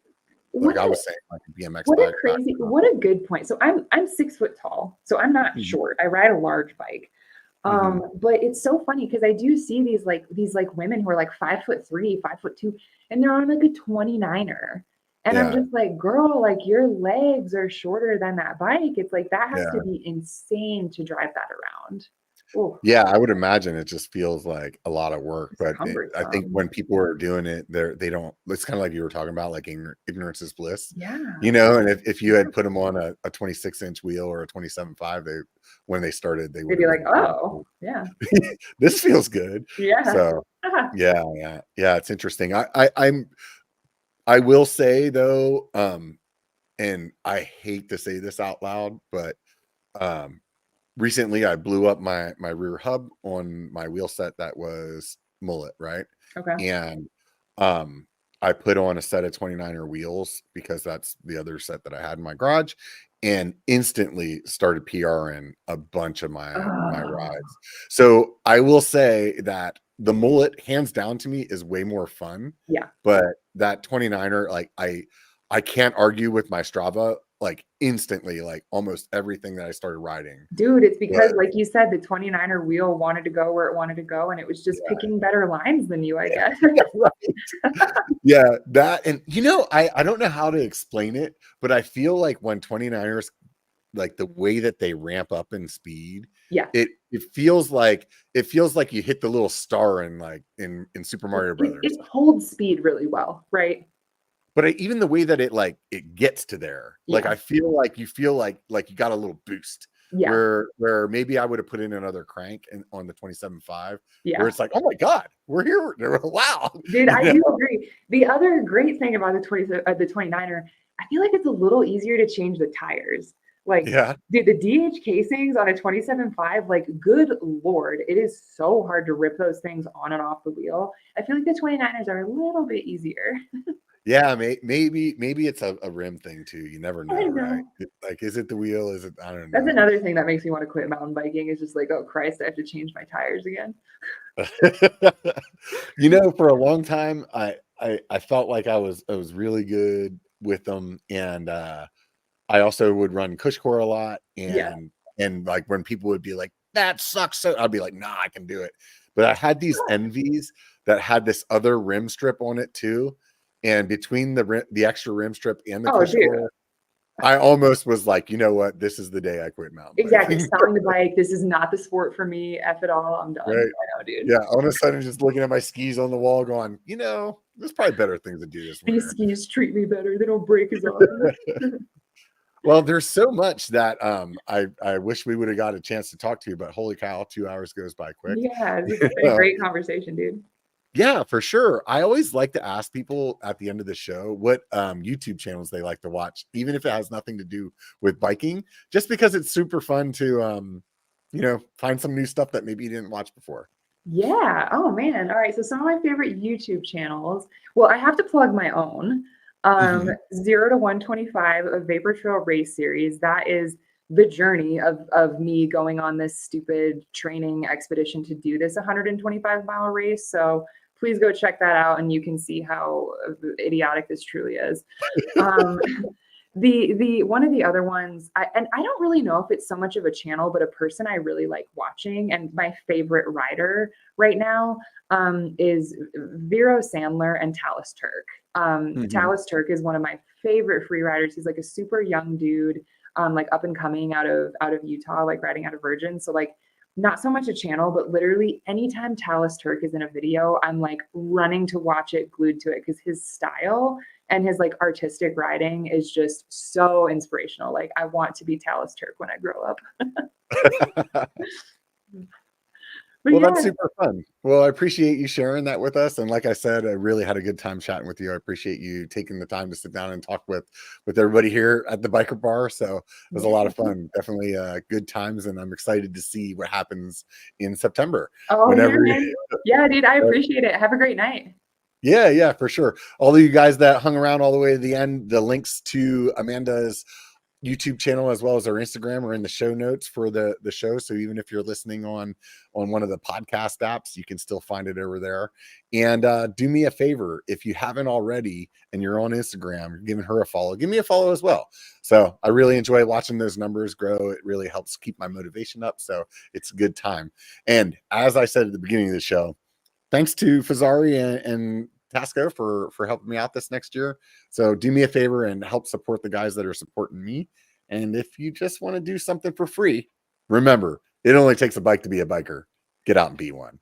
What like I a was saying, like a BMX bike background. what a good point. So I'm 6 foot tall, so I'm not Mhm, short. I ride a large bike. mhm. But it's so funny because I do see these women who are like 5'3", 5'2", and they're on like a 29er. And I'm Yeah, just like, girl, like your legs are shorter than that bike. It's like that has to yeah. be insane to drive that around. Oh, Yeah, I would imagine it just feels like a lot of work, it's but I think cumbersome. when people are doing it, they don't. It's kind of like you were talking about, like ignorance is bliss, Yeah. you know. And if you had put them on a 26-inch wheel or a 27.5, they when they started, they They'd would be have like, been oh, yeah, this feels good. yeah. So yeah, yeah, yeah. It's interesting. I will say though, and I hate to say this out loud, but um recently I blew up my rear hub on my wheel set that was mullet, right? Okay. And um I put on a set of 29er wheels because that's the other set that I had in my garage and instantly started PRing a bunch of my Oh, rides. So I will say that the mullet hands down to me is way more fun, yeah. but that 29er like I can't argue with my Strava like instantly, like almost everything that I started riding. Dude, it's because, But like you said, the 29er wheel wanted to go where it wanted to go, and it was just yeah, picking better lines than you, I guess. right. Yeah, that and you know, I don't know how to explain it, but I feel like when 29ers like the way that they ramp up in speed, Yeah. it feels like you hit the little star in like in Super Mario Brothers. It holds speed really well, right? But even the way that it gets to there, like Yeah. I feel like you feel like you got a little boost Yeah. where maybe I would have put in another crank and on the 27.5 where Yeah. it's like, oh my God, we're here. Wow. Dude, You I know? do agree. The other great thing about the 29er, I feel like it's a little easier to change the tires. Like, Yeah. dude, the DH casings on a 27.5, like, good Lord, it is so hard to rip those things on and off the wheel. I feel like the 29ers are a little bit easier. Yeah, maybe it's a rim thing too. You never I know, right? know. Like, is it the wheel? Is it? I don't That's know. another thing that makes me want to quit mountain biking is just like, oh Christ, I have to change my tires again. You know, for a long time, I felt like I was really good with them, and I also would run Cushcore a lot, Yeah. and like when people would be like, "That sucks," so I'd be like, "Nah, I can do it." But I had these envies that had this other rim strip on it too, and between the extra rim strip and the Oh, dude. Cushcore, I almost was like, you know what? This is the day I quit mountain Exactly. biking. Selling the bike. This is not the sport for me. F it all. I'm done. Right? I know, dude. Yeah. All of a sudden, just looking at my skis on the wall, going, you know, there's probably better things to do this These winter. skis treat me better. They don't break as often. Well, there's so much that I wish we would have got a chance to talk to you, but holy cow, 2 hours goes by quick. Yeah, this has You been a know? great conversation, dude. Yeah, for sure. I always like to ask people at the end of the show what YouTube channels they like to watch, even if it has nothing to do with biking, just because it's super fun to you know, find some new stuff that maybe you didn't watch before. Yeah. Oh man. All right. So some of my favorite YouTube channels. Well, I have to plug my own. Mhm. 0 to 125, a Vapor Trail race series. That is the journey of me going on this stupid training expedition to do this 125-mile race. So please go check that out, and you can see how idiotic this truly is. Um, the one of the other ones, and I don't really know if it's so much of a channel, but a person I really like watching, and my favorite rider right now is Vero Sandler and Talus Turk. Mhm. Talus Turk is one of my favorite free riders. He's like a super young dude, like up and coming out of Utah, like riding out of Virgin. So like not so much a channel, but literally anytime Talus Turk is in a video, I'm like running to watch it, glued to it, because his style and his like artistic riding is just so inspirational. Like I want to be Talus Turk when I grow up. But But Well, yeah, that's super fun. Well, I appreciate you sharing that with us. And like I said, I really had a good time chatting with you. I appreciate you taking the time to sit down and talk with everybody here at the Biker Bar. So it was a yeah. lot of fun. Definitely good times. And I'm excited to see what happens in September. Oh, yeah, Whenever man. Yeah, dude, I appreciate it. Have a great night. yeah, for sure. All of you guys that hung around all the way to the end, the links to Amanda's YouTube channel as well as our Instagram are in the show notes for the show. So even if you're listening on one of the podcast apps, you can still find it over there. And do me a favor, if you haven't already and you're on Instagram, you're giving her a follow, give me a follow as well. So I really enjoy watching those numbers grow. It really helps keep my motivation up. So it's a good time. And as I said at the beginning of the show, thanks to Fazari and Tasco for helping me out this next year. So do me a favor and help support the guys that are supporting me. And if you just want to do something for free, remember, it only takes a bike to be a biker. Get out and be one.